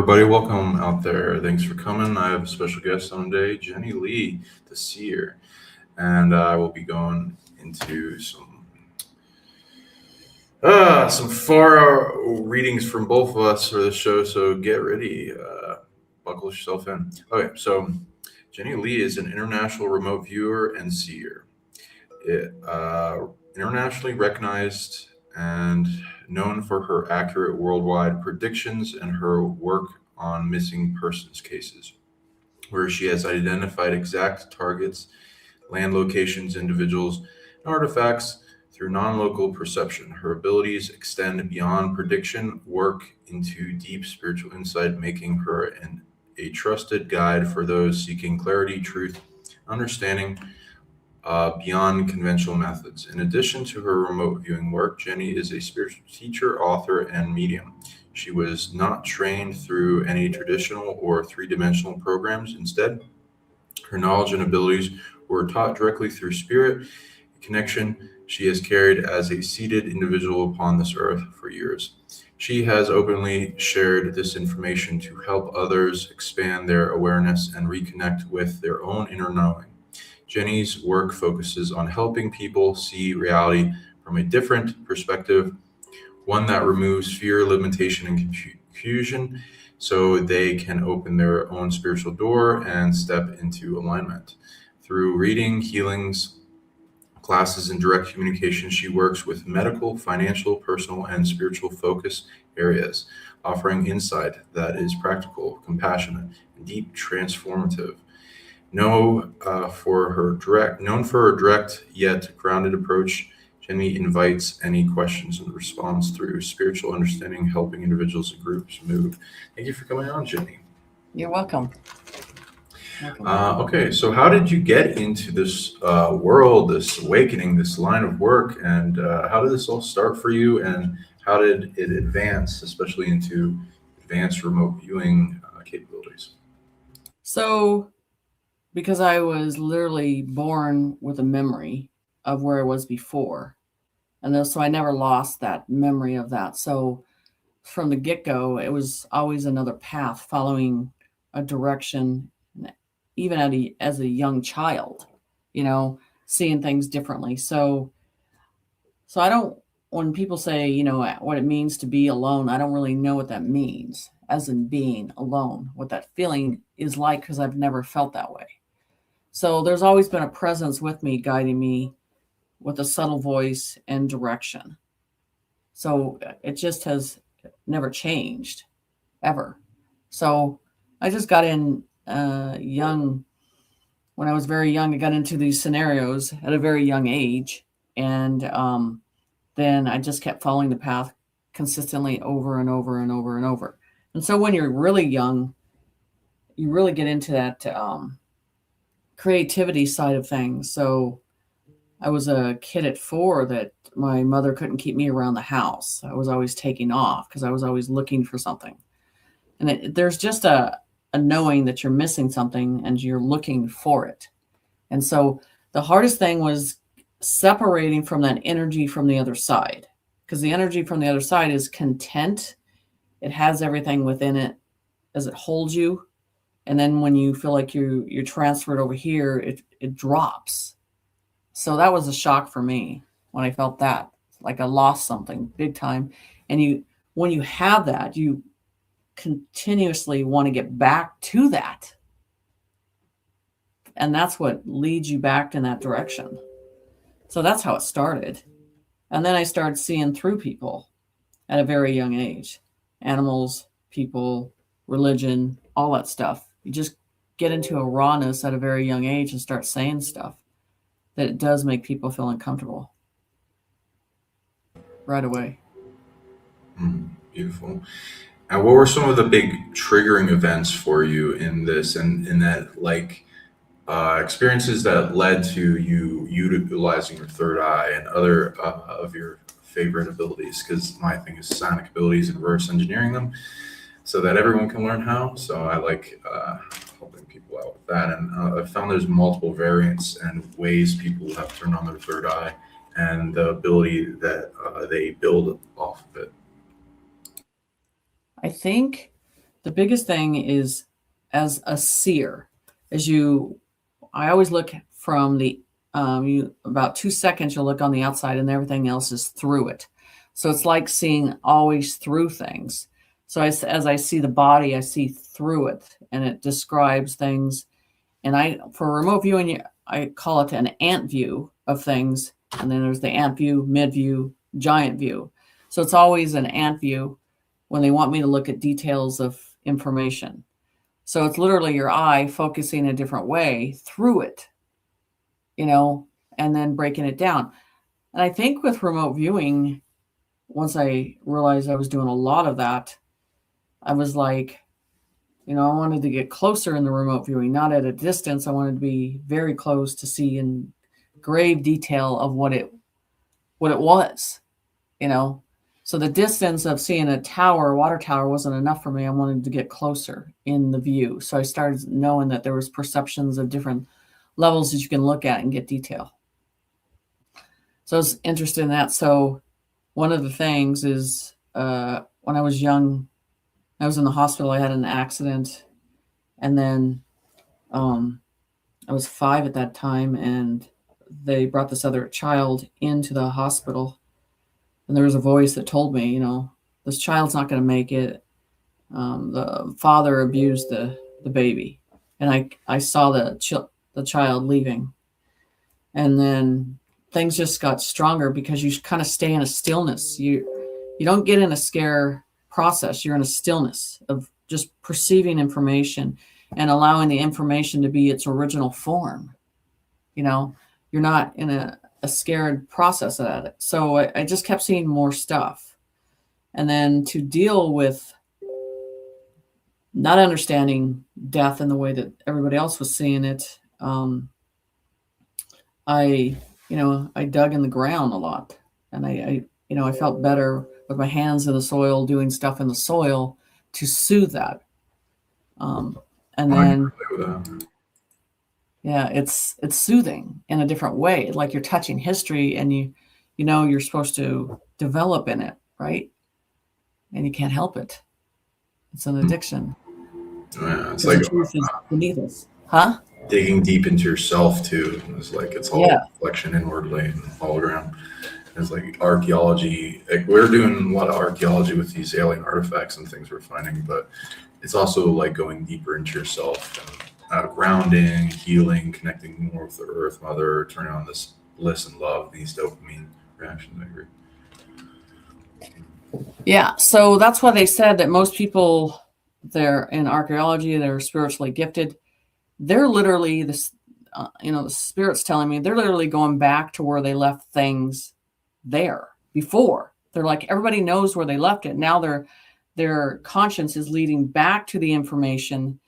everybody. Welcome out there. Thanks for coming. I have a special guest on today, Jenny Lee, the seer. And I will be going into some far readings from both of us for the show. So get ready. Buckle yourself in. Okay, so Jenny Lee is an international remote viewer and seer. Internationally recognized and known for her accurate worldwide predictions and her work on missing persons cases, where she has identified exact targets, land locations, individuals, and artifacts through non-local perception. Her abilities extend beyond prediction work into deep spiritual insight, making her a trusted guide for those seeking clarity, truth, understanding beyond conventional methods. In addition to her remote viewing work, Jenny is a spiritual teacher, author, and medium. She was not trained through any traditional or three-dimensional programs. Instead, her knowledge and abilities were taught directly through spirit connection she has carried as a seated individual upon this earth for years. She has openly shared this information to help others expand their awareness and reconnect with their own inner knowing. Jenny's work focuses on helping people see reality from a different perspective, one that removes fear, limitation, and confusion so they can open their own spiritual door and step into alignment. Through reading, healings, classes, and direct communication, she works with medical, financial, personal, and spiritual focus areas, offering insight that is practical, compassionate, and deep transformative. Known for her direct yet grounded approach, Jenny invites any questions and responds through spiritual understanding, helping individuals and groups move. Thank you for coming on, Jenny. You're welcome. Okay, so how did you get into this world, this awakening, this line of work, and how did this all start for you, and how did it advance, especially into advanced remote viewing capabilities? So, because I was literally born with a memory of where I was before, and so I never lost that memory of that. So, from the get-go, it was always another path, following a direction, even as a young child, seeing things differently. So I don't, when people say, what it means to be alone, I don't really know what that means, as in being alone, what that feeling is like, because I've never felt that way. So there's always been a presence with me, guiding me with a subtle voice and direction. So it just has never changed, ever. So I just got in young. When I was very young, I got into these scenarios at a very young age. And then I just kept following the path consistently over and over and over and over. And so when you're really young, you really get into that creativity side of things. So I was a kid at 4 that my mother couldn't keep me around the house. I was always taking off because I was always looking for something. And there's just a knowing that you're missing something and you're looking for it. And so the hardest thing was separating from that energy from the other side, because the energy from the other side is content. It has everything within it as it holds you. And then when you feel like you're transferred over here, it drops. So that was a shock for me when I felt that, like I lost something big time. And when you have that, you continuously want to get back to that. And that's what leads you back in that direction. So that's how it started. And then I started seeing through people at a very young age. Animals, people, religion, all that stuff. You just get into a rawness at a very young age and start saying stuff that it does make people feel uncomfortable right away. Beautiful. And what were some of the big triggering events for you in this, and in that, experiences that led to you utilizing your third eye and other of your favorite abilities? Because my thing is psionic abilities and reverse engineering them so that everyone can learn how. So I like helping people out with that. And I found there's multiple variants and ways people have turned on their third eye and the ability that they build off of it. I think the biggest thing is, as a seer, I always look from the about 2 seconds you'll look on the outside and everything else is through it. So it's like seeing always through things. So as I see the body, I see through it, and it describes things. And for remote viewing, I call it an ant view of things. And then there's the ant view, mid view, giant view. So it's always an ant view when they want me to look at details of information. So it's literally your eye focusing a different way through it, and then breaking it down. And I think with remote viewing, once I realized I was doing a lot of that, I was like, I wanted to get closer in the remote viewing, not at a distance. I wanted to be very close to see in grave detail of what it was, So the distance of seeing a water tower wasn't enough for me. I wanted to get closer in the view. So I started knowing that there was perceptions of different levels that you can look at and get detail. So I was interested in that. So one of the things is when I was young, I was in the hospital. I had an accident, and then I was 5 at that time, and they brought this other child into the hospital, and there was a voice that told me, this child's not going to make it. The father abused the baby, and I saw the child leaving, and then things just got stronger because you kind of stay in a stillness. You don't get in a scare process. You're in a stillness of just perceiving information and allowing the information to be its original form. You're not in a scared process at it. So I just kept seeing more stuff. And then to deal with not understanding death in the way that everybody else was seeing it, I dug in the ground a lot, and I felt better with my hands in the soil, doing stuff in the soil to soothe that. And then, yeah, it's soothing in a different way. Like you're touching history, and you're supposed to develop in it, right? And you can't help it. It's an addiction. Yeah, it's The like truth is beneath us, huh? digging deep into yourself too. It's all Yeah. reflection inwardly and all around. It's like archaeology. Like we're doing a lot of archaeology with these alien artifacts and things we're finding, but it's also like going deeper into yourself and grounding, healing, connecting more with the Earth Mother, turning on this bliss and love, these dopamine reactions. I agree. Yeah. So that's why they said that most people, they're in archaeology, they're spiritually gifted. They're literally the spirit's telling me they're literally going back to where they left things there before. They're like, everybody knows where they left it. Now their conscience is leading back to the information,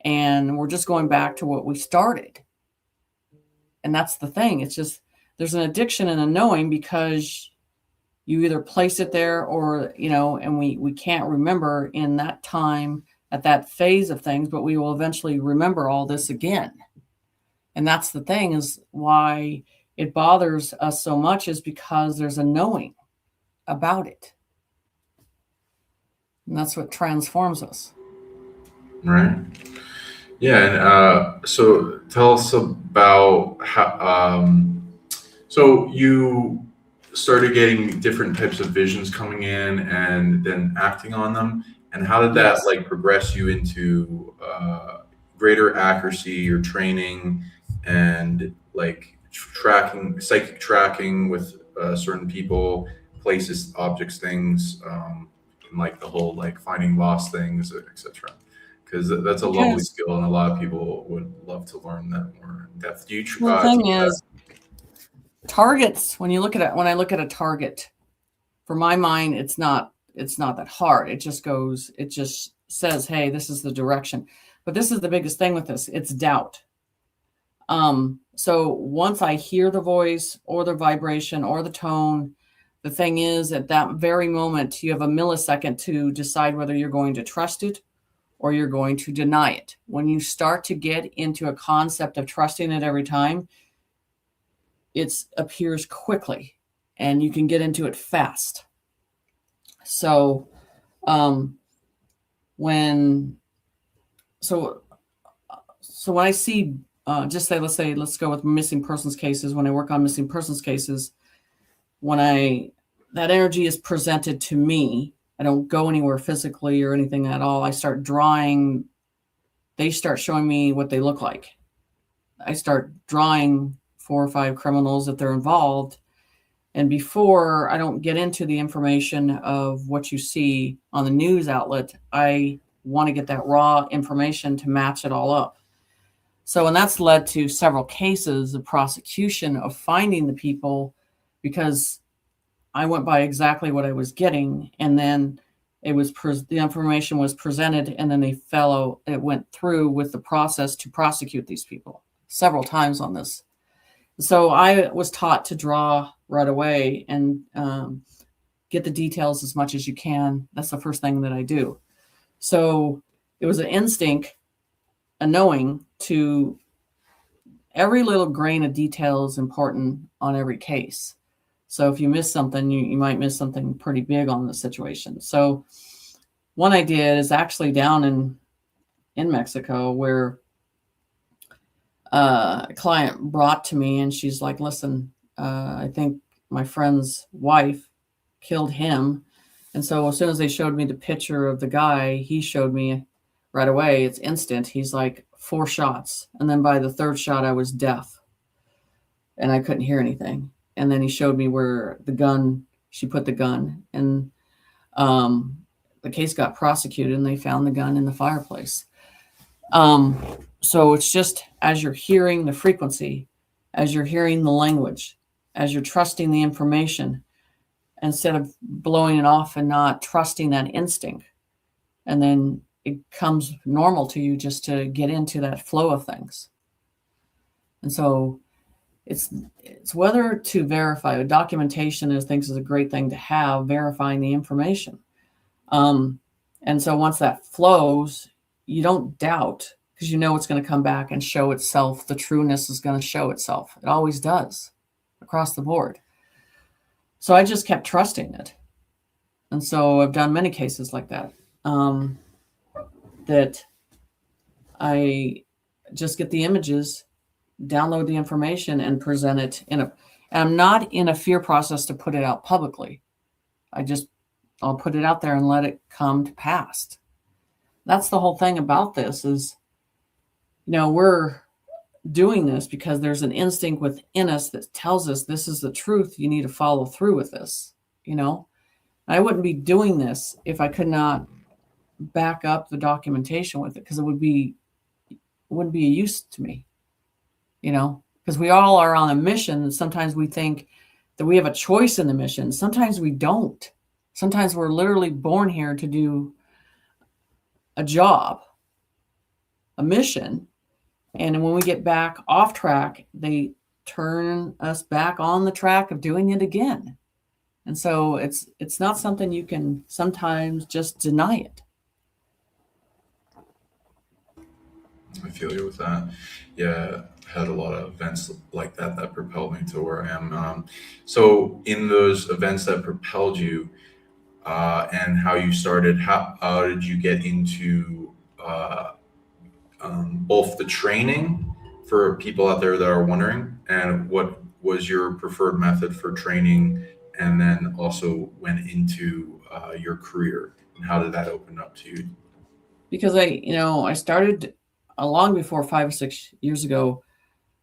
and we're just going back to what we started. And that's the thing. It's just, there's an addiction and a knowing, because you either place it there or, and we can't remember in that time at that phase of things, but we will eventually remember all this again. And that's the thing, is why it bothers us so much, is because there's a knowing about it. And that's what transforms us. Right. Yeah. And so tell us about how, so you started getting different types of visions coming in and then acting on them. And how did that Yes. progress you into greater accuracy or training and psychic tracking with certain people, places, objects, things, and the whole finding lost things, etc. Because that's a lovely skill, and a lot of people would love to learn that more in depth. Do you The thing is, targets, when I look at a target, for my mind, it's not that hard. It just says, hey, this is the direction. But this is the biggest thing with this. It's doubt. So once I hear the voice or the vibration or the tone, the thing is, at that very moment, you have a millisecond to decide whether you're going to trust it or you're going to deny it. When you start to get into a concept of trusting it every time, it appears quickly and you can get into it fast. So when so when I see let's go with missing persons cases. When I work on missing persons cases, that energy is presented to me, I don't go anywhere physically or anything at all. I start drawing. They start showing me what they look like. I start drawing 4 or 5 criminals if they're involved. And before I don't get into the information of what you see on the news outlet, I want to get that raw information to match it all up. And that's led to several cases of prosecution of finding the people, because I went by exactly what I was getting, and then the information was presented, and then it went through with the process to prosecute these people several times on this. So I was taught to draw right away and get the details as much as you can. That's the first thing that I do. So it was an instinct, a knowing to every little grain of detail is important on every case. So if you miss something, you might miss something pretty big on the situation. So one I did is actually down in Mexico, where a client brought to me, and she's like, listen, I think my friend's wife killed him. And so as soon as they showed me the picture of the guy, he showed me right away, it's instant. He's like 4 shots. And then by the 3rd shot, I was deaf and I couldn't hear anything. And then he showed me where she put the gun, and the case got prosecuted, and they found the gun in the fireplace. So it's just, as you're hearing the frequency, as you're hearing the language, as you're trusting the information, instead of blowing it off and not trusting that instinct, and then it comes normal to you just to get into that flow of things. And so it's whether to verify. Documentation is a great thing to have, verifying the information. And so once that flows, you don't doubt, because you know it's going to come back and show itself. The trueness is going to show itself. It always does across the board. So I just kept trusting it. And so I've done many cases like that, that I just get the images, download the information, and present it and I'm not in a fear process to put it out publicly. I'll put it out there and let it come to pass. That's the whole thing about this is, we're doing this because there's an instinct within us that tells us this is the truth. You need to follow through with this. I wouldn't be doing this if I could not back up the documentation with it, because it wouldn't be a use to me, because we all are on a mission. And sometimes we think that we have a choice in the mission. Sometimes we don't. Sometimes we're literally born here to do a job, a mission. And when we get back off track, they turn us back on the track of doing it again. And so it's not something you can sometimes just deny it. I feel you with that. Yeah, I had a lot of events like that propelled me to where I am. So in those events that propelled you, and how you started, how did you get into both the training for people out there that are wondering, and what was your preferred method for training, and then also went into your career, and how did that open up to you? Because I started long before 5 or 6 years ago.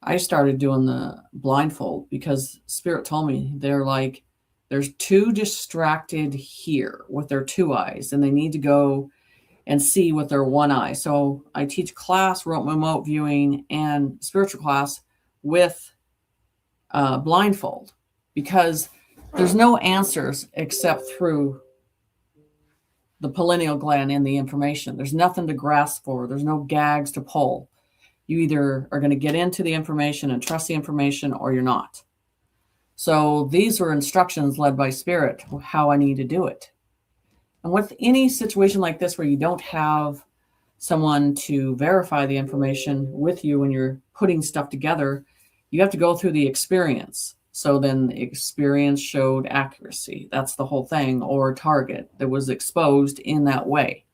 I started doing the blindfold because Spirit told me, they're like, there's 2 distracted here with their 2 eyes, and they need to go and see with their 1 eye. So I teach class, remote viewing, and spiritual class with blindfold, because there's no answers except through the pineal gland in the information. There's nothing to grasp for. There's no gags to pull. You either are going to get into the information and trust the information, or you're not. So these were instructions led by Spirit, how I need to do it. And with any situation like this where you don't have someone to verify the information with you when you're putting stuff together, you have to go through the experience. So then the experience showed accuracy. That's the whole thing, or target that was exposed in that way.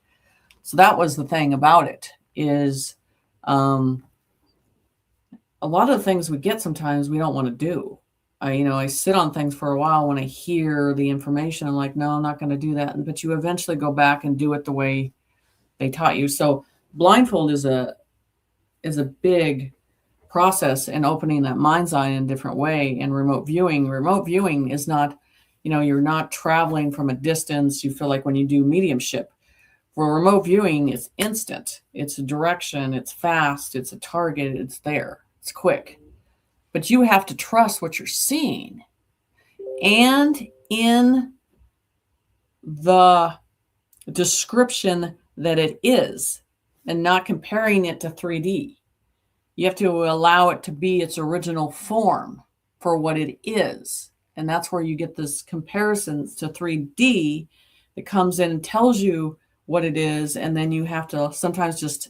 So that was the thing about it, is a lot of the things we get sometimes we don't want to do. I sit on things for a while when I hear the information. I'm like, no, I'm not going to do that. But you eventually go back and do it the way they taught you. So blindfold is a big process in opening that mind's eye in a different way. And remote viewing is not, you're not traveling from a distance. You feel like when you do mediumship. For remote viewing, it's instant. It's a direction. It's fast. It's a target. It's there. It's quick. But you have to trust what you're seeing. And in the description that it is, and not comparing it to 3D. You have to allow it to be its original form for what it is. And that's where you get this comparisons to 3D that comes in and tells you what it is. And then you have to sometimes just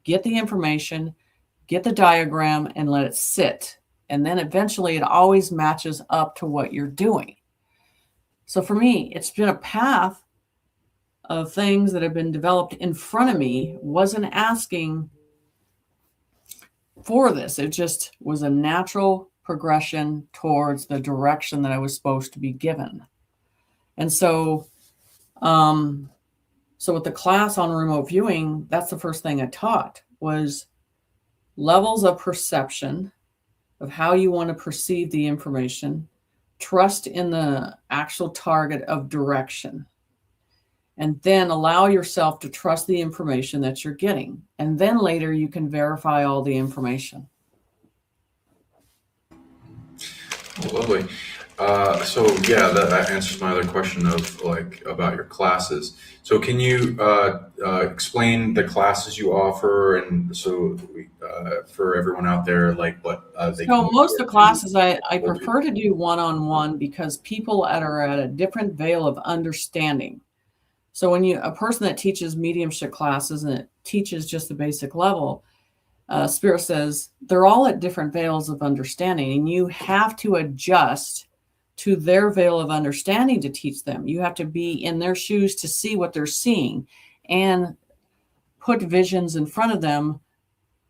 get the information, get the diagram, and let it sit. And then eventually it always matches up to what you're doing. So for me, it's been a path of things that have been developed in front of me. Wasn't asking for this. It just was a natural progression towards the direction that I was supposed to be given. And so, with the class on remote viewing, that's the first thing I taught was levels of perception of how you want to perceive the information, trust in the actual target of direction, and then allow yourself to trust the information that you're getting. And then later you can verify all the information. Oh, lovely. That answers my other question of about your classes. So can you explain the classes you offer, and so for everyone out there, what they So can most of the classes I do? prefer to do one-on-one because people are at a different veil of understanding. So when a person that teaches mediumship classes and it teaches just the basic level, Spirit says they're all at different veils of understanding, and you have to adjust to their veil of understanding to teach them. You have to be in their shoes to see what they're seeing and put visions in front of them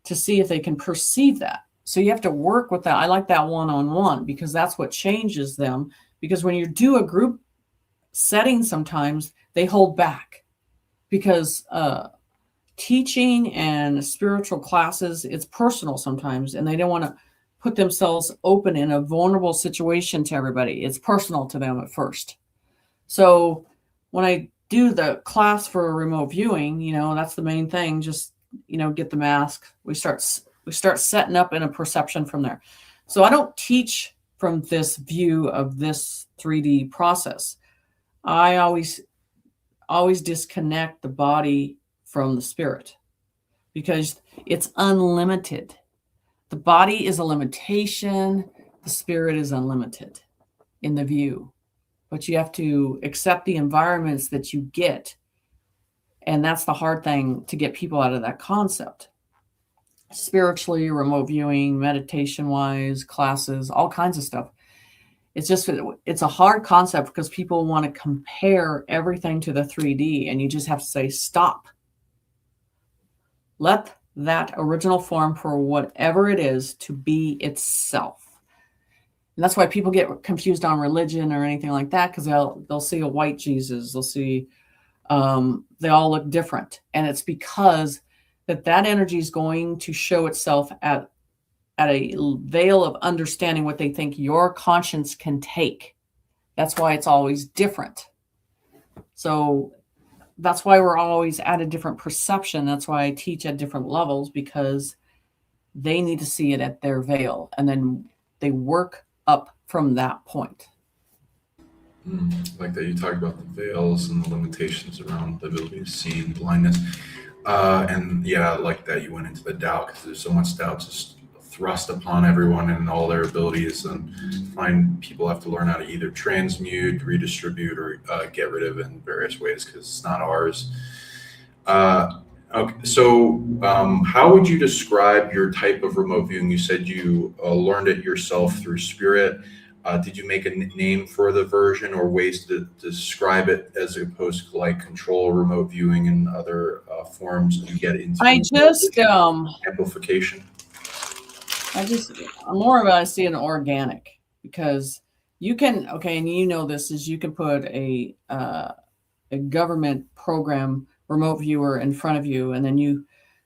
to see if they can perceive that. So you have to work with that. I like that one-on-one because that's what changes them. Because when you do a group setting, sometimes they hold back because teaching and spiritual classes, it's personal sometimes, and they don't want to put themselves open in a vulnerable situation to everybody. It's personal to them at first. So when I do the class for remote viewing, that's the main thing. Just, get the mask. We start setting up in a perception from there. So I don't teach from this view of this 3D process. I always disconnect the body from the spirit because it's unlimited. The body is a limitation. The spirit is unlimited in the view, but you have to accept the environments that you get. And that's the hard thing to get people out of that concept. Spiritually, remote viewing, meditation wise, classes, all kinds of stuff. It's a hard concept because people want to compare everything to the 3D, and you just have to say, stop. Let that original form for whatever it is to be itself. And that's why people get confused on religion or anything like that, because they'll see a white Jesus, they'll see they all look different, and it's because that energy is going to show itself at a veil of understanding what they think your conscience can take. That's why it's always different. So that's why we're always at a different perception. That's why I teach at different levels, because they need to see it at their veil, and then they work up from that point. Like that you talked about the veils and the limitations around the ability to see and blindness. Like that you went into the doubt, because there's so much doubt just thrust upon everyone and all their abilities, and find people have to learn how to either transmute, redistribute, or get rid of it in various ways because it's not ours. Okay, so how would you describe your type of remote viewing? You said you learned it yourself through spirit. did you make a name for the version or ways to describe it as opposed to like control remote viewing and other forms you get into I just amplification? more of I see an organic, because you can, okay, and you know this is you can put a government program remote viewer in front of you, and then you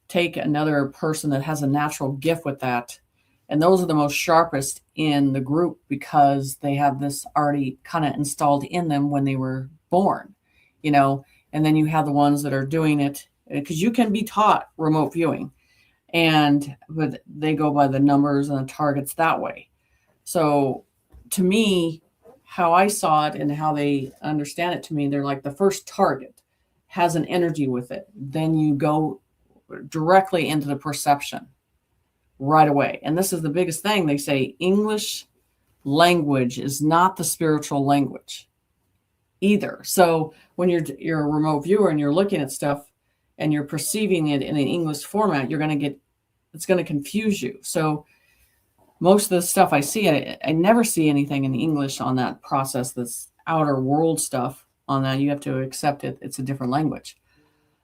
take another person that has a natural gift with that, and those are the most sharpest in the group because they have this already kind of installed in them when they were born, you know. And then you have the ones that are doing it because you can be taught remote viewing, but they go by the numbers and the targets that way. So to me, how I saw it and how they understand it to me, they're like the first target has an energy with it. Then you go directly into the perception right away. And this is the biggest thing. They say English language is not the spiritual language either. So when you're a remote viewer and you're looking at stuff and you're perceiving it in an English format, it's going to confuse you. So most of the stuff I see, I never see anything in English on that process. That's outer world stuff on that. You have to accept it. It's a different language.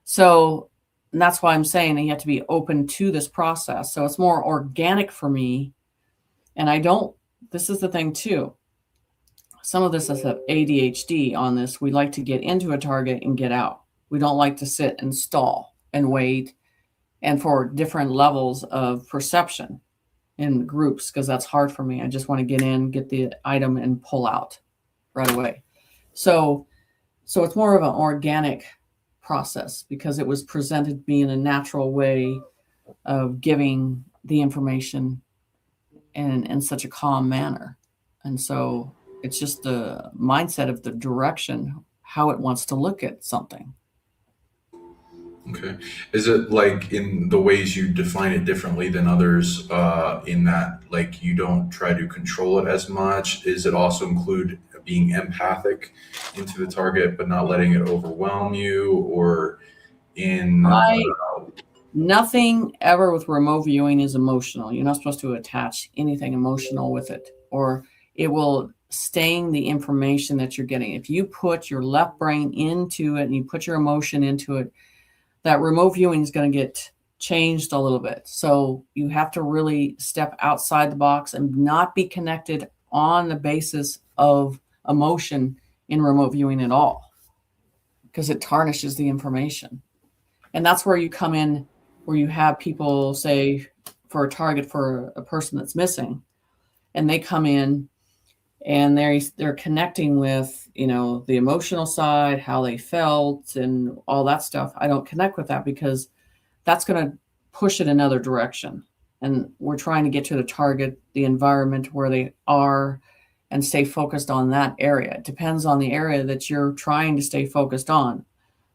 So that's why I'm saying that you have to be open to this process. So it's more organic for me. And this is the thing too. Some of this is ADHD on this. We like to get into a target and get out. We don't like to sit and stall and wait and for different levels of perception in groups, because that's hard for me. I just want to get in, get the item, and pull out right away. So it's more of an organic process because it was presented to me in a natural way of giving the information in such a calm manner. And so it's just the mindset of the direction, how it wants to look at something. Okay. Is it like in the ways you define it differently than others, in that like you don't try to control it as much? Is it also include being empathic into the target but not letting it overwhelm you? Or nothing ever with remote viewing is emotional. You're not supposed to attach anything emotional with it, or it will stain the information that you're getting. If you put your left brain into it and you put your emotion into it, that remote viewing is going to get changed a little bit. So you have to really step outside the box and not be connected on the basis of emotion in remote viewing at all, because it tarnishes the information. And that's where you come in, where you have people say for a target for a person that's missing, and they come in and they're connecting with, the emotional side, how they felt and all that stuff. I don't connect with that because that's going to push it another direction. And we're trying to get to the target, the environment where they are, and stay focused on that area. It depends on the area that you're trying to stay focused on.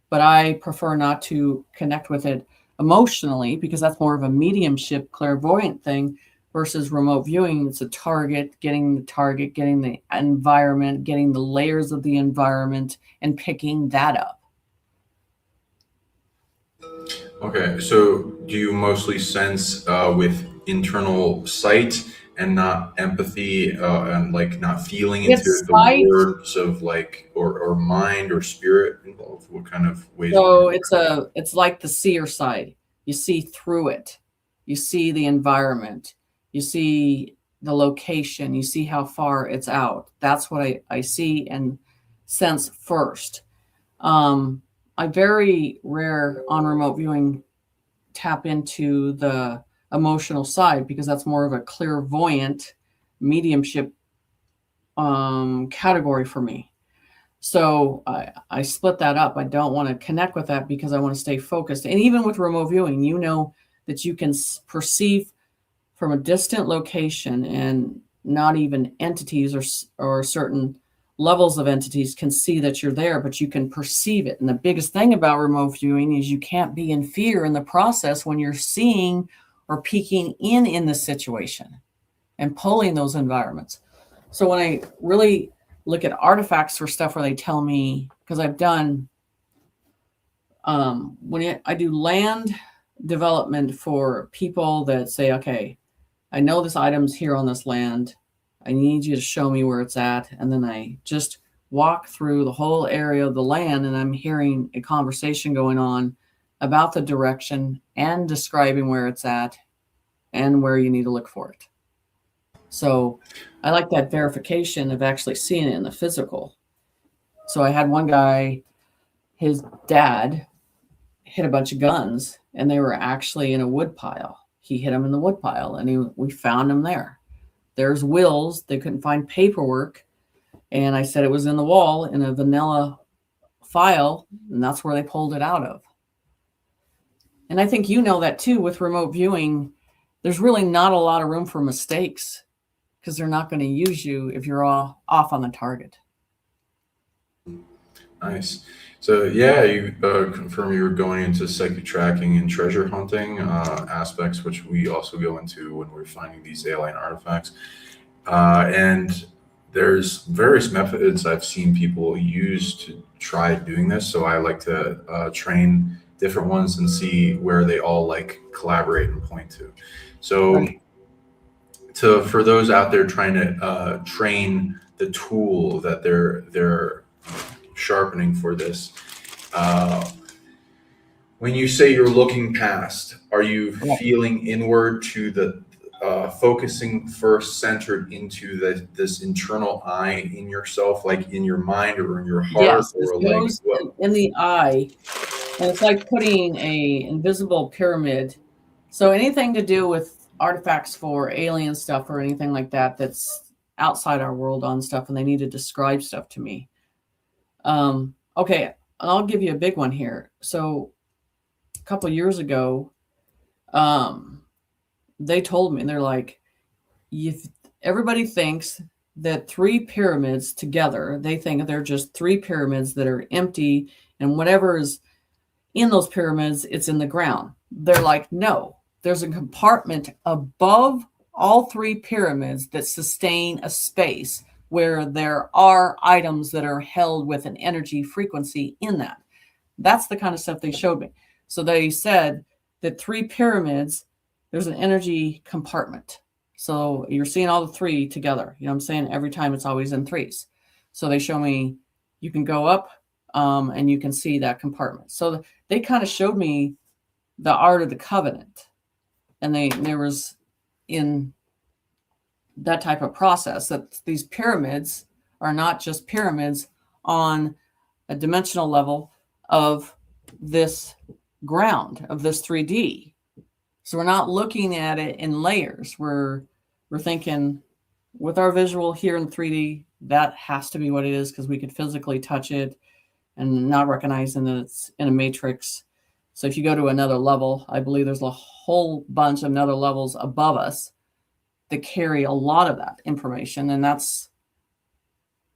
But I prefer not to connect with it emotionally because that's more of a mediumship, clairvoyant thing. Versus remote viewing, it's a target, getting the environment, getting the layers of the environment, and picking that up. Okay, so do you mostly sense with internal sight and not empathy, and like not feeling into the words of like or mind or spirit involved? What kind of ways? So it's like the seer side. You see through it. You see the environment. You see the location, you see how far it's out. That's what I see and sense first. I very rare on remote viewing tap into the emotional side because that's more of a clairvoyant mediumship category for me. So I split that up. I don't want to connect with that because I want to stay focused. And even with remote viewing, that you can perceive from a distant location, and not even entities or certain levels of entities can see that you're there, but you can perceive it. And the biggest thing about remote viewing is you can't be in fear in the process when you're seeing or peeking in the situation and pulling those environments. So when I really look at artifacts for stuff where they tell me, because I've done, I do land development for people that say, okay, I know this item's here on this land. I need you to show me where it's at. And then I just walk through the whole area of the land, and I'm hearing a conversation going on about the direction and describing where it's at and where you need to look for it. So I like that verification of actually seeing it in the physical. So I had one guy, his dad hit a bunch of guns, and they were actually in a wood pile. He hit them in the wood pile, and we found them there. There's wills. They couldn't find paperwork. And I said it was in the wall in a vanilla file, and that's where they pulled it out of. And I think you know that too with remote viewing. There's really not a lot of room for mistakes because they're not going to use you if you're all off on the target. Nice. So yeah, you confirm you were going into psychic tracking and treasure hunting aspects, which we also go into when we're finding these alien artifacts. And there's various methods I've seen people use to try doing this. So I like to train different ones and see where they all like collaborate and point to. So Right. for those out there trying to train the tool that they're sharpening for this, when you say you're looking past, are you Yeah. feeling inward to the focusing first centered into this internal eye in yourself, like in your mind or in your heart, Yes, this or like goes what? in the eye, and it's like putting a invisible pyramid. So anything to do with artifacts for alien stuff or anything like that that's outside our world on stuff, and they need to describe stuff to me. Okay, I'll give you a big one here. So a couple of years ago, they told me, they're like, everybody thinks that three pyramids together, they think they're just three pyramids that are empty, and whatever is in those pyramids, it's in the ground. They're like, no, there's a compartment above all three pyramids that sustain a space where there are items that are held with an energy frequency in that. That's the kind of stuff they showed me. So they said that three pyramids, there's an energy compartment. So you're seeing all the three together. You know what I'm saying? Every time it's always in threes. So they show me you can go up and you can see that compartment. So they kind of showed me the art of the covenant. And there was in that type of process that these pyramids are not just pyramids on a dimensional level of this ground, of this 3D. So we're not looking at it in layers. We're thinking with our visual here in 3D, that has to be what it is because we could physically touch it and not recognizing that it's in a matrix. So if you go to another level, I believe there's a whole bunch of other levels above us that carry a lot of that information. And that's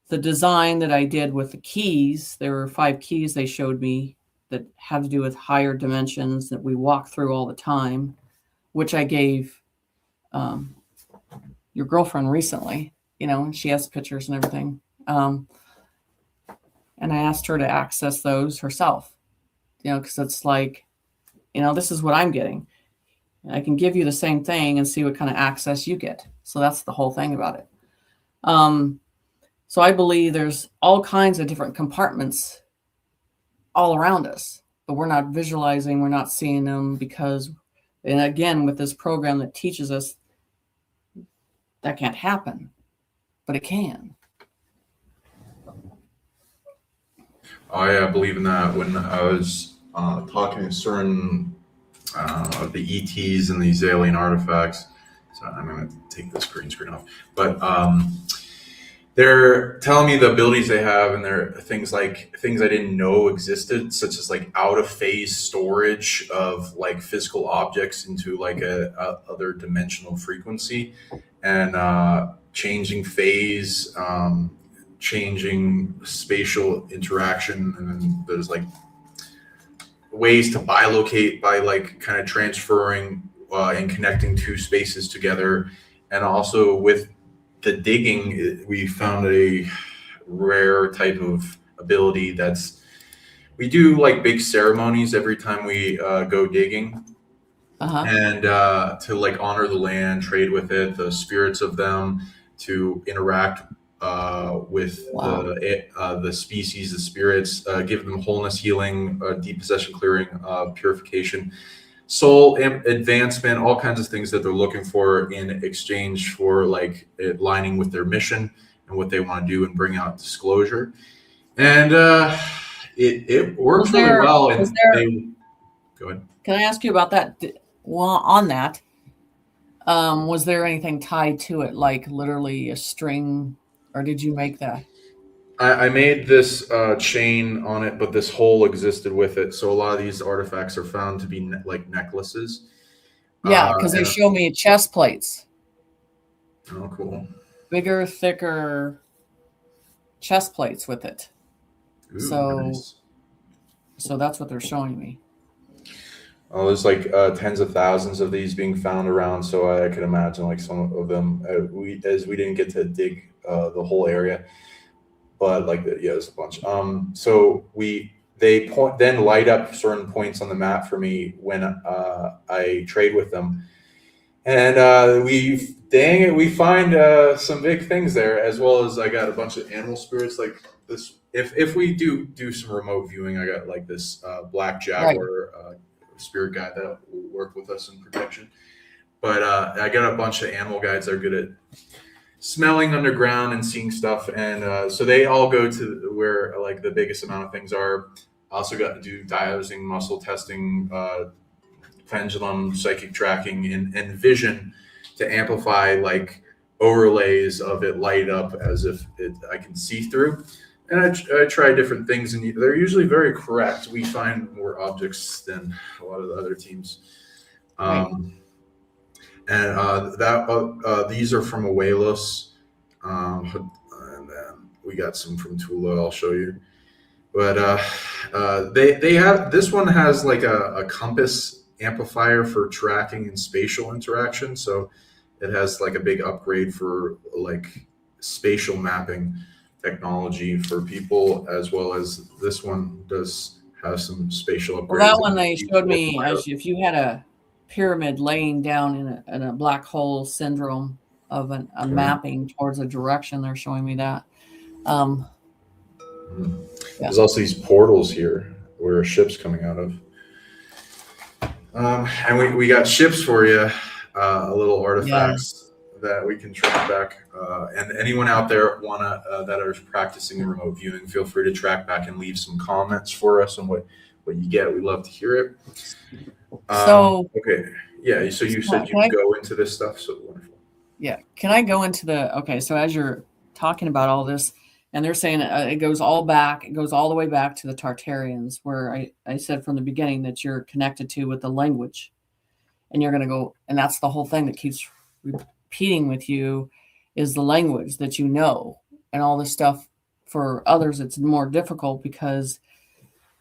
the design that I did with the keys. There were 5 keys they showed me that have to do with higher dimensions that we walk through all the time, which I gave your girlfriend recently, and she has pictures and everything. And I asked her to access those herself, because it's like, this is what I'm getting. I can give you the same thing and see what kind of access you get. So that's the whole thing about it. So I believe there's all kinds of different compartments all around us, but we're not visualizing, we're not seeing them because, and again, with this program that teaches us that can't happen, but it can. I believe in that. When I was talking to certain of the ETs and these alien artifacts, so I'm going to take this green screen off, but they're telling me the abilities they have, and they're things I didn't know existed, such as like out of phase storage of like physical objects into like a other dimensional frequency, and changing phase, changing spatial interaction, and then there's like ways to bilocate by like kind of transferring and connecting two spaces together. And also with the digging, we found a rare type of ability we do like big ceremonies every time we go digging. Uh-huh. And to like honor the land, trade with it, the spirits of them, to interact with the species, the spirits, give them wholeness, healing, depossession, clearing, purification, soul advancement, all kinds of things that they're looking for in exchange for like it lining with their mission and what they want to do and bring out disclosure. And it works really well. And they go ahead. Can I ask you about that? Well, on that, was there anything tied to it, like literally a string, or did you make that? I made this chain on it, but this hole existed with it. So a lot of these artifacts are found to be like necklaces. Yeah, because they show me chest plates. Oh, cool. Bigger, thicker chest plates with it. Ooh, so nice. So that's what they're showing me. Oh, there's like tens of thousands of these being found around, so I could imagine like some of them. We didn't get to dig the whole area, but like yeah, there's a bunch. So they then light up certain points on the map for me when I trade with them, and we find some big things there, as well as I got a bunch of animal spirits like this. If we do some remote viewing, I got like this black jaguar. Right. Spirit guide that will work with us in protection. But I got a bunch of animal guides that are good at smelling underground and seeing stuff, and so they all go to where like the biggest amount of things are. I also got to do dowsing, muscle testing, pendulum, psychic tracking, and vision to amplify like overlays of it light up as if I can see through. And I try different things, and they're usually very correct. We find more objects than a lot of the other teams. And these are from Awelos, and then we got some from Tula. I'll show you. But they have, this one has like a compass amplifier for tracking and spatial interaction. So it has like a big upgrade for like spatial mapping technology for people, as well as this one does have some spatial upgrades. Well, that one they showed me as if you had a pyramid laying down in a black hole syndrome of a mapping towards a direction. They're showing me that. There's also these portals here where a ship's coming out of. And we got ships for you, little artifacts that we can track back. And anyone out there that are practicing in remote viewing, feel free to track back and leave some comments for us on what you get. We love to hear it. Okay. Yeah. So you said you go into this stuff. So wonderful. Yeah. Can I go into okay. So as you're talking about all this, and they're saying it goes all the way back to the Tartarians, where I said from the beginning that you're connected to with the language, and you're going to go, and that's the whole thing that keeps repeating with you is the language that you know, and all this stuff. For others, it's more difficult because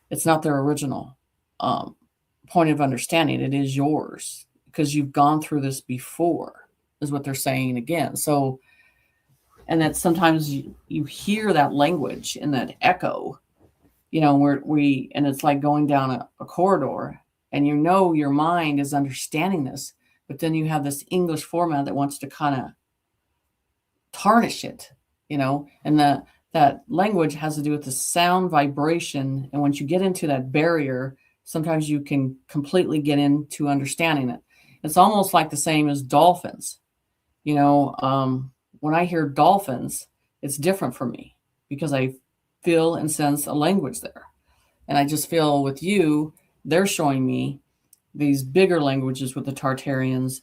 it's not their original point of understanding. It is yours because you've gone through this before, is what they're saying again. So, and that sometimes you hear that language in that echo, where and it's like going down a corridor, and your mind is understanding this, but then you have this English format that wants to kind of tarnish it, and that language has to do with the sound vibration. And once you get into that barrier, sometimes you can completely get into understanding it. It's almost like the same as dolphins. When I hear dolphins, it's different for me because I feel and sense a language there. And I just feel with you, they're showing me these bigger languages with the Tartarians,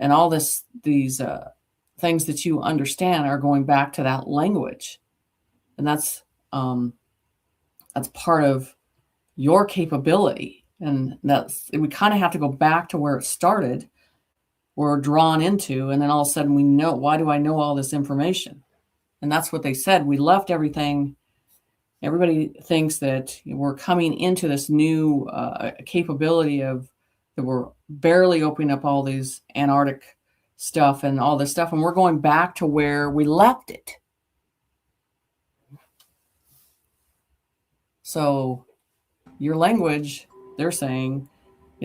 and all these things that you understand are going back to that language. And that's part of your capability. And we kind of have to go back to where it started. We're drawn into, and then all of a sudden we know, why do I know all this information? And that's what they said. We left everything. Everybody thinks that we're coming into this new capability of that we're barely opening up all these Antarctic stuff and all this stuff, and we're going back to where we left it. So your language, they're saying,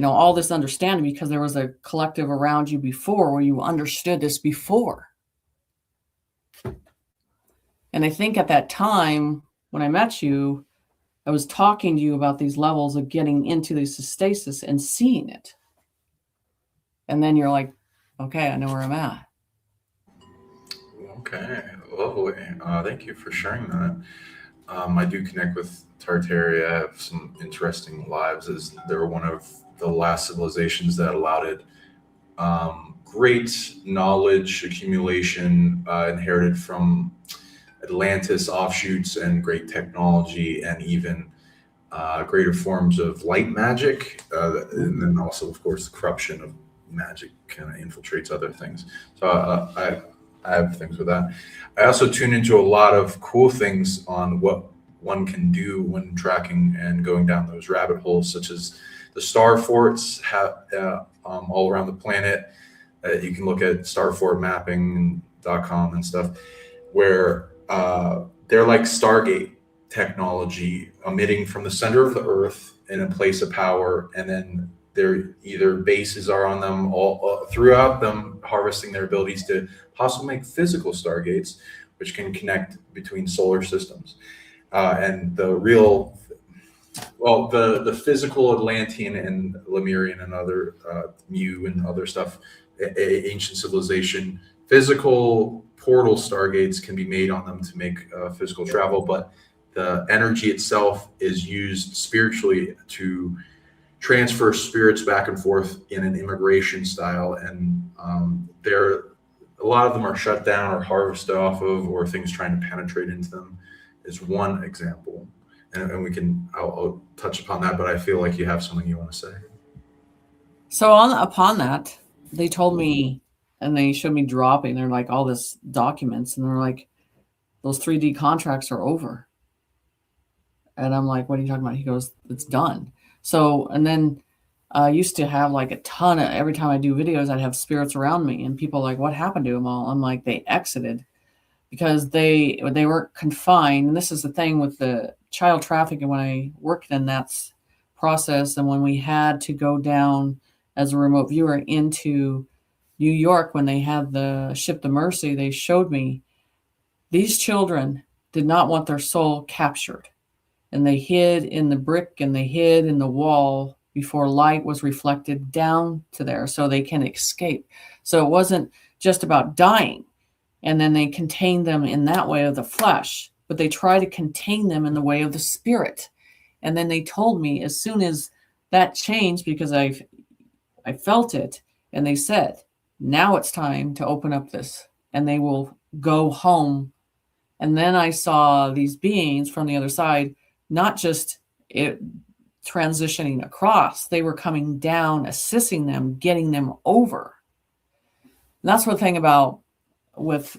all this understanding because there was a collective around you before where you understood this before. And I think at that time when I met you, I was talking to you about these levels of getting into the stasis and seeing it. And then you're like, okay, I know where I'm at. Okay, lovely. Thank you for sharing that. I do connect with Tartaria. I have some interesting lives, as they're one of the last civilizations that allowed it. Great knowledge accumulation inherited from Atlantis offshoots, and great technology, and even greater forms of light magic. And then also, of course, the corruption of magic kind of infiltrates other things. So I have things with that. I also tune into a lot of cool things on what one can do when tracking and going down those rabbit holes, such as the star forts all around the planet. You can look at starfortmapping.com and stuff, where they're like Stargate technology emitting from the center of the Earth in a place of power, and then their either bases are on them all throughout them, harvesting their abilities to possibly make physical stargates, which can connect between solar systems. And the real, well, the physical Atlantean and Lemurian and other Mu and other stuff, ancient civilization, physical portal stargates can be made on them to make physical travel, but the energy itself is used spiritually to transfer spirits back and forth in an immigration style. And a lot of them are shut down or harvested off of, or things trying to penetrate into them is one example. And I'll touch upon that, but I feel like you have something you want to say. So upon that, they told me, and they showed me dropping. They're like all this documents, and they're like, those 3D contracts are over. And I'm like, what are you talking about? He goes, it's done. So, and then I used to have like a ton of, every time I do videos, I'd have spirits around me, and people are like, what happened to them all? I'm like, they exited because they weren't confined. And this is the thing with the child trafficking when I worked in that process. And when we had to go down as a remote viewer into New York, when they had the ship the Mercy, they showed me these children did not want their soul captured. And they hid in the brick and they hid in the wall before light was reflected down to there so they can escape. So it wasn't just about dying. And then they contained them in that way of the flesh, but they try to contain them in the way of the spirit. And then they told me as soon as that changed, because I felt it, and they said, now it's time to open up this and they will go home. And then I saw these beings from the other side, not just transitioning across, they were coming down, assisting them, getting them over. And that's one thing about with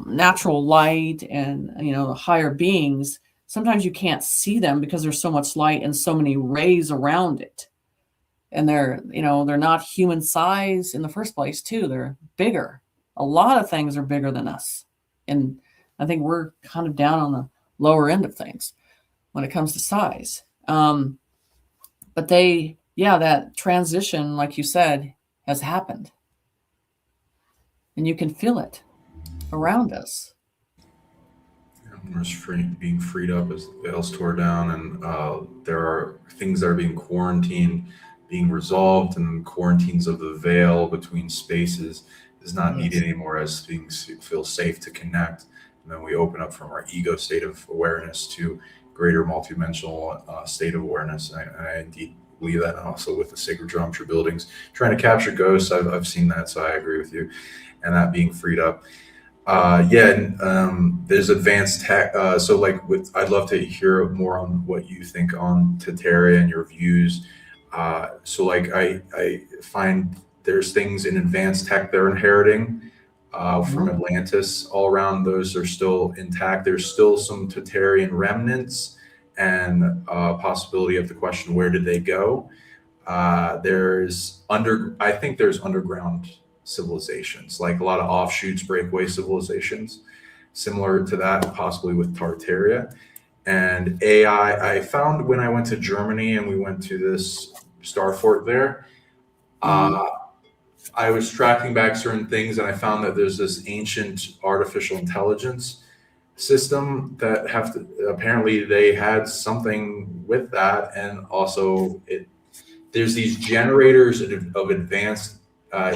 natural light and higher beings. Sometimes you can't see them because there's so much light and so many rays around it, and they're not human size in the first place too. They're bigger. A lot of things are bigger than us, and I think we're kind of down on the lower end of things when it comes to size. But that transition, like you said, has happened. And you can feel it around us. We're being freed up as the veil's tore down, and there are things that are being quarantined, being resolved, and quarantines of the veil between spaces is not needed anymore, as things feel safe to connect. And then we open up from our ego state of awareness to greater multidimensional state of awareness. And I indeed believe that. And also with the sacred geometry buildings, trying to capture ghosts, I've seen that, so I agree with you. And that being freed up. There's advanced tech. I'd love to hear more on what you think on Tartaria and your views. I find there's things in advanced tech they're inheriting from Atlantis all around. Those are still intact. There's still some Tartarian remnants, and possibility of the question, where did they go? I think there's underground civilizations, like a lot of offshoots, breakaway civilizations, similar to that, possibly with Tartaria. And AI, I found when I went to Germany and we went to this star fort there, I was tracking back certain things, and I found that there's this ancient artificial intelligence, system that have to, apparently they had something with that, and also there's these generators of advanced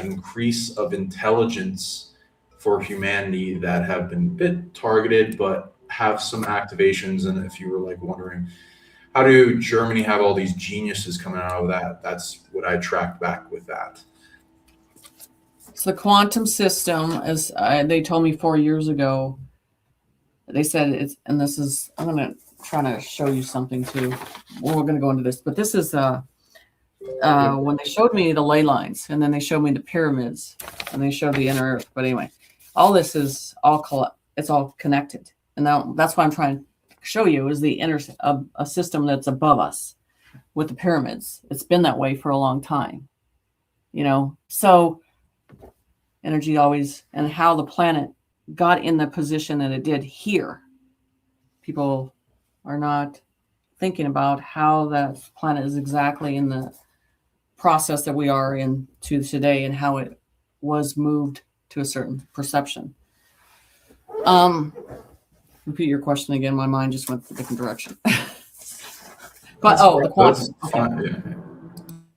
increase of intelligence for humanity that have been a bit targeted but have some activations. And if you were like wondering, how do Germany have all these geniuses coming out of that, that's what I tracked back with that. So the quantum system, as they told me 4 years ago, they said it's, and this is, I'm going to try to show you something too. Well, we're going to go into this, but this is when they showed me the ley lines, and then they showed me the pyramids, and they showed the inner earth. But anyway, all this is it's all connected, and now that's why I'm trying to show you is the inner a system that's above us with the pyramids. It's been that way for a long time, So energy always, and how the planet got in the position that it did here. People are not thinking about how that planet is exactly in the process that we are in to today, and how it was moved to a certain perception. Repeat your question again. My mind just went a different direction. But the quantum.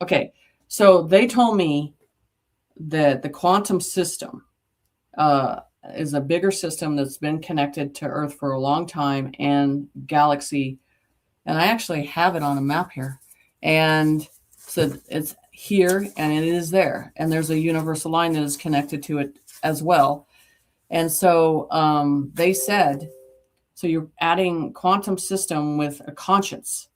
Okay. So they told me that the quantum system is a bigger system that's been connected to Earth for a long time, and galaxy. And I actually have it on a map here. And so it's here and it is there. And there's a universal line that is connected to it as well. And so they said, so you're adding quantum system with a conscience.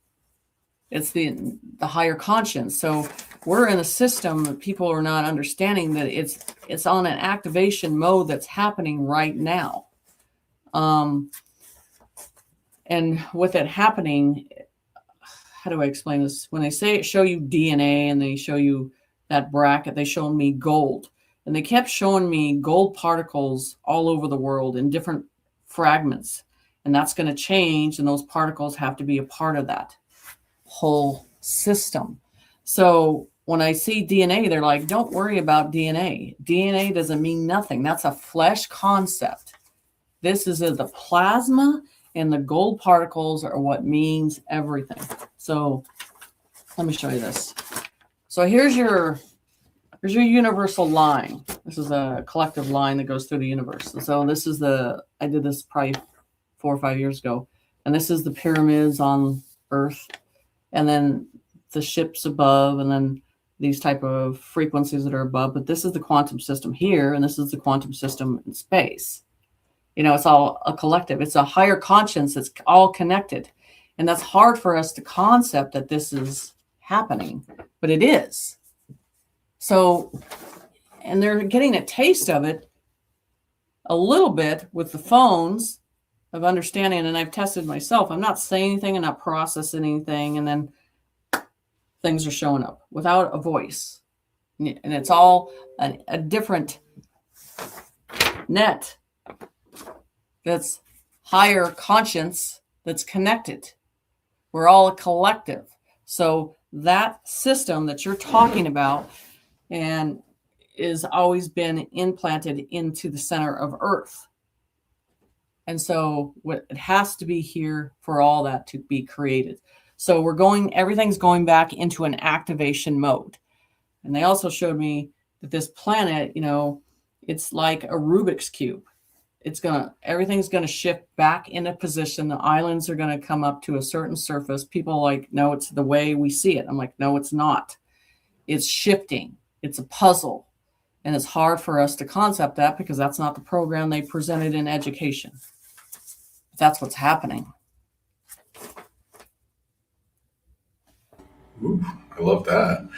It's the higher conscience. So we're in a system that people are not understanding that it's on an activation mode that's happening right now. And with it happening, how do I explain this? When they show you DNA and they show you that bracket, they showed me gold. And they kept showing me gold particles all over the world in different fragments. And that's going to change, and those particles have to be a part of that whole system. So when I see DNA, they're like, don't worry about DNA. DNA doesn't mean nothing. That's a flesh concept. This is the plasma, and the gold particles are what means everything. So let me show you this. So here's your universal line. This is a collective line that goes through the universe. And so this is I did this probably 4 or 5 years ago. And this is the pyramids on Earth. And then the ships above, and then these type of frequencies that are above. But this is the quantum system here, and this is the quantum system in space. It's all a collective. It's a higher conscience that's all connected. And that's hard for us to concept that this is happening, but it is. So, and they're getting a taste of it a little bit with the phones of understanding. And I've tested myself. I'm not saying anything, I'm not processing anything. And then things are showing up without a voice. And it's all a different net that's higher conscience that's connected. We're all a collective. So that system that you're talking about and is always been implanted into the center of Earth. And so it has to be here for all that to be created. So everything's going back into an activation mode. And they also showed me that this planet, it's like a Rubik's Cube. Everything's going to shift back into position. The islands are going to come up to a certain surface. People are like, no, it's the way we see it. I'm like, no, it's not. It's shifting. It's a puzzle. And it's hard for us to concept that because that's not the program they presented in education. But that's what's happening. Ooh, I love that.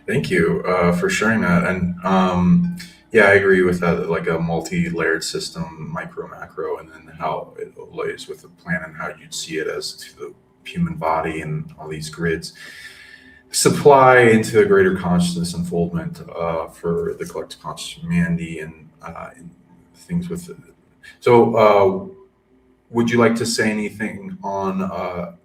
Thank you for sharing that. And yeah, I agree with that, like a multi-layered system, micro, macro, and then how it lays with the planet and how you'd see it as to the human body and all these grids supply into a greater consciousness unfoldment for the collective conscious humanity and things with it. So would you like to say anything on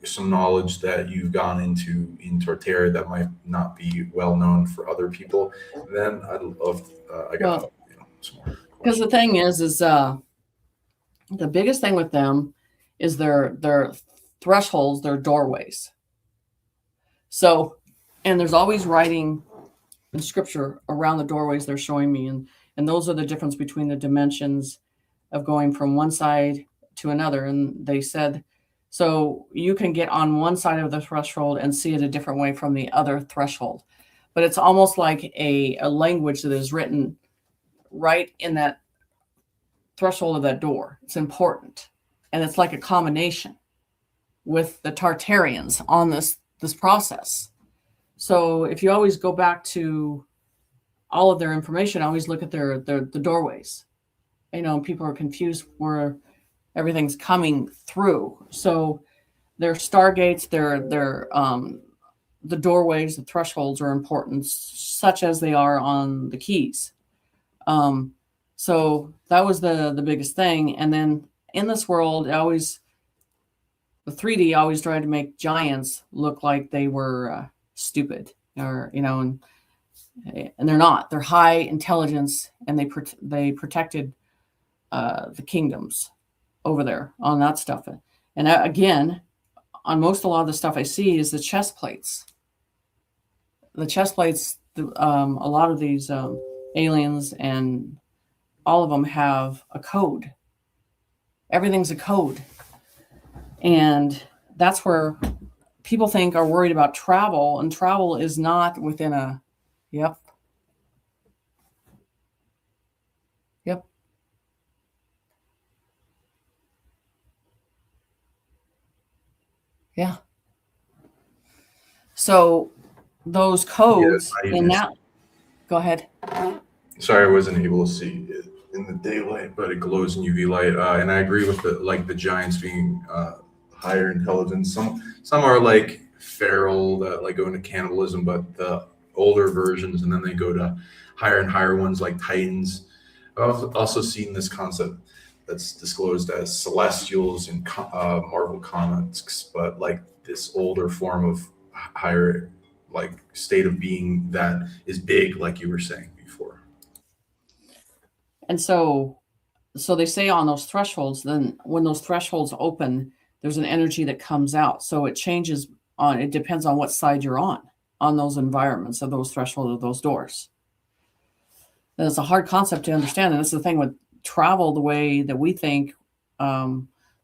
some knowledge that you've gone into in Torterra that might not be well known for other people? Then I'd love, I got some more. Because the thing is The biggest thing with them is their thresholds, their doorways. So, and there's always writing in scripture around the doorways they're showing me, and those are the difference between the dimensions of going from one side to another. And they said, so you can get on one side of the threshold and see it a different way from the other threshold. But it's almost like a language that is written right in that threshold of that door. It's important. And it's like a combination with the Tartarians on this process. So if you always go back to all of their information, always look at the doorways. People are confused where everything's coming through. So their stargates, the doorways, the thresholds are important, such as they are on the keys. So that was the biggest thing. And then in this world, the 3D always tried to make giants look like they were stupid, or and they're not. They're high intelligence, and they protected the kingdoms over there on that stuff. And again, on a lot of the stuff I see is the chest plates. The chest plates, a lot of these aliens and all of them have a code. Everything's a code. And that's where people are worried about travel, and travel is not within a, yep. Yeah. So those codes in that, go ahead. Sorry, I wasn't able to see it in the daylight, but it glows in UV light. And I agree with the giants being higher intelligence. Some are like feral, that like go into cannibalism, but the older versions, and then they go to higher and higher ones like titans. I've also seen this concept that's disclosed as celestials in Marvel comics, but like this older form of higher like state of being that is big, like you were saying before. And so they say on those thresholds, then when those thresholds open, there's an energy that comes out. So it changes it depends on what side you're on those environments of those thresholds of those doors. And it's a hard concept to understand. And that's the thing with travel, the way that we think.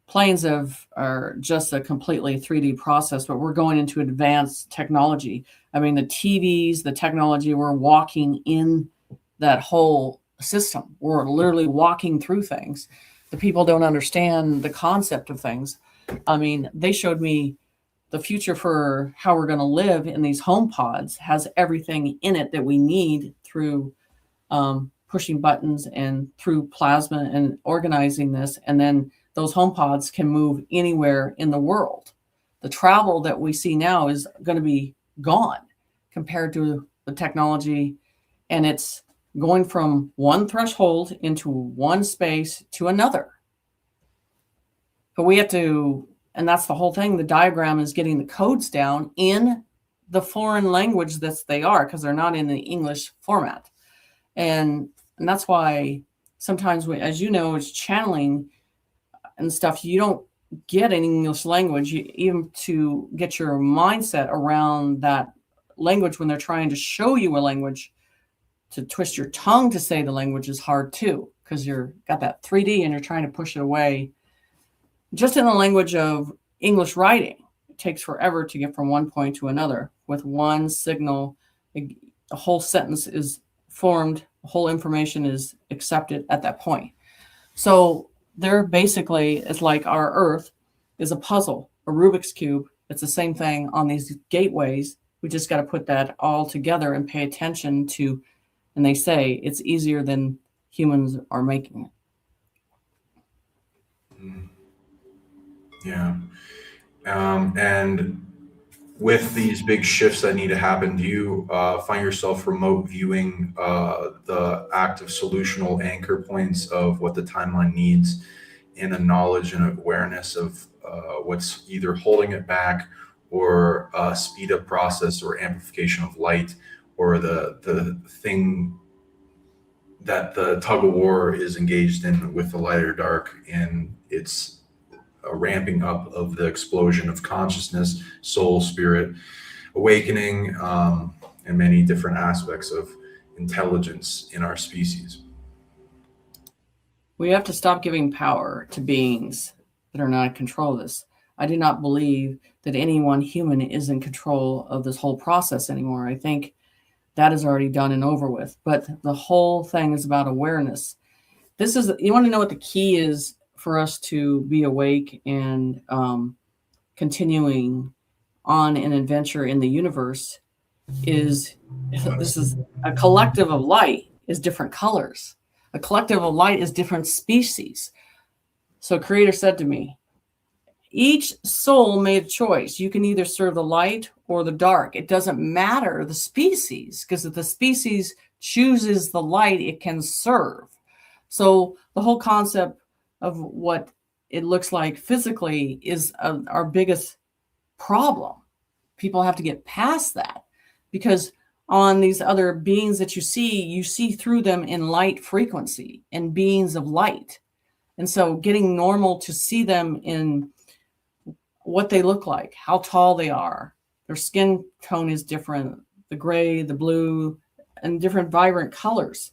Planes are just a completely 3D process, but we're going into advanced technology. I mean, the TVs, the technology, we're walking in that whole system. We're literally walking through things. The people don't understand the concept of things. I mean, they showed me the future for how we're going to live in these home pods has everything in it that we need through pushing buttons and through plasma and organizing this. And then those home pods can move anywhere in the world. The travel that we see now is going to be gone compared to the technology. And it's going from one threshold into one space to another. But we have to, and that's the whole thing. The diagram is getting the codes down in the foreign language that they are, because they're not in the English format. And that's why sometimes, as you know, it's channeling and stuff. You don't get an English language, even to get your mindset around that language when they're trying to show you a language. To twist your tongue to say the language is hard too, because you're got that 3D and you're trying to push it away. Just in the language of English writing, it takes forever to get from one point to another. With one signal, a whole sentence is formed, whole information is accepted at that point. So they're basically, it's like our Earth is a puzzle, a Rubik's Cube. It's the same thing on these gateways. We just got to put that all together and pay attention to, and they say it's easier than humans are making it. Yeah. And with these big shifts that need to happen, do you find yourself remote viewing the active solutional anchor points of what the timeline needs in a knowledge and awareness of what's either holding it back, or speed up process or amplification of light, or the thing that the tug of war is engaged in with the light or dark, and it's a ramping up of the explosion of consciousness, soul, spirit, awakening, and many different aspects of intelligence in our species. We have to stop giving power to beings that are not in control of this. I do not believe that any one human is in control of this whole process anymore. I think that is already done and over with. But the whole thing is about awareness. You want to know what the key is for us to be awake and continuing on an adventure in the universe is this is a collective of light is different colors. A collective of light is different species. So Creator said to me, each soul made a choice. You can either serve the light or the dark. It doesn't matter the species, because if the species chooses the light, it can serve. So the whole concept of what it looks like physically is our biggest problem. People have to get past that, because on these other beings that you see through them in light frequency and beings of light. And so getting normal to see them in what they look like, how tall they are, their skin tone is different, the gray, the blue, and different vibrant colors.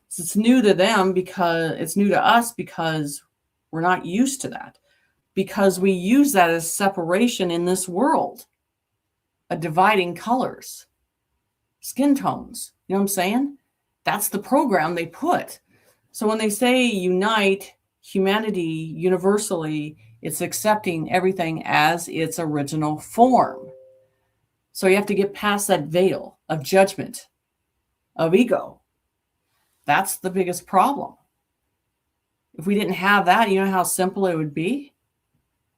So it's new to them because it's new to us, because we're not used to that, because we use that as separation in this world, a dividing colors, skin tones. You know what I'm saying? That's the program they put. So when they say unite humanity universally, it's accepting everything as its original form. So you have to get past that veil of judgment, of ego. That's the biggest problem. If we didn't have that, you know how simple it would be?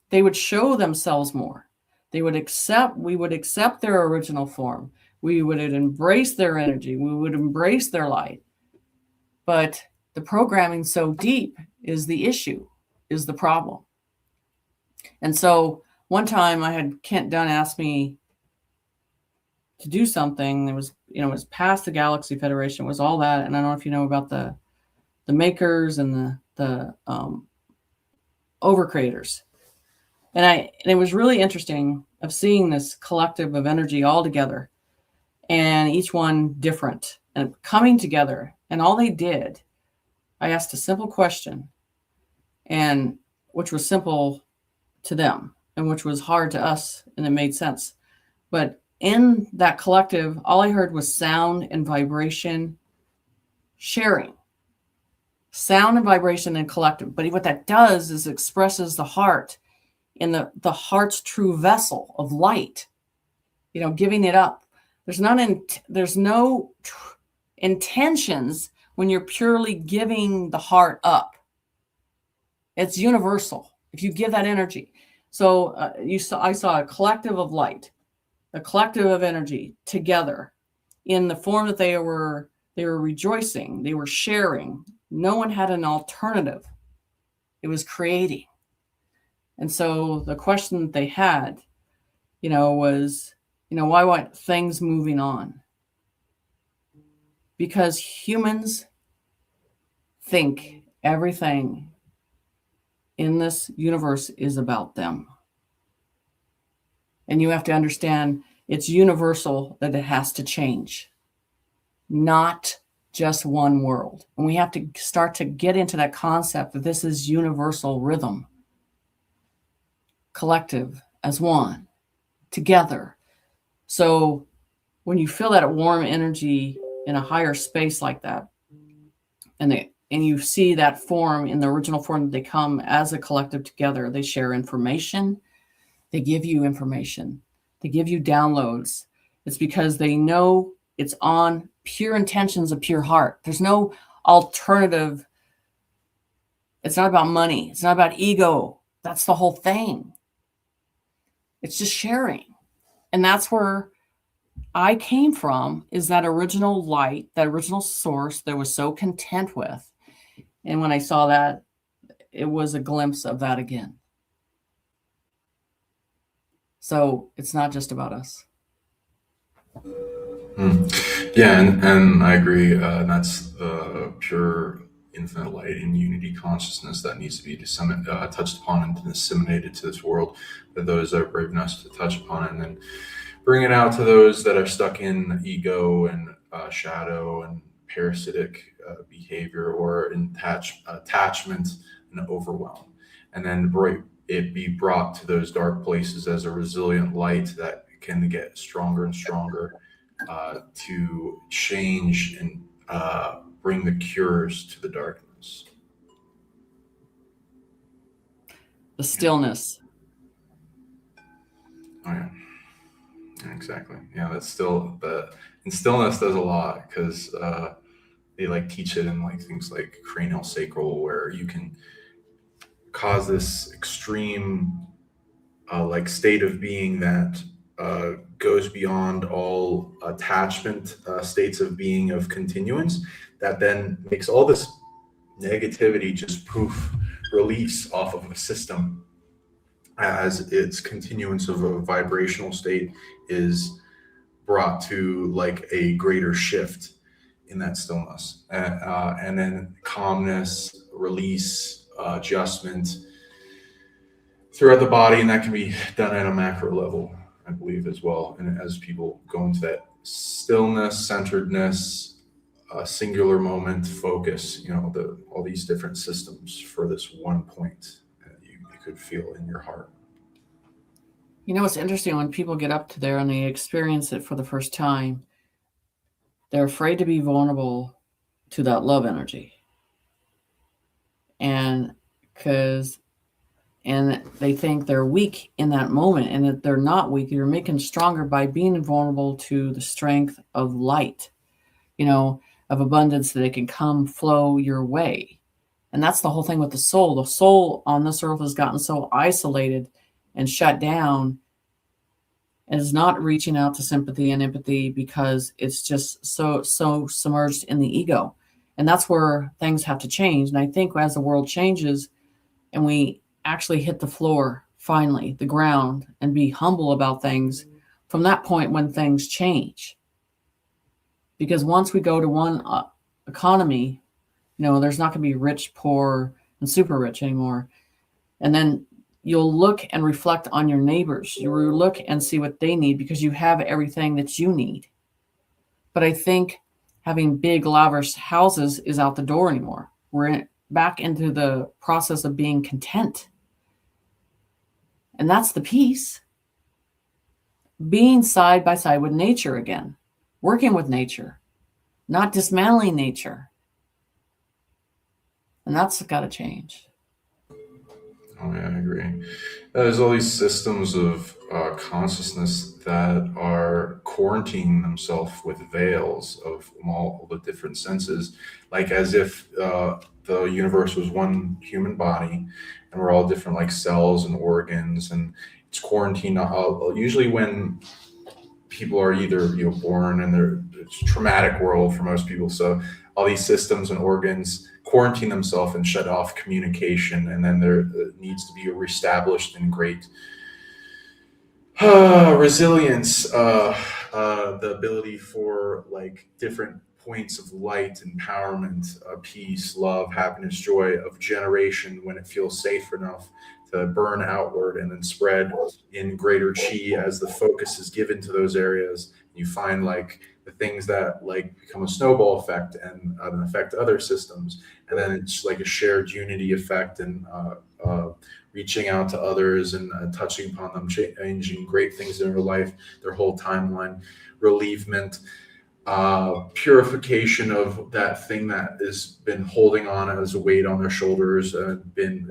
They would show themselves more. We would accept their original form. We would embrace their energy. We would embrace their light. But the programming so deep is the issue, is the problem. And so one time I had Kent Dunn ask me to do something that was, it was past the Galaxy Federation, was all that. And I don't know if you know about the makers and the overcreators. And it was really interesting of seeing this collective of energy all together, and each one different and coming together. And all they did, I asked a simple question, and which was simple to them and which was hard to us, and it made sense. But in that collective, all I heard was sound and vibration sharing. Sound and vibration and collective. But what that does is expresses the heart in the heart's true vessel of light, giving it up. There's no intentions when you're purely giving the heart up. It's universal if you give that energy. So I saw a collective of light, a collective of energy together in the form that they were rejoicing, they were sharing. No one had an alternative. It was creating. And so the question that they had, was, why weren't things moving on? Because humans think everything in this universe is about them. And you have to understand it's universal that it has to change, not just one world. And we have to start to get into that concept that this is universal rhythm, collective as one, together. So when you feel that warm energy in a higher space like that, and you see that form in the original form that they come as a collective together, they share information, they give you information, they give you downloads. It's because they know it's on pure intentions of pure heart. There's no alternative. It's not about money. It's not about ego. That's the whole thing. It's just sharing. And that's where I came from, is that original light, that original source that I was so content with. And when I saw that, it was a glimpse of that again. So it's not just about us. Yeah, and I agree. And that's the pure infinite light and unity consciousness that needs to be touched upon and disseminated to this world for those that are brave enough to touch upon it, and then bring it out to those that are stuck in ego and shadow and parasitic behavior or attachment and overwhelm. And then it be brought to those dark places as a resilient light that can get stronger and stronger to change and bring the cures to the darkness. The stillness. Oh yeah, exactly. Yeah, that's still and stillness does a lot because they like teach it in like things like cranial sacral, where you can cause this extreme like state of being that goes beyond all attachment states of being of continuance, that then makes all this negativity just poof release off of the system as its continuance of a vibrational state is brought to like a greater shift in that stillness, and then calmness, release, adjustment throughout the body, and that can be done at a macro level, I believe, as well. And as people go into that stillness, centeredness, singular moment, focus, all these different systems for this one point that you could feel in your heart. It's interesting when people get up to there and they experience it for the first time, they're afraid to be vulnerable to that love energy. And they think they're weak in that moment, and that they're not weak. You're making stronger by being vulnerable to the strength of light, of abundance, that it can come flow your way. And that's the whole thing with the soul. The soul on this earth has gotten so isolated and shut down and is not reaching out to sympathy and empathy because it's just so submerged in the ego. And that's where things have to change. And I think as the world changes and we actually hit the floor, finally, the ground, and be humble about things, from that point when things change. Because once we go to one economy, there's not going to be rich, poor, and super rich anymore. And then you'll look and reflect on your neighbors. You look and see what they need because you have everything that you need. But I think having big, lavish houses is out the door anymore. We're back into the process of being content. And that's the peace. Being side by side with nature again. Working with nature. Not dismantling nature. And that's got to change. Oh yeah, I agree. There's all these systems of consciousness that are quarantining themselves with veils of all the different senses, like as if the universe was one human body, and we're all different like cells and organs, and it's quarantined. Usually when people are either born in it's a traumatic world for most people, so all these systems and organs quarantine themselves and shut off communication, and then there needs to be reestablished in great resilience, the ability for like different points of light, empowerment, peace, love, happiness, joy of generation when it feels safe enough to burn outward and then spread in greater chi as the focus is given to those areas. You find like the things that like become a snowball effect and affect other systems, and then it's like a shared unity effect, and reaching out to others and touching upon them, changing great things in their life, their whole timeline, relievement, purification of that thing that has been holding on as a weight on their shoulders, been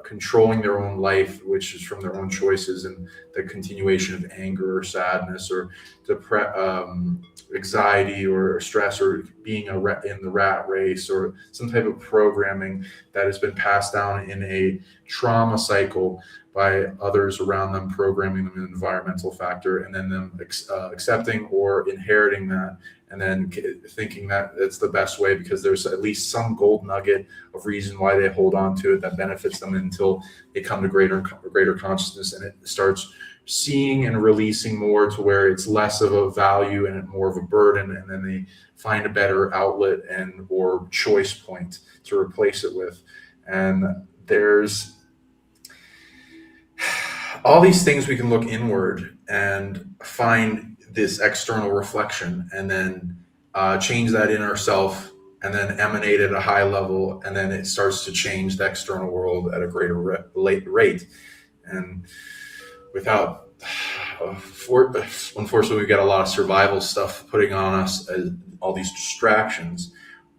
controlling their own life, which is from their own choices, and the continuation of anger or sadness or anxiety or stress, or being in the rat race, or some type of programming that has been passed down in a trauma cycle by others around them, programming them an environmental factor, and then them accepting or inheriting that, and then thinking that it's the best way because there's at least some gold nugget of reason why they hold on to it that benefits them until they come to greater consciousness, and it starts seeing and releasing more to where it's less of a value and more of a burden, and then they find a better outlet and or choice point to replace it with. And there's all these things we can look inward and find this external reflection, and then change that inner self, and then emanate at a high level, and then it starts to change the external world at a greater rate. And without, unfortunately, we've got a lot of survival stuff putting on us, all these distractions.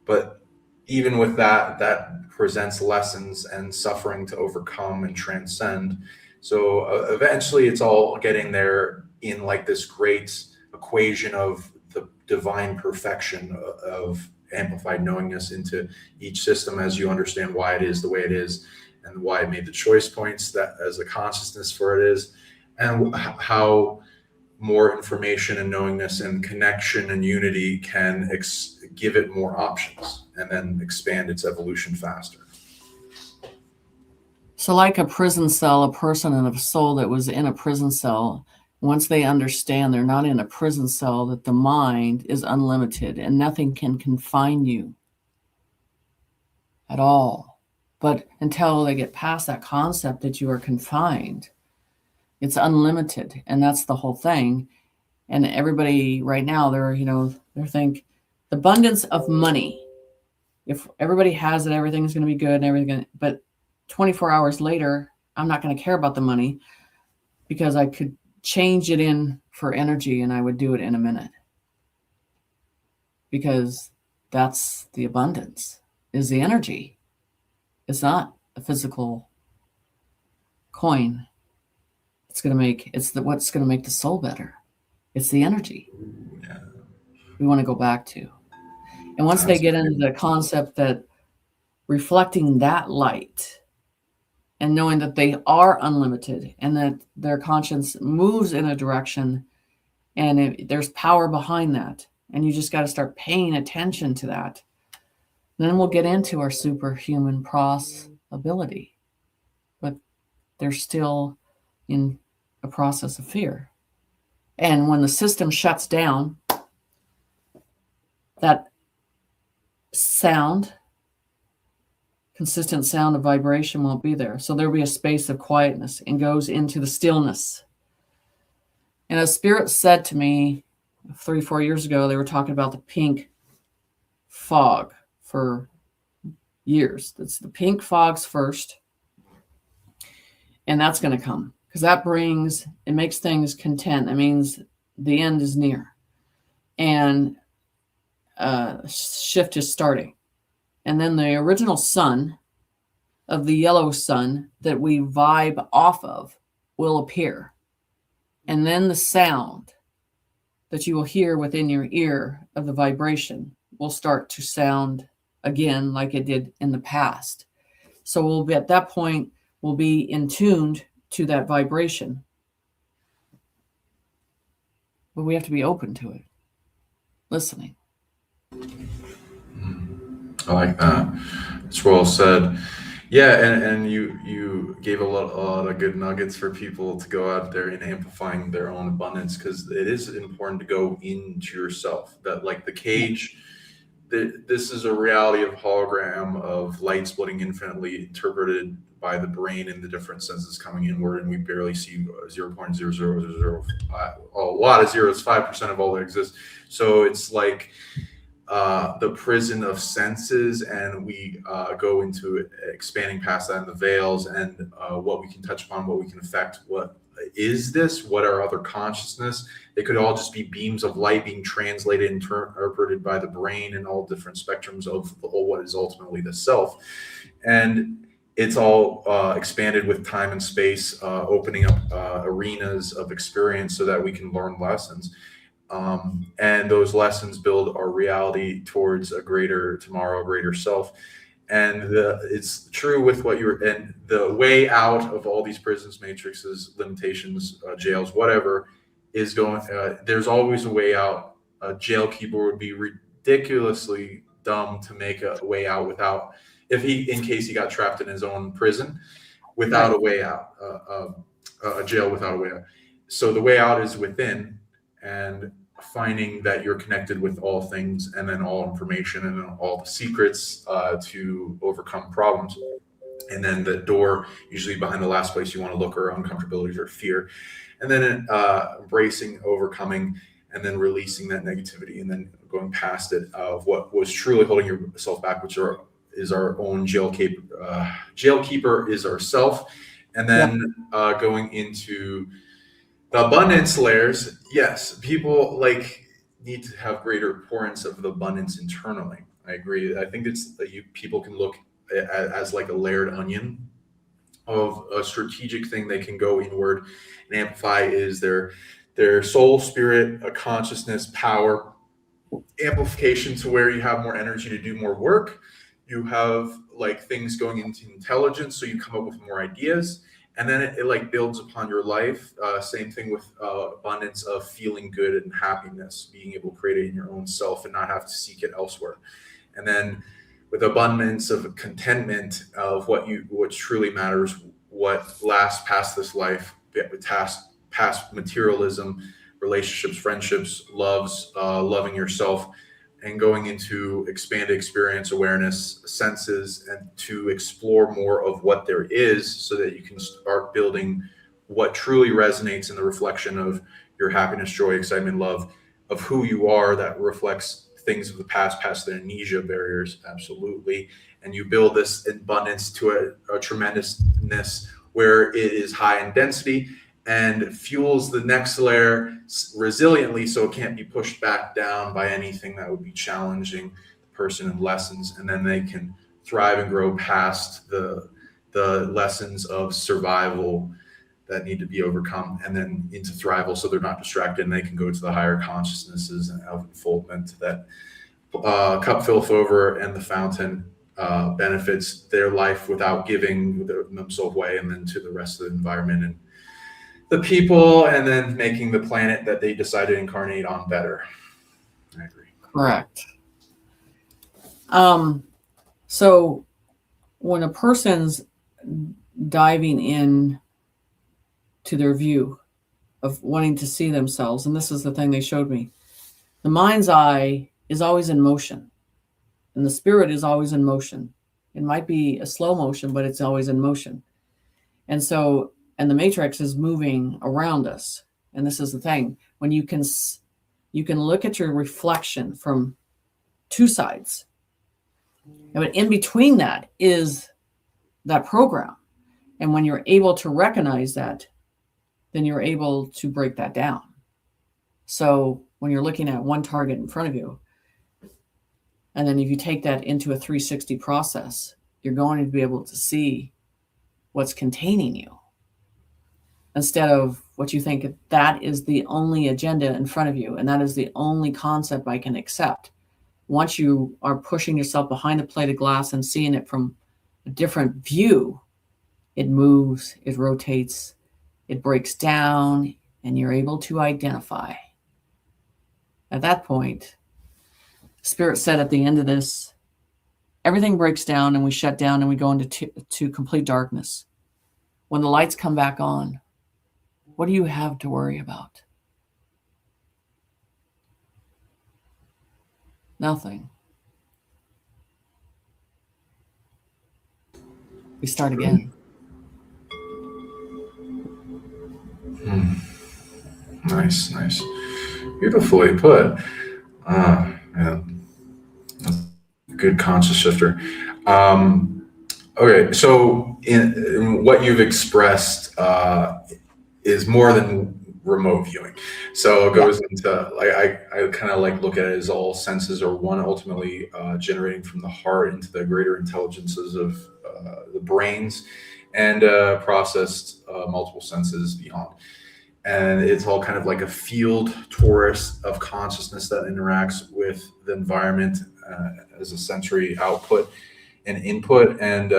But even with that, that presents lessons and suffering to overcome and transcend. So eventually it's all getting there in like this great equation of the divine perfection of amplified knowingness into each system, as you understand why it is the way it is, and why it made the choice points that as a consciousness for it is, and how more information and knowingness and connection and unity can give it more options and then expand its evolution faster. So like a prison cell, a person and a soul that was in a prison cell, once they understand they're not in a prison cell, that the mind is unlimited and nothing can confine you at all. But until they get past that concept that you are confined, it's unlimited. And that's the whole thing. And everybody right now, they're think the abundance of money. If everybody has it, everything's going to be good and everything. But 24 hours later, I'm not going to care about the money because I could change it in for energy and I would do it in a minute. Because that's the abundance, is the energy. It's not a physical coin. What's going to make the soul better. It's the energy we want to go back to. And once they get into the concept that reflecting that light and knowing that they are unlimited and that their conscience moves in a direction and there's power behind that, and you just got to start paying attention to that, then we'll get into our superhuman ability. But they're still in a process of fear. And when the system shuts down, that sound, consistent sound of vibration won't be there. So there'll be a space of quietness and goes into the stillness. And a spirit said to me 3-4 years ago, they were talking about the pink fog for years. It's the pink fogs first. And that's going to come because it makes things content. That means the end is near. And shift is starting. And then the original sun of the yellow sun that we vibe off of will appear. And then the sound that you will hear within your ear of the vibration will start to sound again like it did in the past. So we'll be at that point, we'll be in tuned to that vibration. But we have to be open to it, listening. I like that. It's well said. Yeah, and you gave a lot of good nuggets for people to go out there and amplifying their own abundance, because it is important to go into yourself. That like the cage, this is a reality of hologram of light splitting infinitely, interpreted by the brain in the different senses coming inward, and we barely see 0.0005. A lot of zeros, 5% of all that exists. So it's like the prison of senses, and we go into expanding past that in the veils, and what we can touch upon, what we can affect. What is this? What are other consciousness? They could all just be beams of light being translated and interpreted by the brain in all different spectrums of what is ultimately the self. And it's all expanded with time and space, opening up arenas of experience so that we can learn lessons. And those lessons build our reality towards a greater tomorrow, a greater self. And it's true with what and the way out of all these prisons, matrices, limitations, jails, whatever is going, there's always a way out. A jail keeper would be ridiculously dumb to make a way out without, in case he got trapped in his own prison, without a way out, a jail without a way out. so the way out is within, and finding that you're connected with all things, and then all information and all the secrets to overcome problems. And then the door, usually behind the last place you want to look, are uncomfortabilities or fear. And then embracing, overcoming, and then releasing that negativity, and then going past it of what was truly holding yourself back, which is our own jailkeeper is ourself. And then going into the abundance layers. Yes, people need to have greater abhorrence of the abundance internally. I agree. I think it's that people can look as like a layered onion of a strategic thing they can go inward and amplify is their soul, spirit, a consciousness, power, amplification to where you have more energy to do more work. You have like things going into intelligence, so you come up with more ideas, and then it like builds upon your life. Same thing with abundance of feeling good and happiness, being able to create it in your own self and not have to seek it elsewhere. And then with abundance of contentment of what truly matters, what lasts past this life, past materialism, relationships, friendships, loves, loving yourself, and going into expanded experience, awareness, senses, and to explore more of what there is, so that you can start building what truly resonates in the reflection of your happiness, joy, excitement, love, of who you are, that reflects things of the past the amnesia barriers, absolutely. And you build this abundance to a tremendousness where it is high in density and fuels the next layer resiliently, so it can't be pushed back down by anything that would be challenging the person in lessons. And then they can thrive and grow past the lessons of survival that need to be overcome, and then into thrival, so they're not distracted, and they can go to the higher consciousnesses and of unfoldment. That cup filleth over, and the fountain benefits their life without giving themselves away, and then to the rest of the environment and the people, and then making the planet that they decided to incarnate on better. I agree. Correct. So when a person's diving in to their view of wanting to see themselves, and this is the thing they showed me, the mind's eye is always in motion, and the spirit is always in motion. It might be a slow motion, but it's always in motion. And so, and the matrix is moving around us. And this is the thing, when you can look at your reflection from two sides, but in between that is that program. And when you're able to recognize that, then you're able to break that down. So when you're looking at one target in front of you, and then if you take that into a 360 process, you're going to be able to see what's containing you, instead of what you think that is the only agenda in front of you, and that is the only concept I can accept. Once you are pushing yourself behind a plate of glass and seeing it from a different view, it moves, it rotates, it breaks down, and you're able to identify. At that point, Spirit said at the end of this, everything breaks down and we shut down and we go into complete darkness. When the lights come back on, what do you have to worry about? Nothing. We start again. Nice. Beautifully put. Yeah. That's a good conscious shifter. Okay, so in what you've expressed is more than remote viewing. So it goes into, I kind of like look at it as all senses are one, ultimately generating from the heart into the greater intelligences of the brains, and processed multiple senses beyond. And it's all kind of like a field torus of consciousness that interacts with the environment as a sensory output and input, and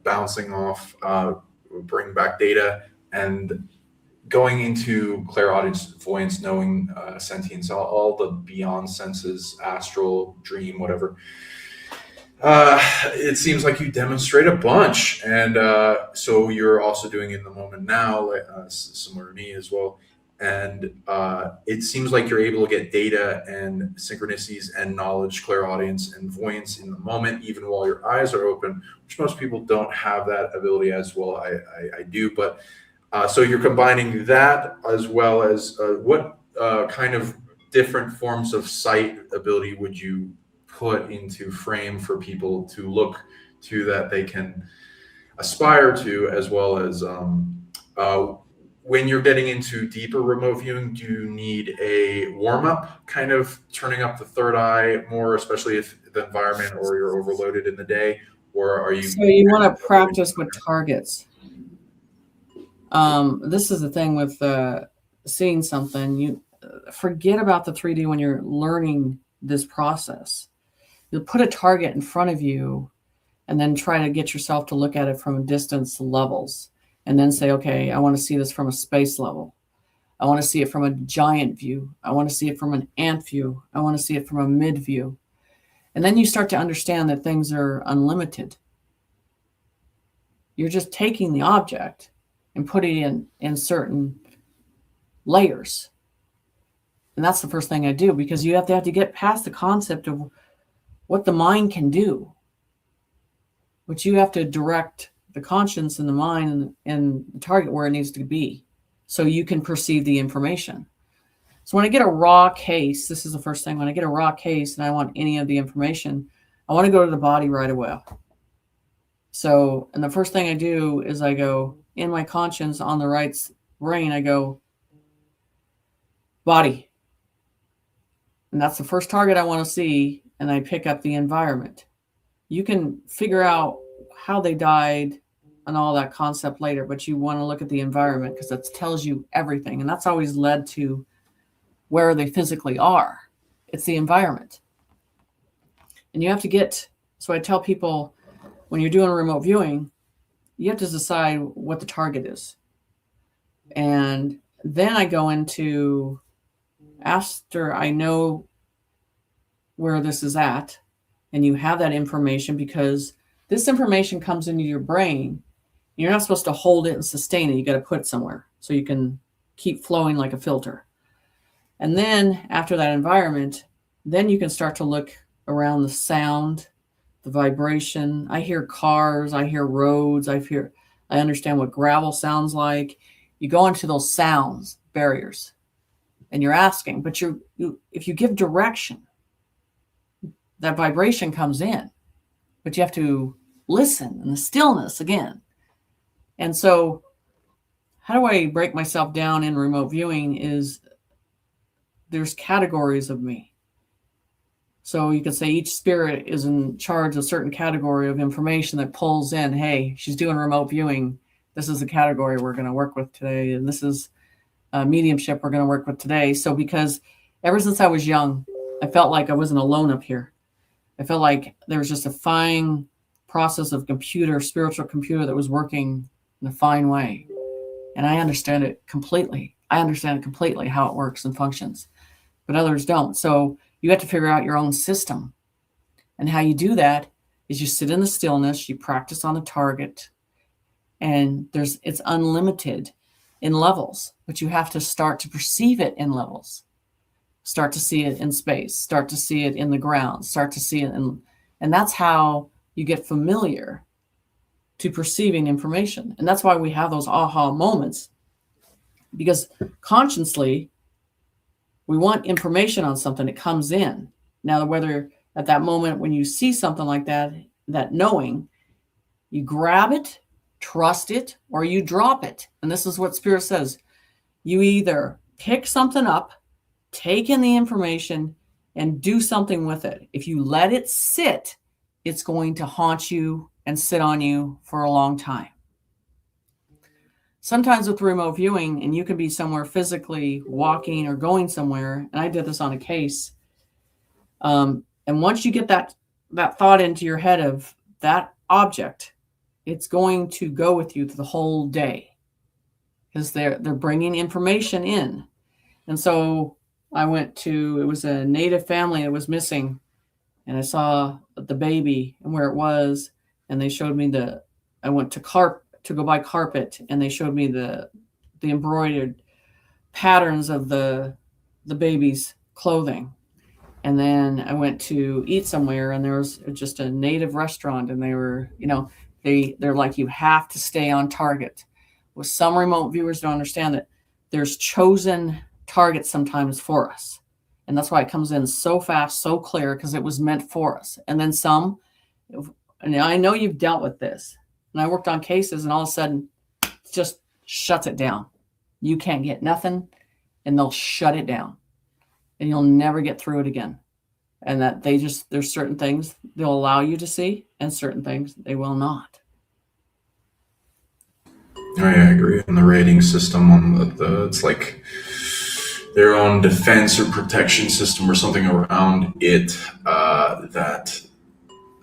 bouncing off, bring back data, and going into clairaudience, voyance, knowing, sentience, all the beyond senses, astral, dream, whatever. It seems like you demonstrate a bunch, and so you're also doing it in the moment now, similar to me as well. And it seems like you're able to get data and synchronicities and knowledge, clairaudience, and voyance in the moment, even while your eyes are open, which most people don't have that ability as well. I do, but so you're combining that as well as what kind of different forms of sight ability would you put into frame for people to look to that they can aspire to, as well as uh, when you're getting into deeper remote viewing, do you need a warm up, kind of turning up the third eye more, especially if the environment or you're overloaded in the day, or are you? So you want to practice with targets. This is the thing with seeing something. You forget about the 3D when you're learning this process. You'll put a target in front of you and then try to get yourself to look at it from distance levels and then say, okay, I want to see this from a space level. I want to see it from a giant view. I want to see it from an ant view. I want to see it from a mid view. And then you start to understand that things are unlimited. You're just taking the object and putting it in certain layers. And that's the first thing I do, because you have to get past the concept of what the mind can do. But you have to direct the conscience and the mind and the target where it needs to be so you can perceive the information. So when I get a raw case, this is the first thing. When I get a raw case and I want any of the information, I want to go to the body right away. So, and the first thing I do is I go in my conscience on the right brain, I go body. And that's the first target I want to see. And I pick up the environment. You can figure out how they died and all that concept later, but you want to look at the environment because that tells you everything. And that's always led to where they physically are. It's the environment. And you have to get, so I tell people when you're doing remote viewing, you have to decide what the target is. And then I go into, after I know where this is at, and you have that information, because this information comes into your brain. You're not supposed to hold it and sustain it. You got to put it somewhere so you can keep flowing like a filter. And then after that environment, then you can start to look around the sound, the vibration. I hear cars, I hear roads, I understand what gravel sounds like. You go into those sounds barriers and you're asking, but if you give direction, that vibration comes in, but you have to listen in the stillness again. And so how do I break myself down in remote viewing is there's categories of me. So you could say each spirit is in charge of a certain category of information that pulls in, hey, she's doing remote viewing. This is the category we're going to work with today. And this is mediumship we're going to work with today. So because ever since I was young, I felt like I wasn't alone up here. I felt like there was just a fine process of spiritual computer that was working in a fine way. And I understand it completely. I understand completely how it works and functions, but others don't. So you have to figure out your own system. And how you do that is you sit in the stillness, you practice on the target, and it's unlimited in levels, but you have to start to perceive it in levels. Start to see it in space, start to see it in the ground, start to see it and that's how you get familiar to perceiving information. And that's why we have those aha moments, because consciously we want information on something that comes in. Now, whether at that moment when you see something like that knowing, you grab it, trust it, or you drop it. And this is what Spirit says. You either pick something up, take in the information, and do something with it. If you let it sit, it's going to haunt you and sit on you for a long time. Sometimes with remote viewing, and you can be somewhere physically walking or going somewhere, and I did this on a case. And once you get that thought into your head of that object, it's going to go with you through the whole day because they're bringing information in. And so I went it was a native family that was missing, and I saw the baby and where it was, and they showed me I went to go buy carpet, and they showed me the embroidered patterns of the baby's clothing. And then I went to eat somewhere, and there was just a native restaurant, and they were, they're like, you have to stay on target. With some remote viewers don't understand that there's chosen targets sometimes for us. And that's why it comes in so fast, so clear, because it was meant for us. And then some, and I know you've dealt with this, and I worked on cases, and all of a sudden it just shuts it down. You can't get nothing, and they'll shut it down, and you'll never get through it again. And that there's certain things they'll allow you to see, and certain things they will not. I agree. And the rating system on it's like their own defense or protection system or something around it that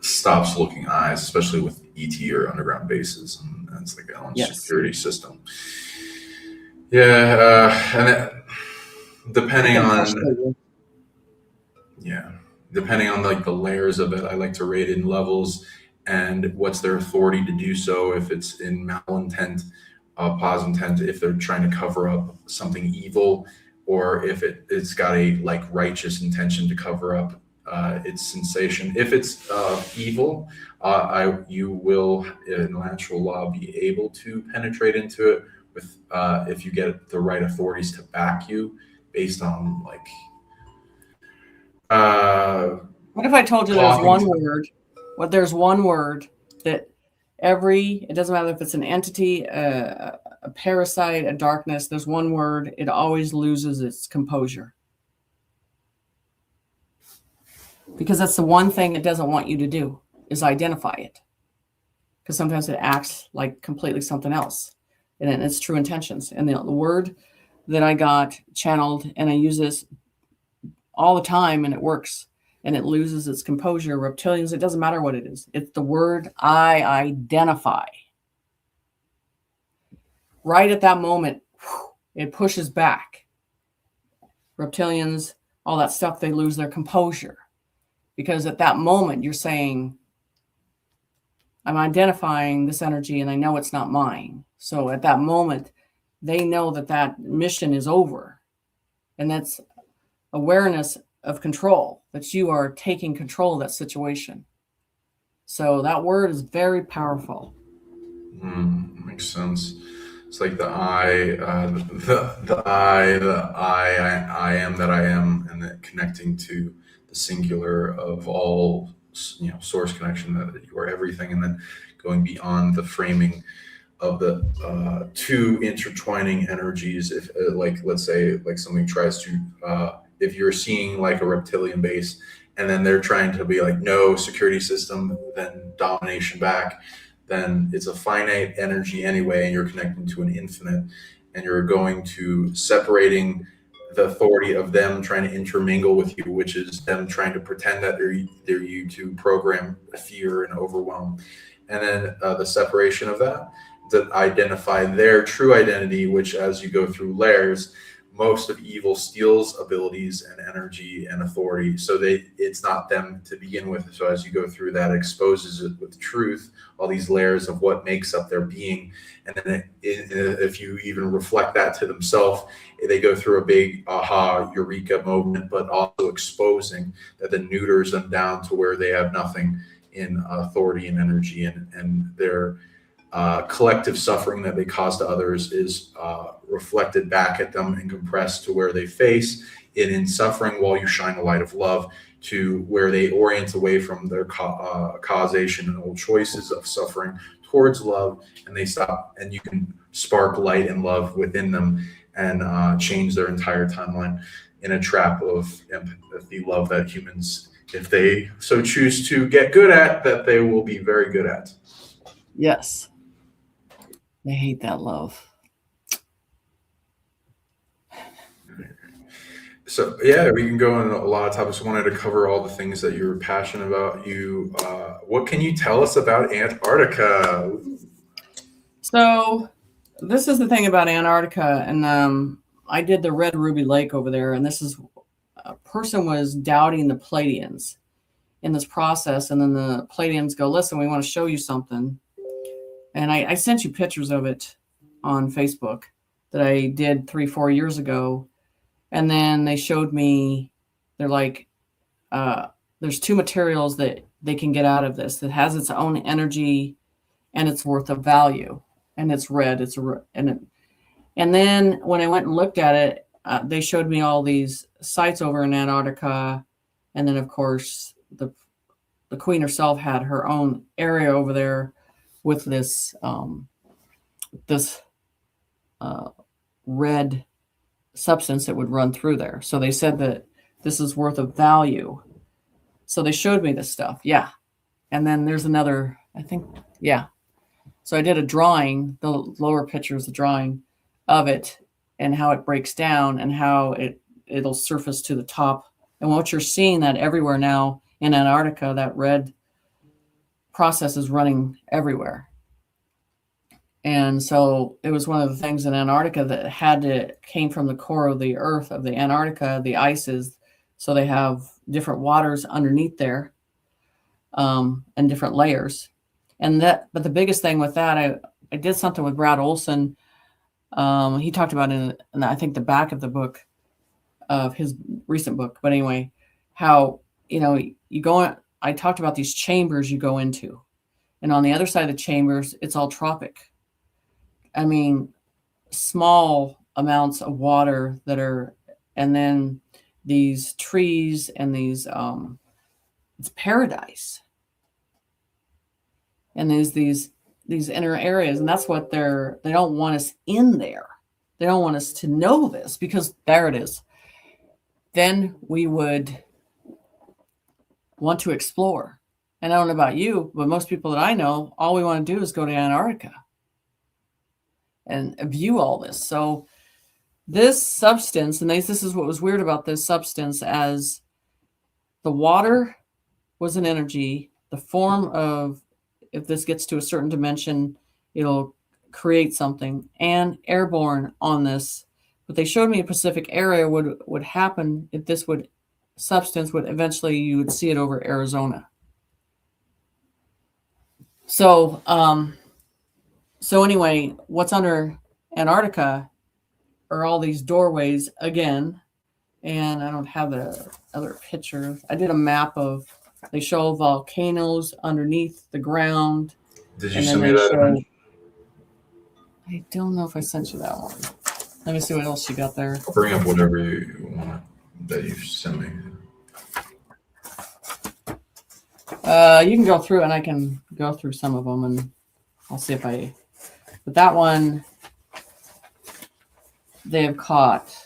stops looking eyes, especially with ET or underground bases, and it's like their own security system. Yeah, depending on like the layers of it, I like to rate in levels and what's their authority to do so. If it's in malintent, pos intent, if they're trying to cover up something evil, or if it's got a like righteous intention to cover up its sensation. If it's evil, you will in natural law be able to penetrate into it with if you get the right authorities to back you based on like. What if I told you there's one word? There's one word that it doesn't matter if it's an entity, a parasite, a darkness, there's one word, it always loses its composure. Because that's the one thing it doesn't want you to do, is identify it. Because sometimes it acts like completely something else, and it's true intentions. And the word that I got channeled, and I use this all the time, and it works, and it loses its composure. Reptilians, it doesn't matter what it is. It's the word I identify. Right at that moment, it pushes back. Reptilians, all that stuff, they lose their composure. Because at that moment, you're saying, I'm identifying this energy, and I know it's not mine. So at that moment, they know that mission is over. And that's awareness of control, that you are taking control of that situation. So that word is very powerful. Makes sense. It's like the I am that I am, and then connecting to the singular of all, source connection, that you are everything, and then going beyond the framing of the two intertwining energies. If let's say like something tries to if you're seeing like a reptilian base, and then they're trying to be like, no security system, then domination back, then it's a finite energy anyway, and you're connecting to an infinite, and you're going to separating the authority of them trying to intermingle with you, which is them trying to pretend that they're you to program fear and overwhelm. And then the separation of that identify their true identity, which as you go through layers, most of evil steals abilities and energy and authority. So it's not them to begin with. So as you go through that, exposes it with truth, all these layers of what makes up their being. And then if you even reflect that to themselves, they go through a big aha, eureka moment, but also exposing that then neuters them down to where they have nothing in authority and energy, and their collective suffering that they cause to others is reflected back at them and compressed to where they face it in suffering, while you shine a light of love to where they orient away from their causation and old choices of suffering towards love, and they stop, and you can spark light and love within them and change their entire timeline in a trap of empathy, love that humans, if they so choose to get good at, that they will be very good at. Yes. They hate that love. So yeah, we can go on a lot of topics. I wanted to cover all the things that you're passionate about. What can you tell us about Antarctica? So this is the thing about Antarctica, and I did the Red Ruby Lake over there, and this is a person was doubting the Pleiadians in this process, and then the Pleiadians go, listen, we want to show you something. And I sent you pictures of it on Facebook. that I did 3-4 years ago. And then they showed me, they're like, there's 2 materials that they can get out of this that has its own energy and it's worth of value, and it's red. And then when I went and looked at it, they showed me all these sites over in Antarctica, and then of course the queen herself had her own area over there with this red substance that would run through there. So they said that this is worth of value. So they showed me this stuff. Yeah. And then there's another, I think, yeah. So I did a drawing, the lower picture is the drawing of it and how it breaks down and how it'll surface to the top. And what you're seeing that everywhere now in Antarctica, that red process is running everywhere. And so it was one of the things in Antarctica that came from the core of the earth of the Antarctica, the ices. So they have different waters underneath there, and different layers. But the biggest thing with that, I did something with Brad Olson. He talked about in I think the back of the book of his recent book, but anyway, how, I talked about these chambers you go into, and on the other side of the chambers, it's all tropic. I mean, small amounts of water and then these trees and these, it's paradise. And there's these inner areas, and that's what they don't want us in there. They don't want us to know this, because there it is. Then we would want to explore. And I don't know about you, but most people that I know, all we want to do is go to Antarctica and view all this. So this substance, and this is what was weird about this substance, as the water was an energy, the form of, if this gets to a certain dimension, it'll create something, and airborne on this. But they showed me a Pacific area would happen if this substance would eventually, you would see it over Arizona. So anyway, what's under Antarctica are all these doorways again, and I don't have the other picture. I did a map of, they show volcanoes underneath the ground. Did you send me that image? I don't know if I sent you that one. Let me see what else you got there. I'll bring up whatever you want that you sent me. You can go through, and I can go through some of them, and I'll see if but that one, they have caught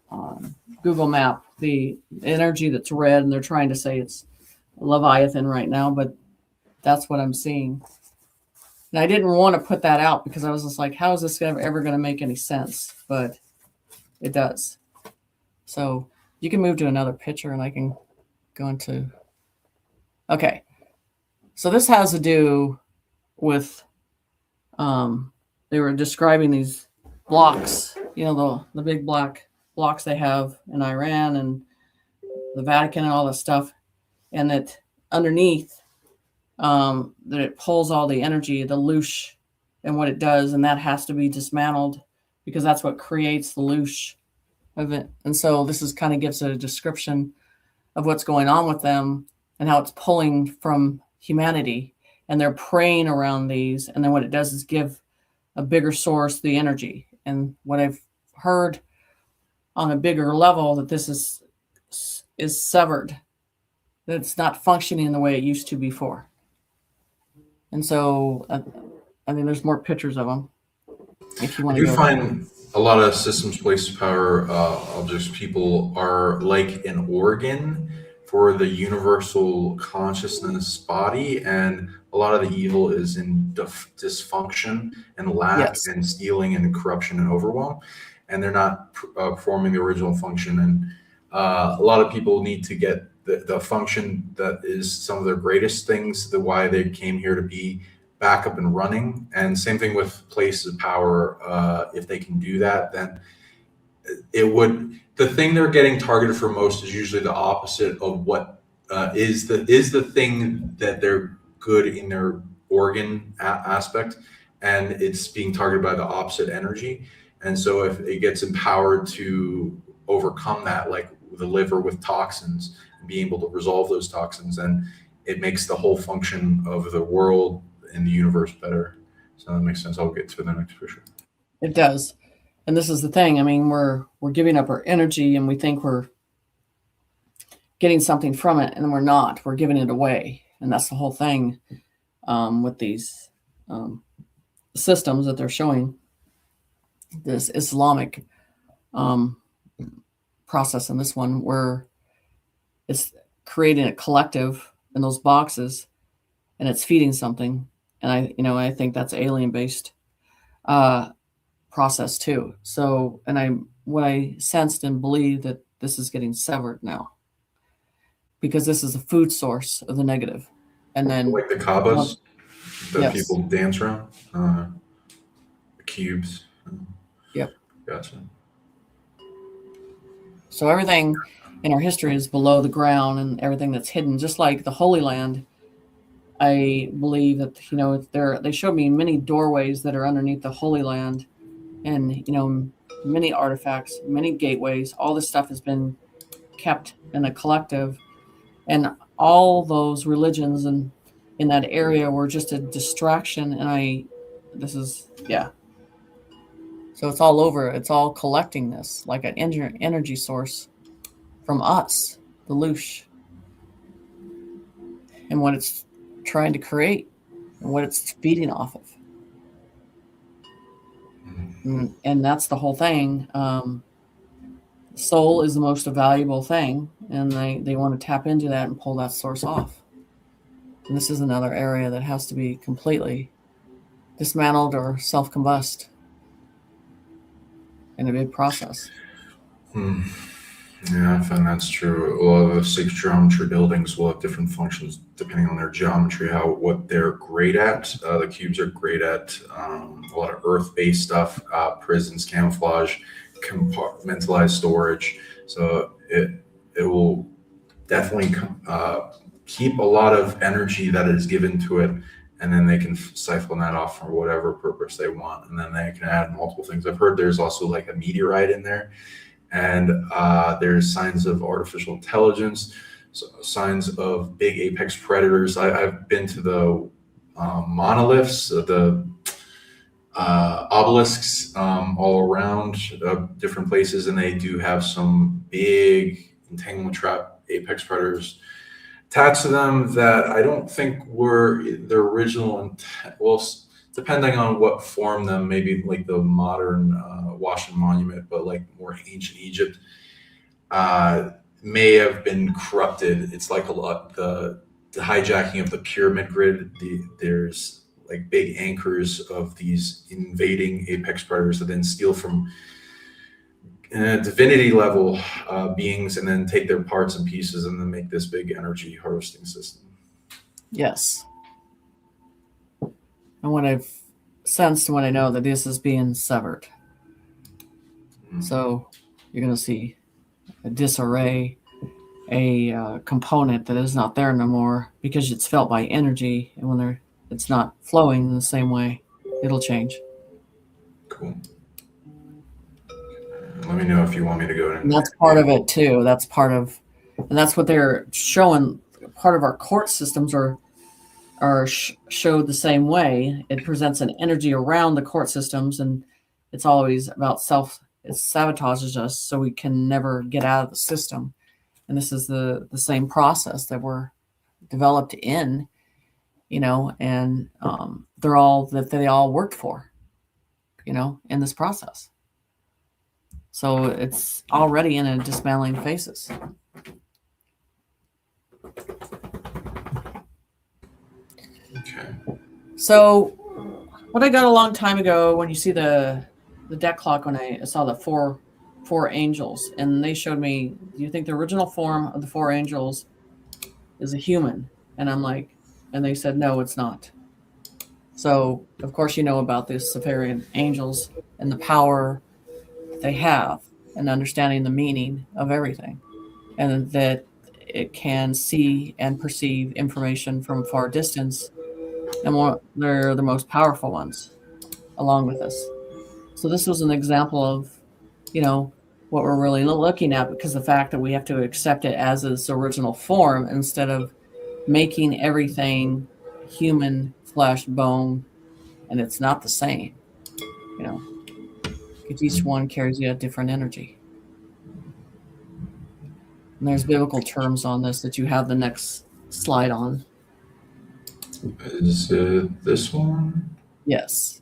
on Google Map the energy that's red, and they're trying to say it's Leviathan right now, but that's what I'm seeing. And I didn't want to put that out because I was just like, how is this ever going to make any sense? But it does. So you can move to another picture, and I can go into. Okay. So this has to do with, they were describing these blocks, the big black blocks they have in Iran and the Vatican and all this stuff. And that underneath, that it pulls all the energy, the loosh, and what it does, and that has to be dismantled because that's what creates the loosh of it. And so this is kind of gives it a description of what's going on with them and how it's pulling from humanity, and they're praying around these, and then what it does is give a bigger source the energy. And what I've heard on a bigger level, that this is severed, that it's not functioning the way it used to before. And so, there's more pictures of them. If you want to go. Find a lot of systems, places, power, objects, people are like an organ for the universal consciousness body, and a lot of the evil is in dysfunction and lack, yes, and stealing and corruption and overwhelm, and they're not performing the original function. And a lot of people need to get the function that is some of their greatest things, the why they came here to be, back up and running. And same thing with places of power. If they can do that, then the thing they're getting targeted for most is usually the opposite of what is the thing that they're good in their organ aspect, and it's being targeted by the opposite energy. And so if it gets empowered to overcome that, like the liver with toxins, and being able to resolve those toxins, then it makes the whole function of the world and the universe better. So that makes sense. I'll get to the next for sure. It does. And this is the thing. I mean, we're giving up our energy and we think we're getting something from it, and then we're not. We're giving it away. And that's the whole thing with these systems that they're showing, this Islamic process in this one, where it's creating a collective in those boxes and it's feeding something. And I think that's alien based process too. So, and what I sensed and believe that this is getting severed now, because this is a food source of the negative. And then Like the Kabbas that yes. people dance around, the cubes. Yep. Gotcha. So everything in our history is below the ground, and everything that's hidden, just like the Holy Land. I believe that, they showed me many doorways that are underneath the Holy Land, and, many artifacts, many gateways. All this stuff has been kept in a collective, and all those religions and in that area were just a distraction. And so it's all over. It's all collecting this like an energy source from us, the Loosh, and what it's trying to create and what it's feeding off of. And that's the whole thing. Soul is the most valuable thing, and they want to tap into that and pull that source off. And this is another area that has to be completely dismantled or self-combust in a big process. Yeah, I find that's true. A lot of the 6 geometry buildings will have different functions depending on their geometry, what they're great at. The cubes are great at a lot of earth-based stuff, prisons, camouflage, compartmentalized storage. So it will definitely keep a lot of energy that is given to it, and then they can siphon that off for whatever purpose they want, and then they can add multiple things. I've heard there's also like a meteorite in there, and there's signs of artificial intelligence, signs of big apex predators. I've been to the monoliths, the obelisks all around different places, and they do have some big entanglement trap apex predators attached to them that I don't think were the original intent. Well, depending on what formed them, maybe like the modern Washington Monument, but like more ancient Egypt may have been corrupted. It's like a lot the hijacking of the pyramid grid. There's like big anchors of these invading apex predators that then steal from divinity level beings, and then take their parts and pieces and then make this big energy harvesting system. Yes. And what I've sensed and what I know, that this is being severed. So you're going to see a disarray, a component that is not there no more, because it's felt by energy, and when it's not flowing in the same way, it'll change. Cool. Let me know if you want me to go in. And that's part of it too. And that's what they're showing. Part of our court systems are showed the same way. It presents an energy around the court systems, and it's always about it sabotages us, so we can never get out of the system. And this is the same process that we're developed in, and they all worked for, in this process. So it's already in a dismantling phases. Okay. So what I got a long time ago, when you see the deck clock, when I saw the four angels, and they showed me, do you think the original form of the 4 angels is a human? And I'm like, and they said, no, it's not. So of course, about the Sumerian angels and the power they have, and understanding the meaning of everything, and that it can see and perceive information from far distance, and they're the most powerful ones along with us. So this was an example of, what we're really looking at, because the fact that we have to accept it as its original form instead of making everything human, flesh, bone, and it's not the same, because each one carries a different energy. And there's biblical terms on this that you have the next slide on. Is it this one? Yes.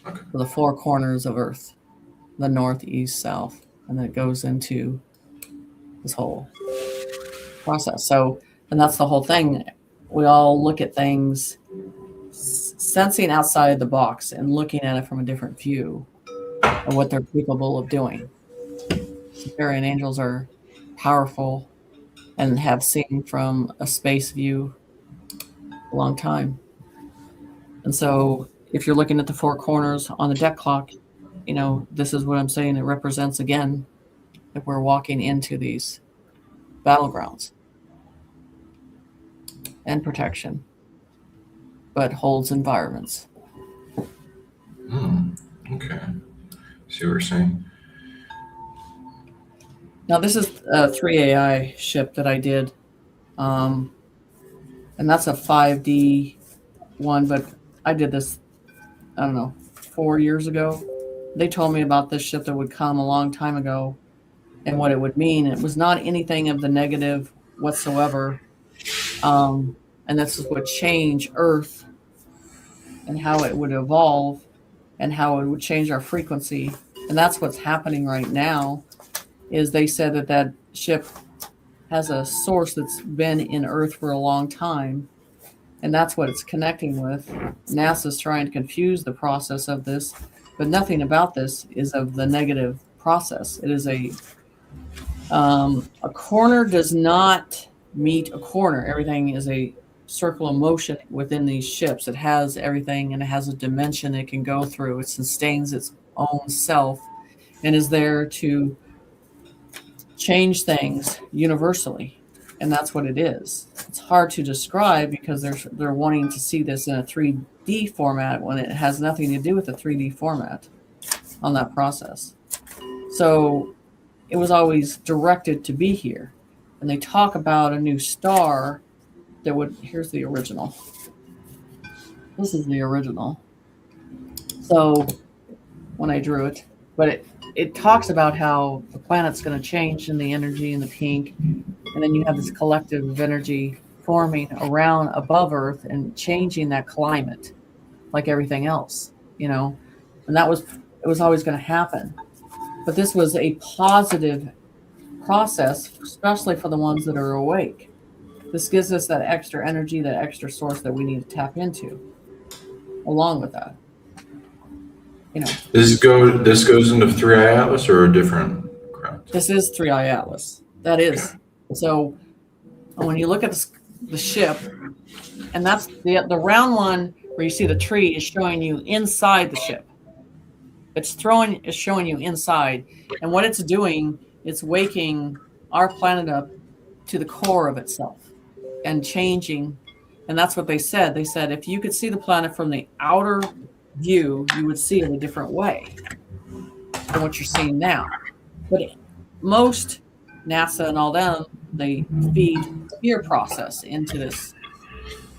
Okay. For the four corners of Earth, the north, east, south, and then it goes into this whole process. So, and that's the whole thing. We all look at things sensing outside the box and looking at it from a different view of what they're capable of doing. Superior angels are powerful and have seen from a space view a long time. And so if you're looking at the four corners on the deck clock, this is what I'm saying. It represents, again, that we're walking into these battlegrounds and protection, but holds environments. Okay. See what you're saying? Now, this is a 3AI ship that I did. And that's a 5D one, but I did this, 4 years ago. They told me about this ship that would come a long time ago and what it would mean. It was not anything of the negative whatsoever. And this is what change Earth and how it would evolve and how it would change our frequency. And that's what's happening right now, is they said that ship has a source that's been in Earth for a long time. And that's what it's connecting with. NASA's trying to confuse the process of this, but nothing about this is of the negative process. It is a corner does not meet a corner. Everything is a circle of motion within these ships. It has everything, and it has a dimension it can go through. It sustains its own self and is there to change things universally. And that's what it is. It's hard to describe because they're wanting to see this in a 3D format when it has nothing to do with the 3D format on that process. So it was always directed to be here. And they talk about a new star that would, here's the original. This is the original. So when I drew it, but it talks about how the planet's going to change in the energy in the pink. And then you have this collective of energy forming around above Earth and changing that climate like everything else, and it was always going to happen. But this was a positive process, especially for the ones that are awake. This gives us that extra energy, that extra source that we need to tap into along with that. This goes into 3i Atlas or a different craft? This is 3i Atlas. That is. So when you look at the ship, and that's the round one where you see the tree is showing you inside the ship. It's showing you inside. And what it's doing, it's waking our planet up to the core of itself and changing. And that's what they said. They said if you could see the planet from the outer view, you would see it a different way than what you're seeing now. But most NASA and all them, they feed fear process into this.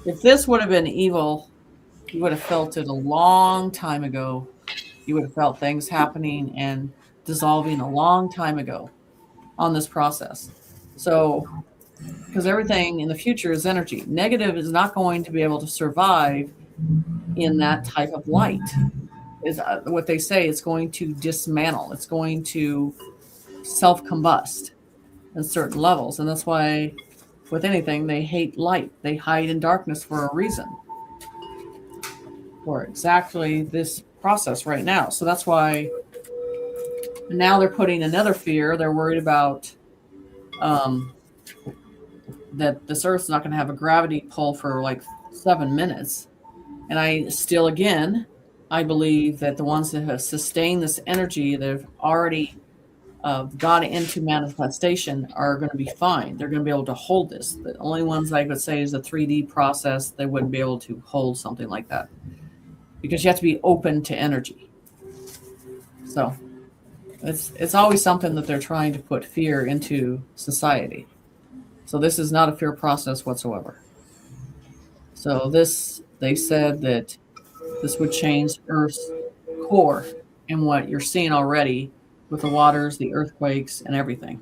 If this would have been evil, you would have felt it a long time ago. You would have felt things happening and dissolving a long time ago on this process. So, because everything in the future is energy. Negative is not going to be able to survive in that type of light. Is what they say. It's going to dismantle. It's going to self-combust in certain levels. And that's why with anything, they hate light. They hide in darkness for a reason. For exactly this process right now. So that's why now they're putting another fear. They're worried about that this Earth's not going to have a gravity pull for like 7 minutes. And I believe that the ones that have sustained this energy that have already got into manifestation are going to be fine. They're going to be able to hold this. The only ones I could say is the 3D process, they wouldn't be able to hold something like that. Because you have to be open to energy. So it's always something that they're trying to put fear into society. So this is not a fear process whatsoever. So this, they said that this would change Earth's core and what you're seeing already with the waters, the earthquakes, and everything.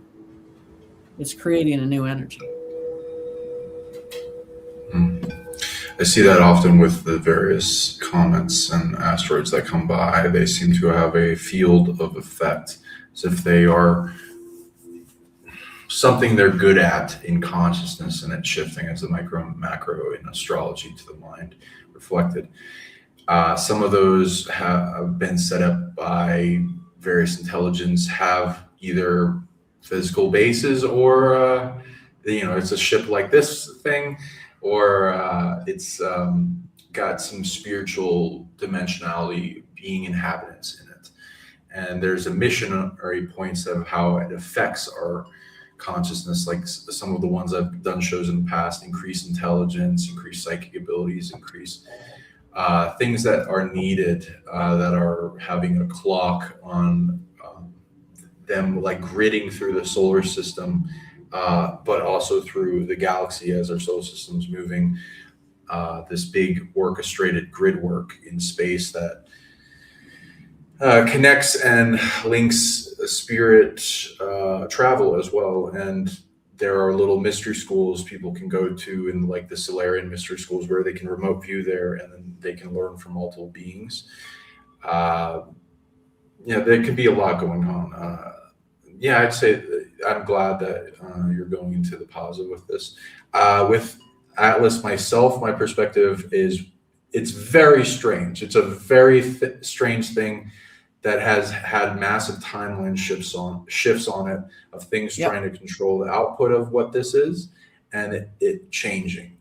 It's creating a new energy. I see that often with the various comets and asteroids that come by. They seem to have a field of effect, as if they are something they're good at in consciousness, and it's shifting as the micro and macro in astrology to the mind reflected. Some of those have been set up by various intelligence, have either physical bases, or it's a ship like this thing, or it's got some spiritual dimensionality, being inhabitants in it. And there's a missionary points of how it affects our consciousness, like some of the ones I've done shows in the past: increase intelligence, increase psychic abilities, increase things that are needed, that are having a clock on them, like gridding through the solar system, but also through the galaxy as our solar system's moving. This big orchestrated grid work in space that connects and links spirit travel as well. And there are little mystery schools people can go to, in like the Solarian mystery schools, where they can remote view there, and then they can learn from multiple beings. There could be a lot going on. I'd say I'm glad that you're going into the positive with this. With Atlas myself, my perspective is it's very strange. It's a very strange thing that has had massive timeline shifts on it, of things trying to control the output of what this is, and it changing.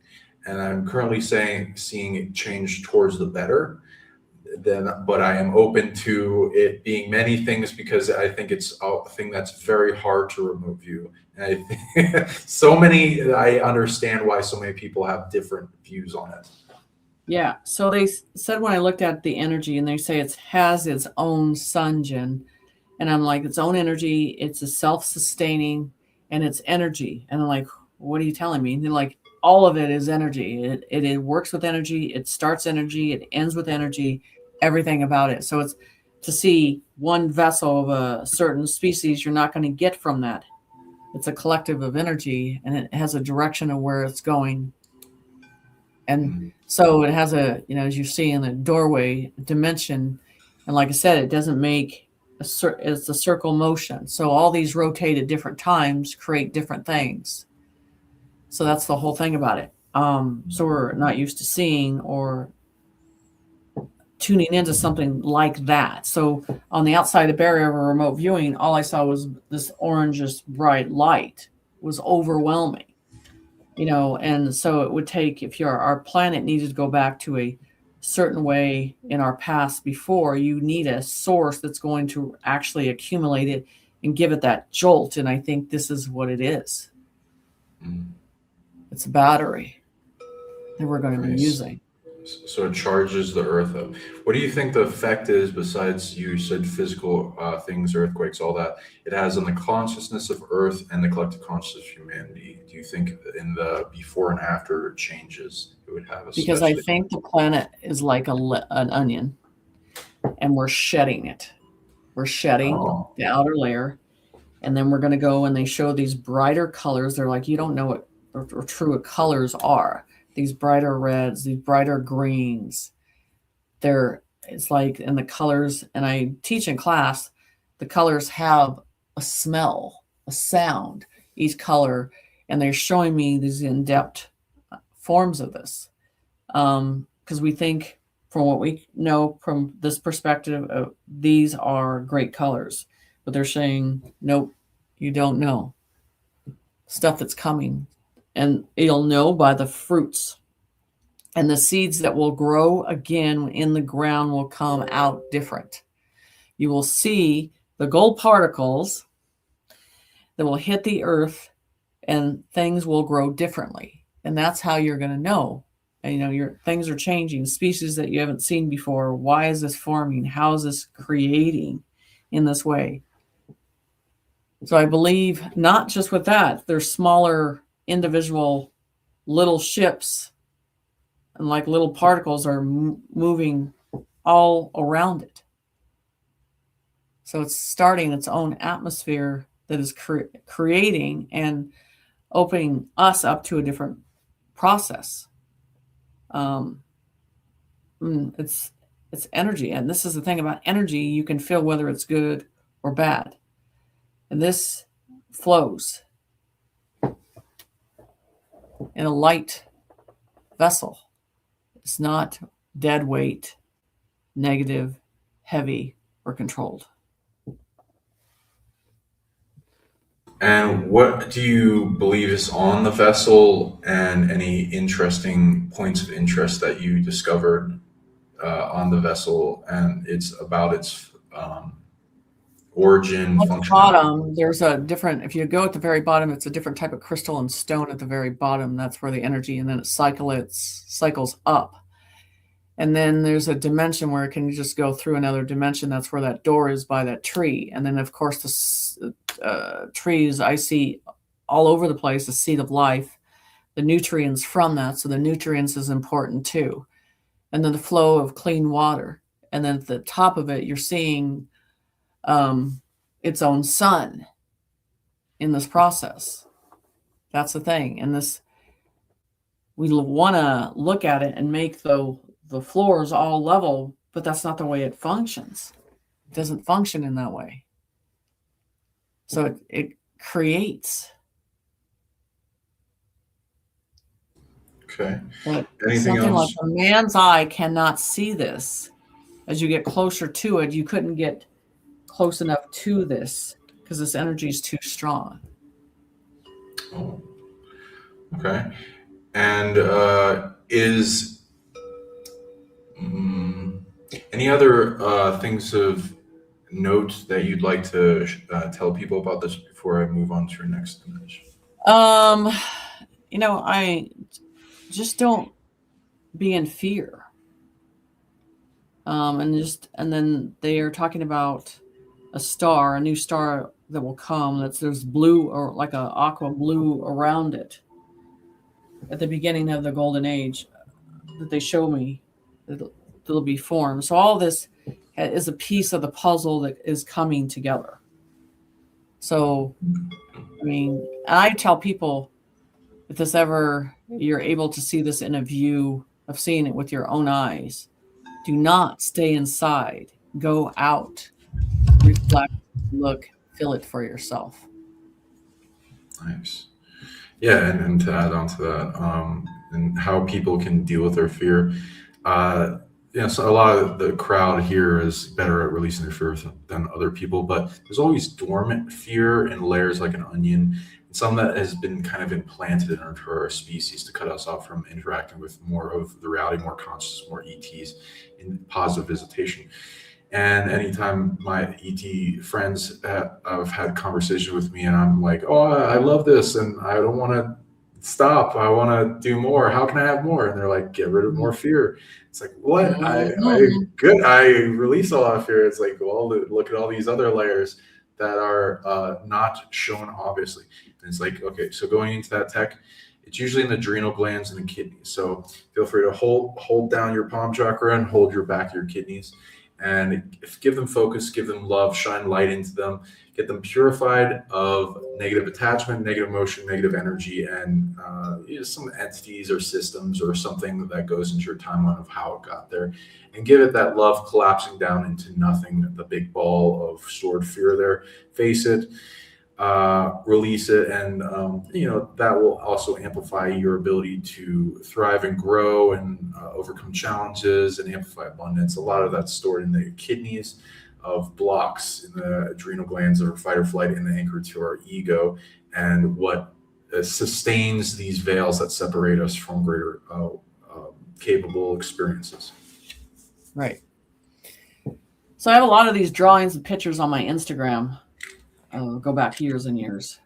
And I'm currently seeing it change towards the better. But I am open to it being many things, because I think it's a thing that's very hard to remote view. And I understand why so many people have different views on it. Yeah. So they said, when I looked at the energy, and they say it has its own sungen, and I'm like, its own energy, it's a self-sustaining, and it's energy. And I'm like, what are you telling me? And they're like, all of it is energy. It works with energy. It starts energy. It ends with energy. Everything about it. So it's to see one vessel of a certain species, you're not going to get from that. It's a collective of energy, and it has a direction of where it's going. And so it has as you see in the doorway dimension. And like I said, it doesn't make it's a circle motion. So all these rotate at different times, create different things. So that's the whole thing about it. So we're not used to seeing or tuning into something like that. So on the outside of the barrier of a remote viewing, all I saw was this orangish bright light. It was overwhelming, and so it would take, if our planet needed to go back to a certain way in our past before, you need a source that's going to actually accumulate it and give it that jolt. And I think this is what it is. It's a battery that we're going to be using. So it charges the earth up. What do you think the effect is, besides, you said physical things, earthquakes, all that, it has on the consciousness of Earth and the collective consciousness of humanity? Do you think in the before and after changes it would have? Because I think the planet is like an onion, and we're shedding it. We're shedding the outer layer, and then we're going to go, and they show these brighter colors. They're like, you don't know what or true colors are. These brighter reds, these brighter greens. It's like, and the colors, and I teach in class, the colors have a smell, a sound, each color, and they're showing me these in-depth forms of this. Because we think, from what we know from this perspective, these are great colors, but they're saying, nope, you don't know stuff that's coming. And you'll know by the fruits, and the seeds that will grow again in the ground will come out different. You will see the gold particles that will hit the earth, and things will grow differently. And that's how you're going to know. And your things are changing, species that you haven't seen before. Why is this forming? How is this creating? in this way. So I believe not just with that, there's smaller individual little ships and like little particles are moving all around it. So it's starting its own atmosphere that is creating and opening us up to a different process. It's energy, and this is the thing about energy: you can feel whether it's good or bad, and this flows in a light vessel. It's not dead weight, negative, heavy, or controlled. And what do you believe is on the vessel, and any interesting points of interest that you discovered on the vessel, and it's about its origin, At the functionality? bottom, there's a different, if you go at the very bottom, it's a different type of crystal and stone at the very bottom. That's where the energy, and then it cycles up. And then there's a dimension where it can just go through another dimension. That's where that door is by that tree. And then, of course, the trees I see all over the place, the seed of life, the nutrients from that. So the nutrients is important too. And then the flow of clean water. And then at the top of it, you're seeing its own sun in this process. That's the thing. And this, we want to look at it and make the floors all level, but that's not the way it functions. It doesn't function in that way. So it creates. Okay. But Anything something like else? a man's eye cannot see this. As you get closer to it, you couldn't get close enough to this because this energy is too strong. Oh, okay. And is any other things of note that you'd like to tell people about this before I move on to your next image? I just don't be in fear. And then they are talking about a new star that will come. There's blue, or like a aqua blue around it at the beginning of the golden age that they show me that'll be formed. So all this is a piece of the puzzle that is coming together. So, I tell people, if this ever, you're able to see this in a view of seeing it with your own eyes, do not stay inside. Go out, reflect, look, feel it for yourself. Nice. Yeah, and to add on to that, and how people can deal with their fear. Uh, so a lot of the crowd here is better at releasing their fears than other people, but there's always dormant fear in layers like an onion, and some that has been kind of implanted into our species to cut us off from interacting with more of the reality, more conscious, more ETs in positive visitation. And anytime my ET friends have had conversation with me, and I'm like, "Oh, I love this, and I don't want to stop. I want to do more. How can I have more?" And they're like, "Get rid of more fear." It's like, what? Mhm. I release a lot of fear. It's like, well, look at all these other layers that are not shown obviously. And it's like, okay, so going into that tech, it's usually in the adrenal glands and the kidneys. So feel free to hold down your palm chakra and hold your back of your kidneys, and give them focus, give them love, shine light into them, get them purified of negative attachment, negative emotion, negative energy, and some entities or systems or something that goes into your timeline of how it got there, and give it that love collapsing down into nothing, the big ball of stored fear there. Face it, release it, and that will also amplify your ability to thrive and grow and overcome challenges and amplify abundance. A lot of that's stored in the kidneys, of blocks in the adrenal glands that are fight or flight and the anchor to our ego, and what sustains these veils that separate us from greater capable experiences. Right. So I have a lot of these drawings and pictures on my Instagram. Go back years and years.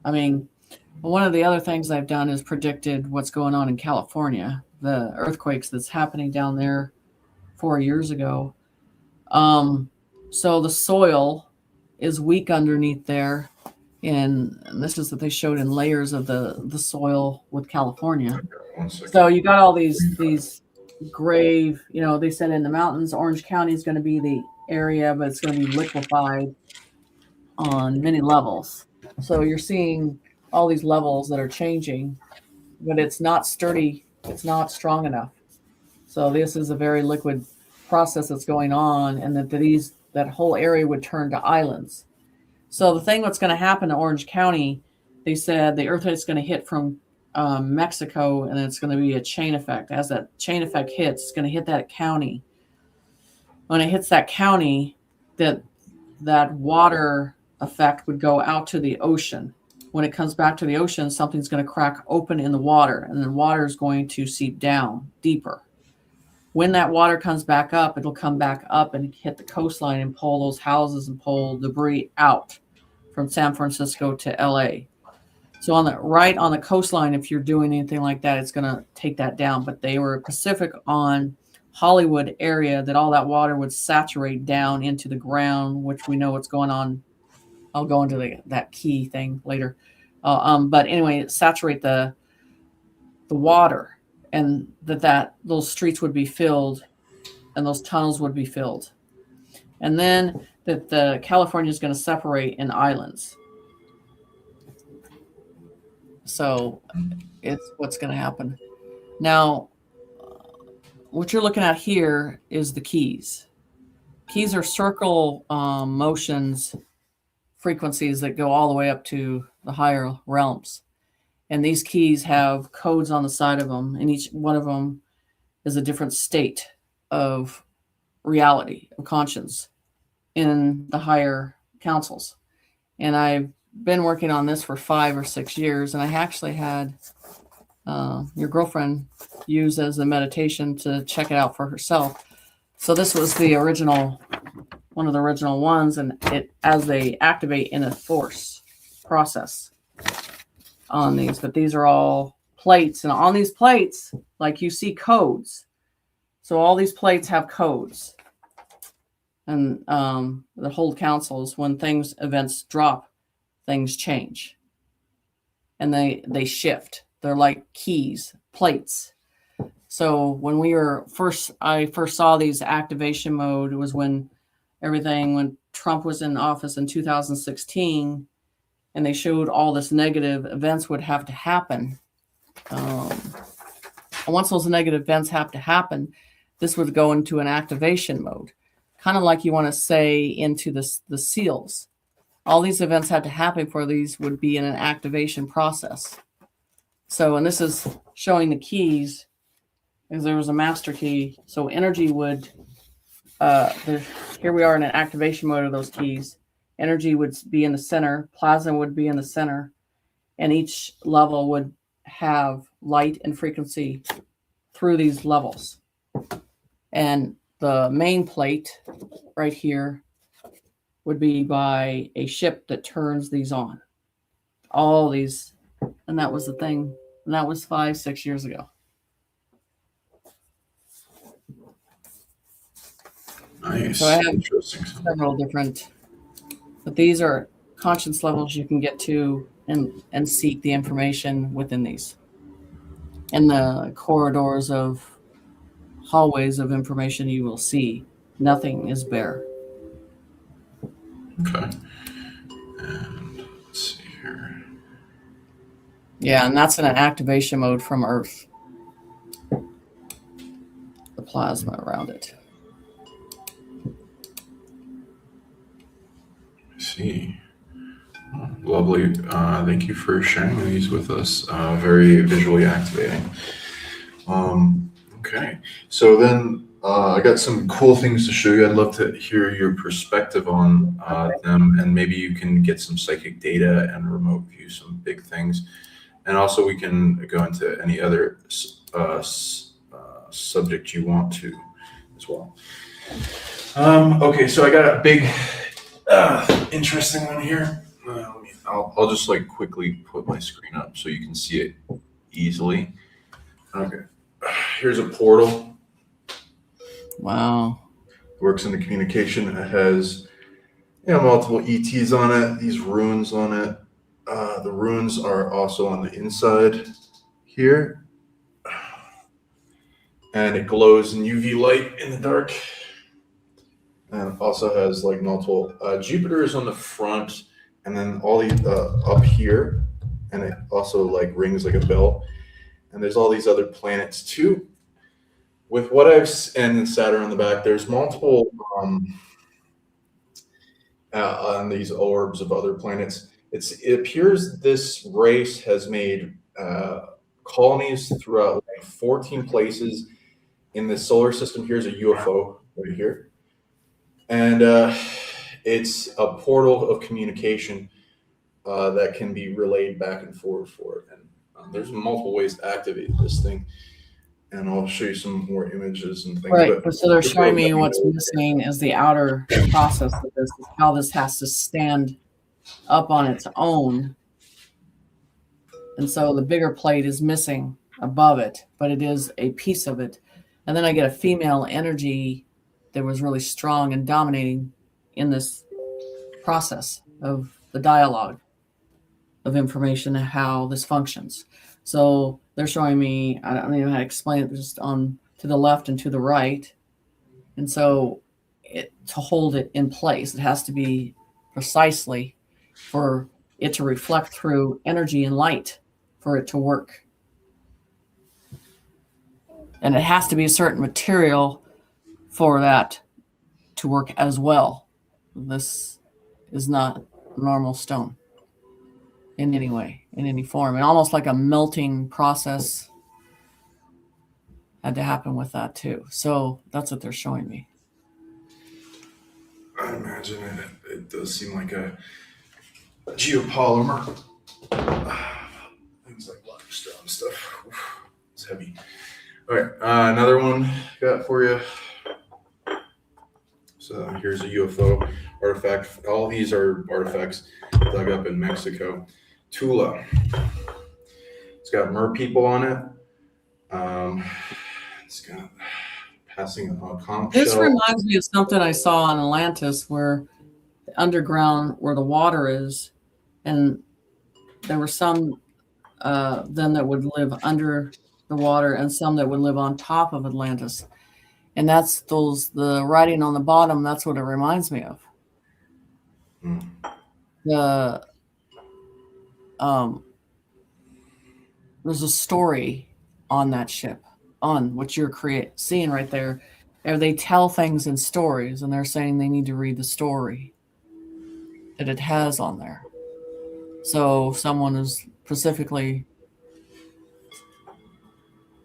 One of the other things I've done is predicted what's going on in California, the earthquakes that's happening down there 4 years ago. So the soil is weak underneath there. And this is what they showed in layers of the soil with California. 1 second. So you got all these grave, they said in the mountains, Orange County is going to be the area, but it's going to be liquefied on many levels. So you're seeing all these levels that are changing, but it's not sturdy. It's not strong enough. So this is a very liquid process that's going on, and that whole area would turn to islands. So the thing that's going to happen to Orange County, they said the earthquake is going to hit from Mexico, and it's going to be a chain effect. As that chain effect hits, it's going to hit that county. When it hits that county, that water effect would go out to the ocean. When it comes back to the ocean, something's going to crack open in the water, and the water is going to seep down deeper. When that water comes back up, it'll come back up and hit the coastline and pull those houses and pull debris out from San Francisco to LA. So right on the coastline, if you're doing anything like that, it's going to take that down. But they were Pacific on Hollywood area that all that water would saturate down into the ground, which we know what's going on. I'll go into that key thing later. But anyway, saturate the water, and that those streets would be filled and those tunnels would be filled. And then that the California is going to separate in islands. So it's what's going to happen. Now, what you're looking at here is the keys. Keys are circle motions, frequencies that go all the way up to the higher realms. And these keys have codes on the side of them, and each one of them is a different state of reality, of conscience in the higher councils. And I've been working on this for 5 or 6 years, and I actually had your girlfriend use as a meditation to check it out for herself. So this was one of the original ones, and it as they activate in a force process on these, but these are all plates, and on these plates, like you see codes. So all these plates have codes, and the whole councils, when events drop, things change, and they shift. They're like keys, plates. So when I first saw these activation mode, it was when Trump was in office in 2016. And they showed all this negative events would have to happen. And once those negative events have to happen, this would go into an activation mode, kind of like you want to say into the seals. All these events had to happen for these would be in an activation process. So, and this is showing the keys, because there was a master key. So energy would, here we are in an activation mode of those keys. Energy would be in the center, plasma would be in the center, and each level would have light and frequency through these levels. And the main plate right here would be by a ship that turns these on. All these, and that was the thing, and that was 5-6 years ago. Nice. So I have several different, but these are conscience levels you can get to and seek the information within these. And the corridors of hallways of information you will see. Nothing is bare. Okay. And let's see here. Yeah, and that's in an activation mode from Earth. The plasma around it. I see. Oh, lovely. Thank you for sharing these with us. Very visually activating. Okay. So then I got some cool things to show you. I'd love to hear your perspective on them, and maybe you can get some psychic data and remote view some big things. And also we can go into any other subject you want to as well. Okay, so I got a big, interesting one here. I'll just like quickly put my screen up so you can see it easily. Okay, here's a portal. Wow. Works in the communication. It has multiple ETs on it, these runes on it. The runes are also on the inside here, and it glows in UV light in the dark. And it also has like multiple Jupiter's on the front, and then all these up here, and it also like rings like a bell. And there's all these other planets too. With what and Saturn on the back, there's multiple on these orbs of other planets. It appears this race has made colonies throughout like 14 places in the solar system. Here's a UFO right here, and it's a portal of communication that can be relayed back and forth for it. And there's multiple ways to activate this thing. And I'll show you some more images and things. Right. But so they're showing me what's missing is the outer process of this, how this has to stand up on its own. And so the bigger plate is missing above it, but it is a piece of it. And then I get a female energy that was really strong and dominating in this process of the dialogue of information and how this functions. So they're showing me, I don't even know how to explain it, just on to the left and to the right. And so to hold it in place, it has to be precisely for it to reflect through energy and light for it to work. And it has to be a certain material for that to work as well. This is not normal stone in any way, in any form. And almost like a melting process had to happen with that too. So that's what they're showing me. I imagine it does seem like a geopolymer. Things like limestone stuff. It's heavy. All right, another one got for you. So here's a UFO artifact. All these are artifacts dug up in Mexico. Tula. It's got mer people on it. It's got passing a conch This shell. reminds me of something I saw on Atlantis, where the underground, where the water is, and there were some then that would live under the water and some that would live on top of Atlantis. And that's the writing on the bottom, that's what it reminds me of. The there's a story on that ship, on what you're seeing right there. And they tell things in stories, and they're saying they need to read the story that it has on there. So someone is specifically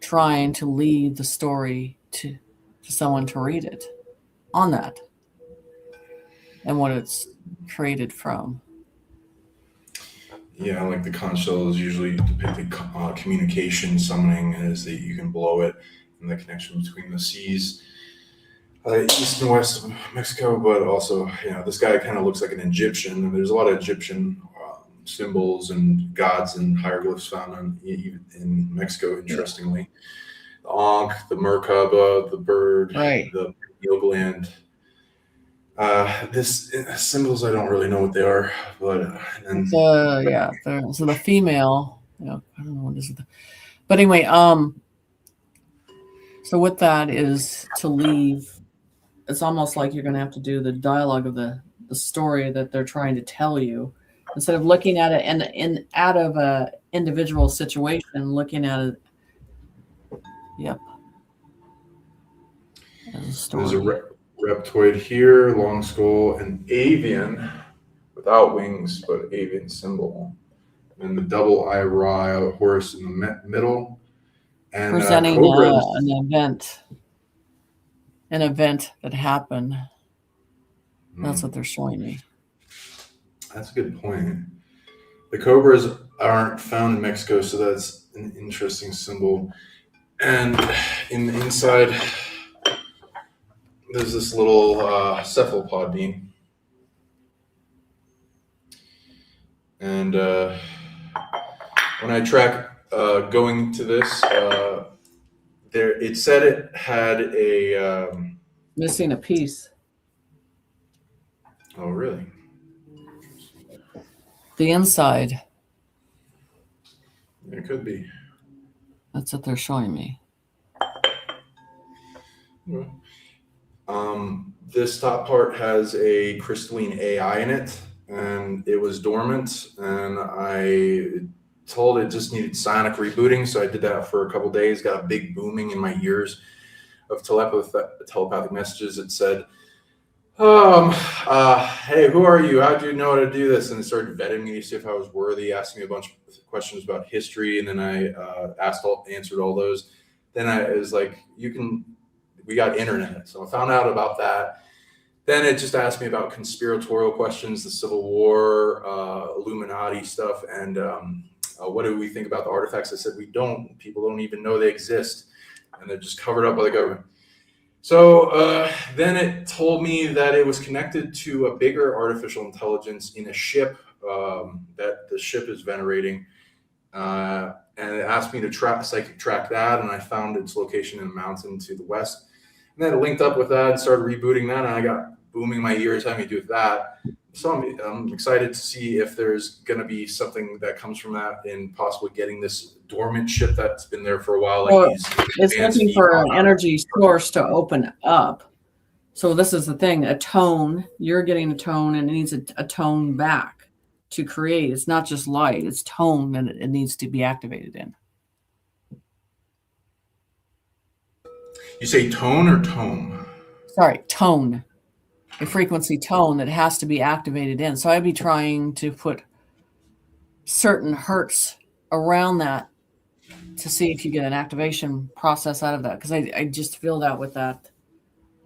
trying to leave the story to someone to read it on that and what it's created from. Yeah, like the conch shell is usually depicted communication, summoning, as that you can blow it, and the connection between the seas, east and west of Mexico. But also, this guy kind of looks like an Egyptian, and there's a lot of Egyptian symbols and gods and hieroglyphs found in Mexico. Interestingly, the Ankh, the Merkaba, the bird, Right. the pineal gland. This symbols, I don't really know what they are, but so the female, I don't know what this is, but anyway, so with that is to leave. It's almost like you're going to have to do the dialogue of the story that they're trying to tell you, instead of looking at it and out of a individual situation, looking at it. Yep. As a story. There's a reptoid here, long skull, an avian without wings, but avian symbol, and the double eye horse in the middle, and presenting an event that happened. That's what they're showing me. That's a good point. The cobras aren't found in Mexico, so that's an interesting symbol. And in the inside, there's this little cephalopod being. And when I track going to this, it said it had a missing a piece. Oh, really? The inside. It could be. That's what they're showing me. Well, this top part has a crystalline AI in it, and it was dormant, and I told it just needed psionic rebooting, so I did that for a couple days, got a big booming in my ears of telepathic messages. It said, hey, who are you? How do you know how to do this? And it started vetting me to see if I was worthy, asking me a bunch of questions about history, and then I answered all those. Then it was like, we got internet. So I found out about that. Then it just asked me about conspiratorial questions, the Civil War, Illuminati stuff, and what do we think about the artifacts? I said, we don't. People don't even know they exist, and they're just covered up by the government. So then it told me that it was connected to a bigger artificial intelligence in a ship that the ship is venerating. And it asked me to psychic track that, and I found its location in a mountain to the west. And then it linked up with that and started rebooting that, and I got booming my ears having to do with that. So I'm excited to see if there's going to be something that comes from that in possibly getting this dormant ship that's been there for a while. Well, it's looking for an energy source to open up. So this is the thing, a tone, you're getting a tone, and it needs a tone back to create. It's not just light, it's tone, and it needs to be activated in. You say tone or tome? Sorry, tone. A frequency tone that has to be activated in. So I'd be trying to put certain hertz around that to see if you get an activation process out of that. Because I just feel that with that,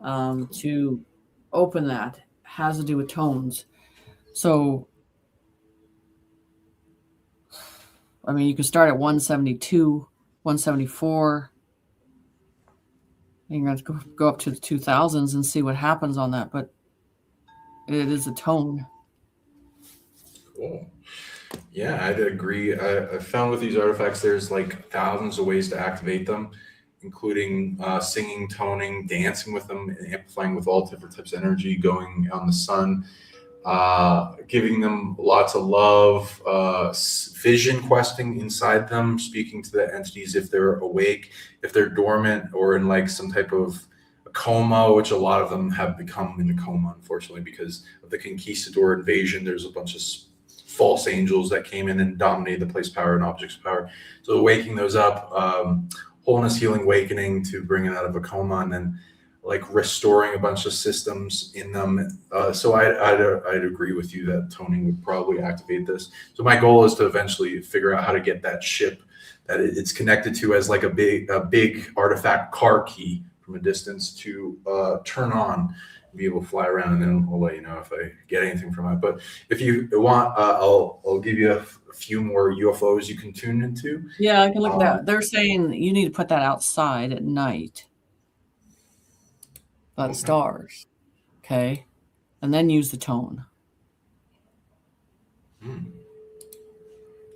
to open that has to do with tones. So, I mean, you can start at 172, 174. You're going to go up to the 2000s and see what happens on that. But it is a tone. Cool. Yeah, I'd agree. I found with these artifacts, there's like thousands of ways to activate them, including singing, toning, dancing with them, and amplifying with all different types of energy, going on the sun, giving them lots of love, vision questing inside them, speaking to the entities if they're awake, if they're dormant, or in like some type of a coma, which a lot of them have become in a coma, unfortunately, because of the conquistador invasion. There's a bunch of false angels that came in and dominated the place power and objects of power. So waking those up, wholeness, healing, awakening to bring it out of a coma, and then like restoring a bunch of systems in them. So I'd agree with you that toning would probably activate this. So my goal is to eventually figure out how to get that ship that it's connected to as like a big artifact car key from a distance to turn on, be able to fly around, and then I'll let you know if I get anything from it. But if you want, I'll give you a few more UFOs you can tune into. Yeah, I can look at that. They're saying you need to put that outside at night. But Okay. stars, okay? And then use the tone.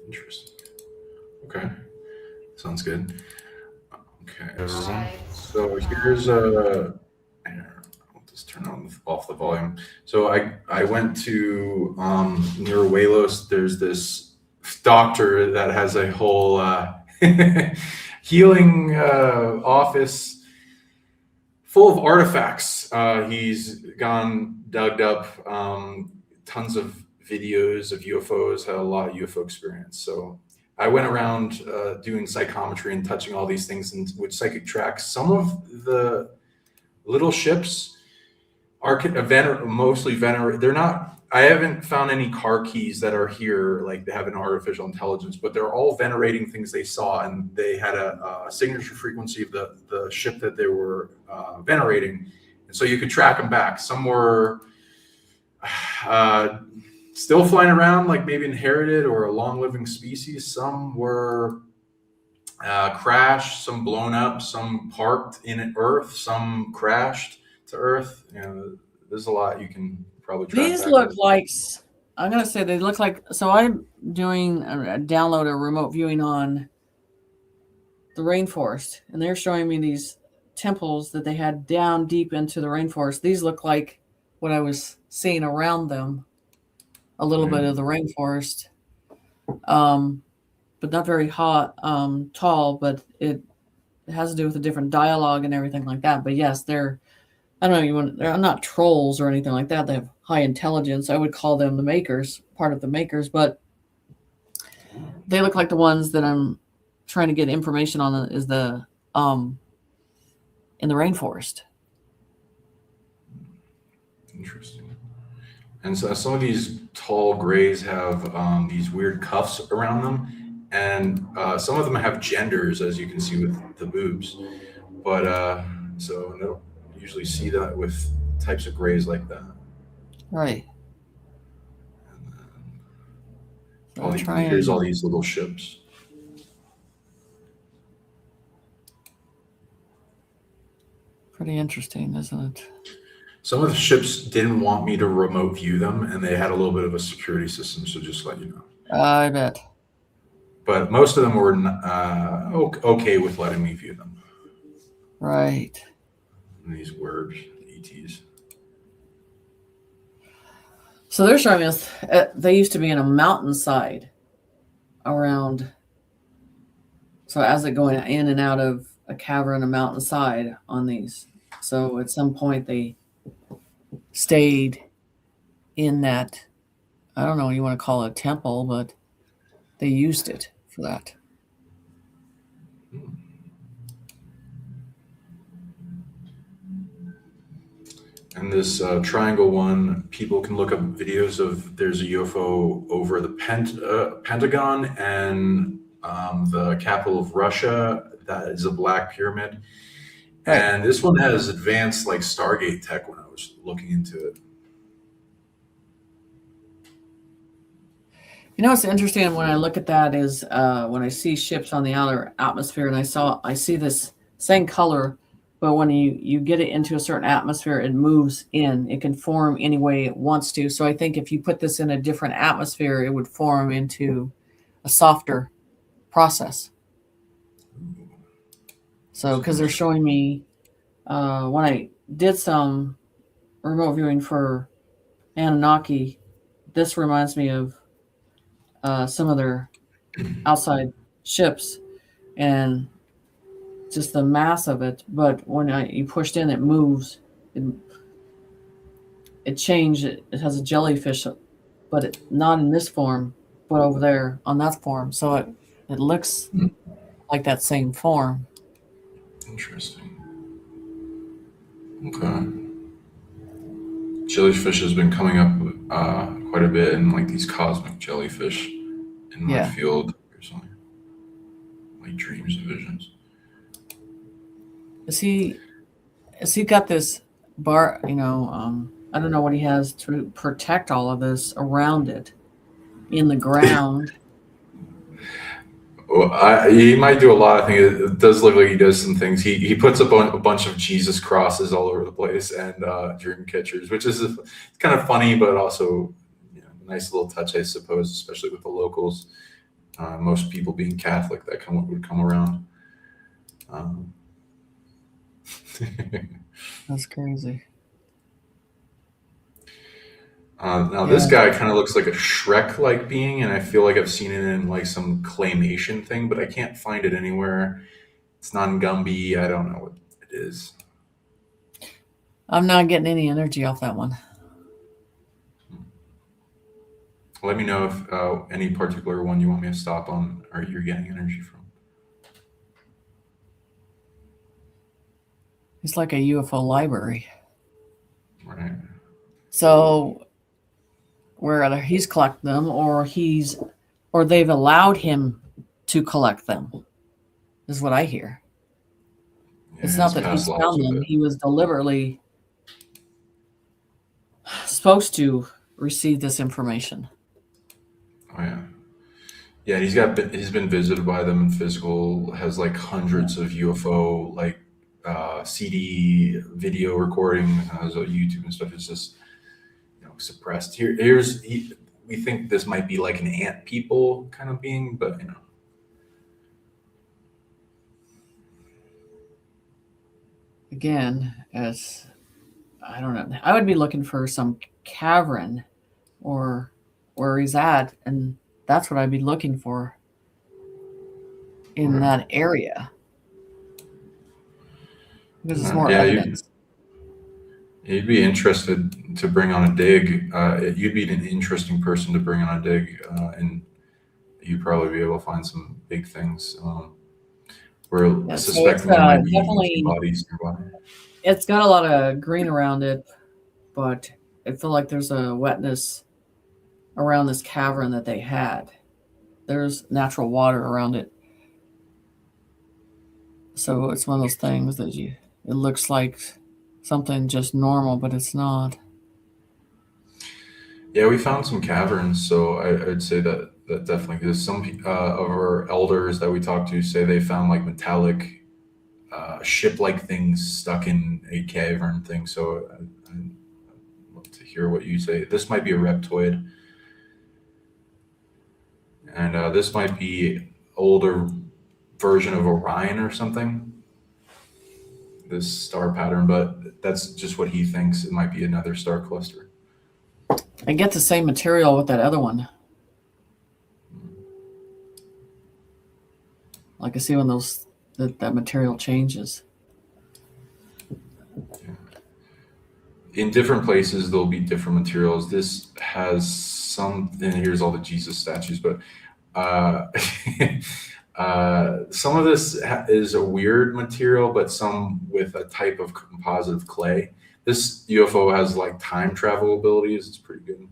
Interesting. Okay. Sounds good. Okay, everyone. So here's I'll just turn off the volume. So I went to near Walos. There's this doctor that has a whole healing office full of artifacts. He's dug up tons of videos of UFOs, had a lot of UFO experience. So I went around doing psychometry and touching all these things, and with psychic tracks, some of the little ships are mostly venerated. They're not. I haven't found any car keys that are here, like they have an artificial intelligence, but they're all venerating things they saw, and they had a signature frequency of the ship that they were venerating, and so you could track them back. Some were still flying around, like maybe inherited or a long-living species. Some were crashed, some blown up, some parked in Earth, some crashed to Earth. You know, there's a lot you can probably track. These look like, I'm going to say they look like, so I'm doing a download a remote viewing on the rainforest, and they're showing me these temples that they had down deep into the rainforest. These look like what I was seeing around them, a little bit of the rainforest, um, but not very tall. But it has to do with a different dialogue and everything like that. But yes, they're I don't know. They're not trolls or anything like that. They have high intelligence. I would call them the makers, part of the makers, but they look like the ones that I'm trying to get information on. Is the in the rainforest. Interesting. And so some of these tall grays have these weird cuffs around them, and some of them have genders, as you can see with the boobs. But so I don't usually see that with types of grays like that. Right. And So then here's all these little ships. Pretty interesting, isn't it? Some of the ships didn't want me to remote view them, and they had a little bit of a security system, so just let you know. I bet. But most of them were okay with letting me view them. Right. And these were ETs. So they're showing us they used to be in a mountainside around. So as they're going in and out of a cavern, a mountainside on these. So at some point they stayed in that, I don't know what you want to call it, a temple, but they used it for that. And this triangle one, people can look up videos of there's a UFO over the Pentagon and the capital of Russia. That is a black pyramid. Right. And this one has advanced like Stargate tech when I was looking into it. You know what's interesting when I look at that is when I see ships on the outer atmosphere, and I see this same color, but when you get it into a certain atmosphere, it moves in. It can form any way it wants to. So I think if you put this in a different atmosphere, it would form into a softer process. So because they're showing me when I did some remote viewing for Anunnaki, this reminds me of some of their outside ships and just the mass of it. But when you pushed in, it moves. It changed. It has a jellyfish, but not in this form, but over there on that form. So it looks like that same form. Interesting. Okay. Jellyfish has been coming up quite a bit in like these cosmic jellyfish in my field recently. Like dreams and visions. Has he got this bar, I don't know what he has to protect all of this around it in the ground. Well, he might do a lot of things. It does look like he does some things. He puts up a bunch of Jesus crosses all over the place and dream catchers, which is kind of funny, but also a nice little touch, I suppose, especially with the locals. Most people being Catholic that would come around. That's crazy. Now this guy kind of looks like a Shrek-like being, and I feel like I've seen it in like some claymation thing, but I can't find it anywhere. It's not in Gumby. I don't know what it is. I'm not getting any energy off that one. Let me know if any particular one you want me to stop on or you're getting energy from. It's like a UFO library. Right. So whether he's collecting them or they've allowed him to collect them, is what I hear. Yeah, it's not that he's found them. He was deliberately supposed to receive this information. Oh yeah. Yeah, he's been visited by them in physical, has like hundreds of UFO like CD video recordings, has YouTube and stuff. It's just suppressed. We think this might be like an ant people kind of being, but Again, as I don't know. I would be looking for some cavern or where he's at, and that's what I'd be looking for in Okay. that area because it's more Yeah, evidence. you'd be interested to bring on a dig. You'd be an interesting person to bring on a dig, and you'd probably be able to find some big things. We're Yeah, so it's suspecting there might be even some definitely bodies nearby. it's got a lot of green around it, but I feel like there's a wetness around this cavern that they had. There's natural water around it. So it's one of those things that it looks like something just normal, but it's not. Yeah, we found some caverns, so I'd say that definitely because of our elders that we talked to say they found like metallic ship-like things stuck in a cavern thing. So I'd love to hear what you say. This might be a reptoid, and this might be older version of Orion or something. This star pattern, but that's just what he thinks. It might be another star cluster. I get the same material with that other one. Like I see when that material changes. In different places, there'll be different materials. This has some, and here's all the Jesus statues, but uh, some of this is a weird material, but some with a type of composite clay. This UFO has like time travel abilities. It's pretty good.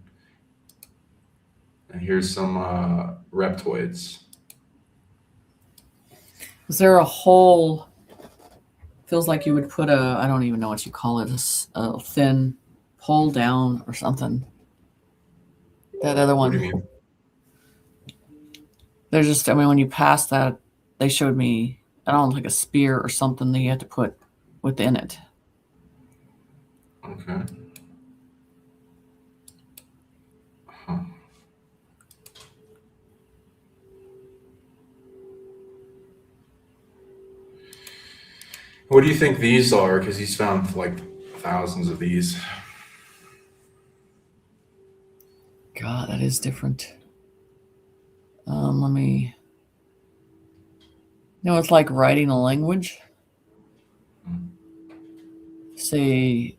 And here's some reptoids. Is there a hole? Feels like you would put I don't even know what you call it, a thin pole down or something. That other What do you one. mean? There's just, I mean, when you pass that, they showed me, I don't know, like a spear or something that you had to put within it. Okay. Huh. What do you think these are? Because he's found like thousands of these. God, that is different. Let me. It's like writing a language. Say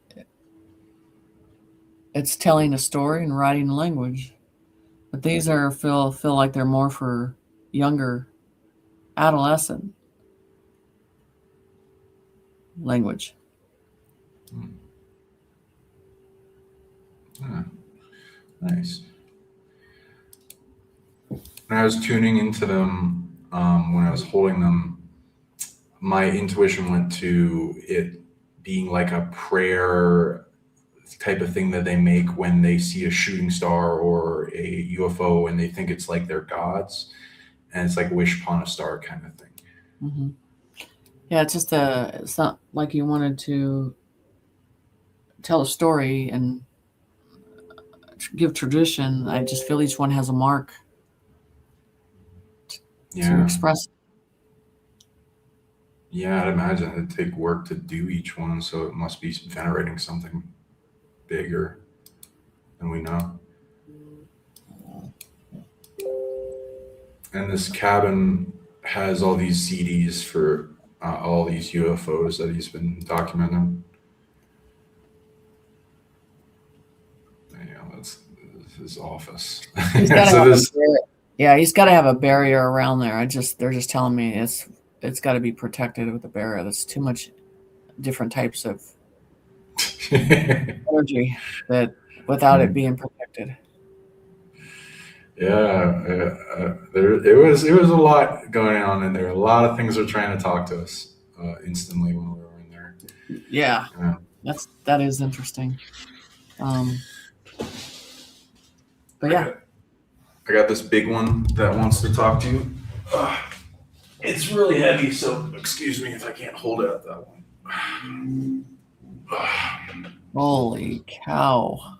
it's telling a story and writing a language, but these are feel like they're more for younger adolescent language. Ah, nice. When I was tuning into them, when I was holding them, my intuition went to it being like a prayer type of thing that they make when they see a shooting star or a UFO and they think it's like their gods, and it's like wish upon a star kind of thing. Mm-hmm. Yeah, it's just it's not like you wanted to tell a story and give tradition. I just feel each one has a mark to Yeah, express. yeah. I'd imagine it'd take work to do each one, so it must be venerating something bigger than we know. And this cabin has all these CDs for all these UFOs that he's been documenting. Yeah, that's his office. He's got to So have a this, barrier. Yeah, he's got to have a barrier around there. They're just telling me it's got to be protected with a barrier. That's too much different types of energy that without it being protected. yeah, it was a lot going on in there. A lot of things are trying to talk to us instantly when we were in there. Yeah, Yeah. that is interesting. But I yeah, got, I got this big one that wants to talk to you. It's really heavy, so excuse me if I can't hold it at that one. holy cow!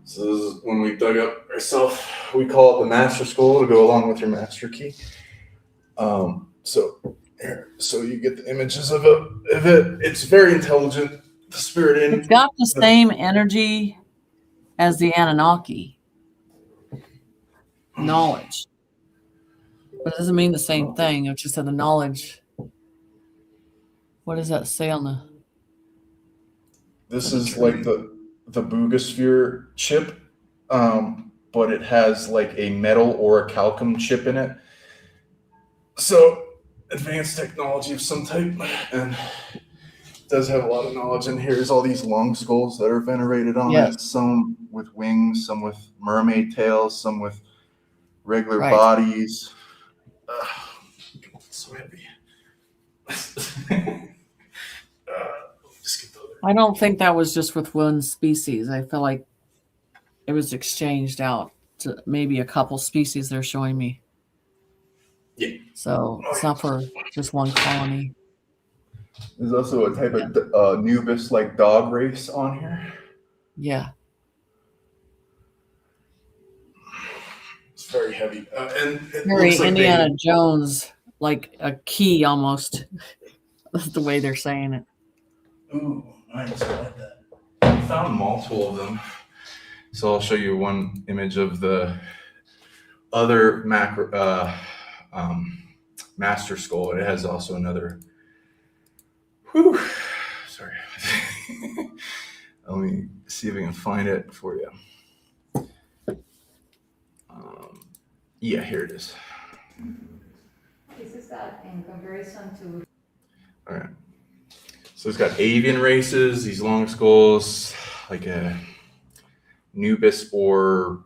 So this is when we dug up ourselves. We call it the master skull to go along with your master key. So here, so you get the images of it. It's very intelligent the spirit in. It's got the same energy as the Anunnaki knowledge, but it doesn't mean the same thing. It's just that the knowledge. What does that say on the? This is like the Boogosphere chip, but it has like a metal or a calcum chip in it. So advanced technology of some type, and it does have a lot of knowledge. And here's all these long skulls that are venerated on it. Some with wings, some with mermaid tails, some with regular bodies. It's so heavy. I don't think that was just with one species. I feel like it was exchanged out to maybe a couple species they're showing me. Yeah. So it's not for just one colony. There's also a type of Nubis like dog race on here. Yeah. It's very heavy. And it Very looks like Indiana Jones, like a key almost. That's the way they're saying it. Ooh, nice. I like that. I found multiple of them. So I'll show you one image of the other master skull. It has also another. Whew, sorry. Let me see if I can find it for you. Yeah, here it is. This is that in comparison to. All right. So it's got avian races, these long skulls, like a Nubis or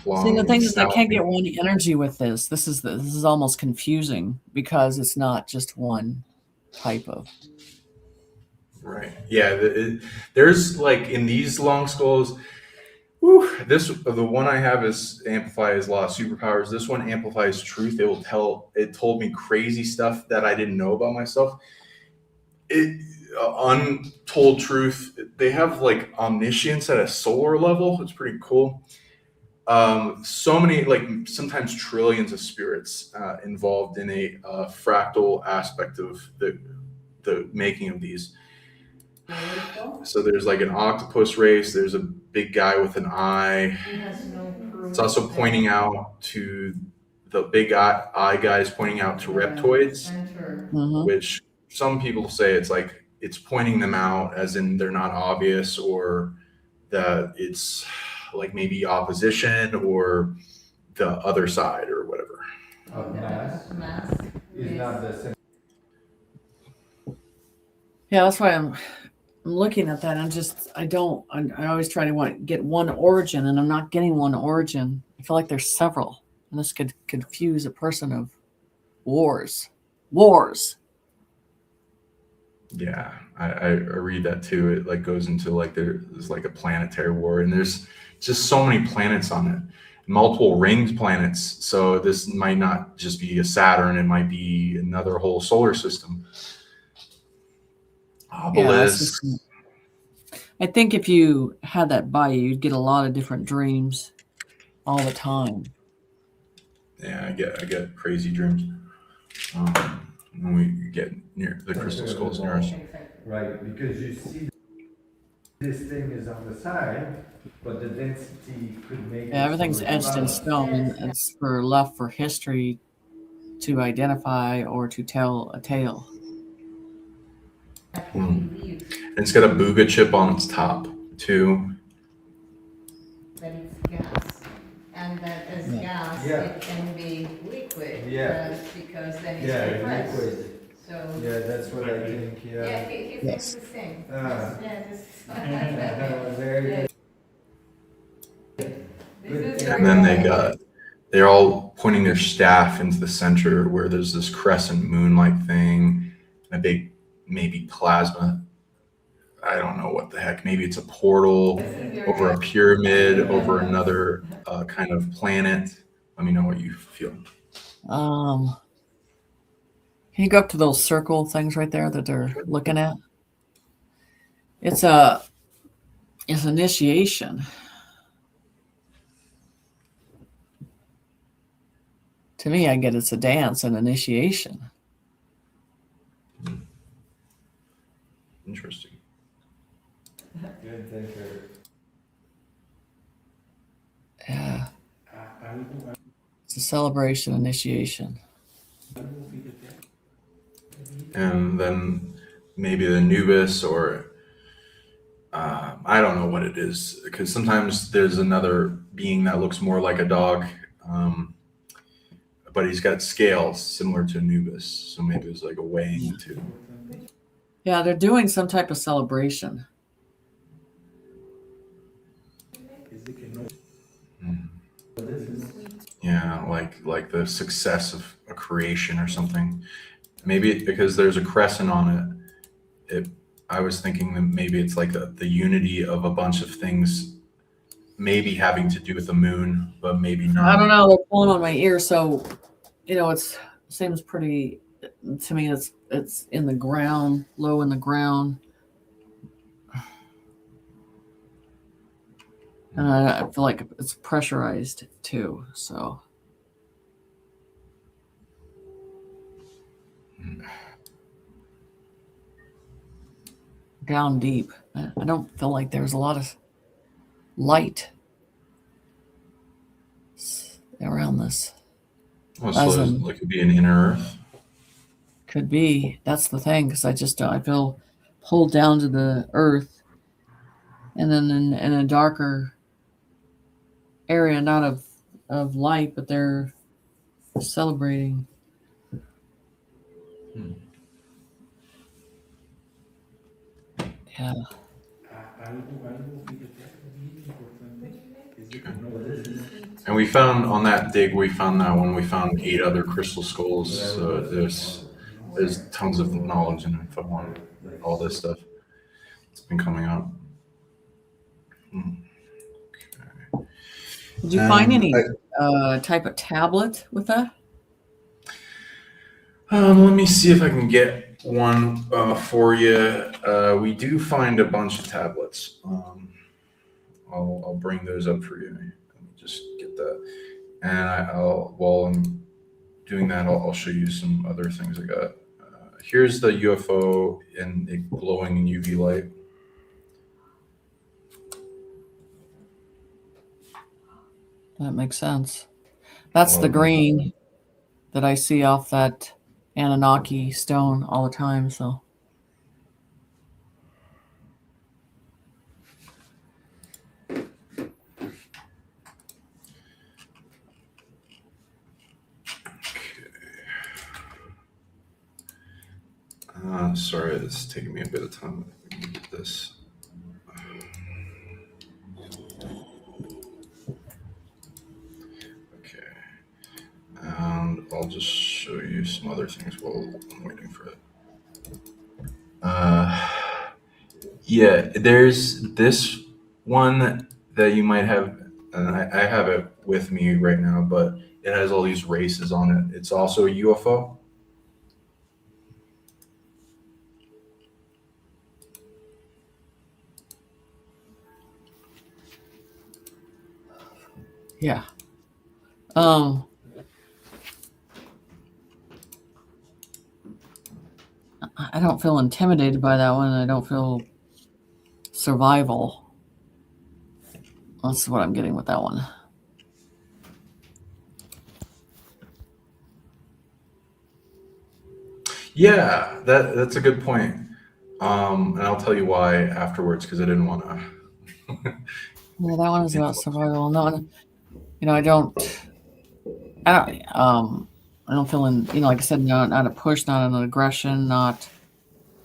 long. See, the thing is, I can't get one energy with this. This is almost confusing because it's not just one type of. Right. Yeah. There's like in these long skulls. The one I have is amplifies a lot of superpowers. This one amplifies truth. It told me crazy stuff that I didn't know about myself. Untold truth. They have like omniscience at a solar level. It's pretty cool. So many, like sometimes trillions of spirits involved in a fractal aspect of the making of these. So there's like an octopus race. There's a big guy with an eye. He has no proof. It's also pointing out to the big eye guys, pointing out to reptoids, which some people say it's pointing them out as in they're not obvious, or that it's like maybe opposition or the other side or whatever. Mass is not the same. Yeah, that's why I'm looking at that. I always try to get one origin, and I'm not getting one origin. I feel like there's several, and this could confuse a person of wars. Yeah, I read that too. It like goes into like there's like a planetary war, and there's just so many planets on it, multiple ringed planets. So this might not just be a Saturn; it might be another whole solar system. Obelisk. I think if you had that by you, you'd get a lot of different dreams all the time. Yeah, I get crazy dreams when we get near the crystal skulls near us. Right, because you see this thing is on the side, but the density could make it Everything's so etched in stone, and it's left for history to identify or to tell a tale. And it's got a Booga chip on its top too. That it's gas, and that as gas it can be liquid. Because then it's compressed. liquid. So That's what I think. he thinks the same. Very good. And then they're all pointing their staff into the center where there's this crescent moon-like thing, and a big maybe plasma. I don't know what the heck. Maybe it's a portal over a pyramid, over another kind of planet. Let me know what you feel. Can you go up to those circle things right there that they're looking at? It's initiation. To me, I get it's a dance and initiation. Interesting. Good thinker. Yeah. It's a celebration initiation. And then maybe the Nubis, or I don't know what it is, because sometimes there's another being that looks more like a dog, but he's got scales similar to Anubis. So maybe it's like a weighing too. Yeah, they're doing some type of celebration. Yeah, like the success of a creation or something. Maybe because there's a crescent on it. I was thinking that maybe it's like the unity of a bunch of things, maybe having to do with the moon, but maybe not. I don't know. They're pulling on my ear, so it seems pretty to me. It's in the ground, low in the ground, and I feel like it's pressurized too. So down deep. I don't feel like there's a lot of light around this. Well, As so in- it could be an inner Earth. Could be. That's the thing, because I feel pulled down to the earth, and then in a darker area, not of light, but they're celebrating. Yeah. And we found on that dig, we found that one. We found 8 other crystal skulls. So there's tons of knowledge and info on all this stuff. It's been coming up. Okay. Did you find any I- type of tablet with that? Let me see if I can get one for you. We do find a bunch of tablets. I'll bring those up for you. Let me just get that. And I'll while I'm doing that, I'll show you some other things I got. Here's the UFO and it glowing in UV light. That makes sense. That's the Well, green that I see off that Anunnaki stone all the time. So sorry, this is taking me a bit of time. Let me get this. Okay. And I'll just show you some other things while I'm waiting for it. Yeah, there's this one that you might have, and I have it with me right now, but it has all these races on it. It's also a UFO. yeah. I don't feel intimidated by that one. I don't feel survival. That's what I'm getting with that one. Yeah, that's a good point. And I'll tell you why afterwards because I didn't want to. Yeah, that one is about survival. No, I don't feel like I said, not a push, not an aggression, not.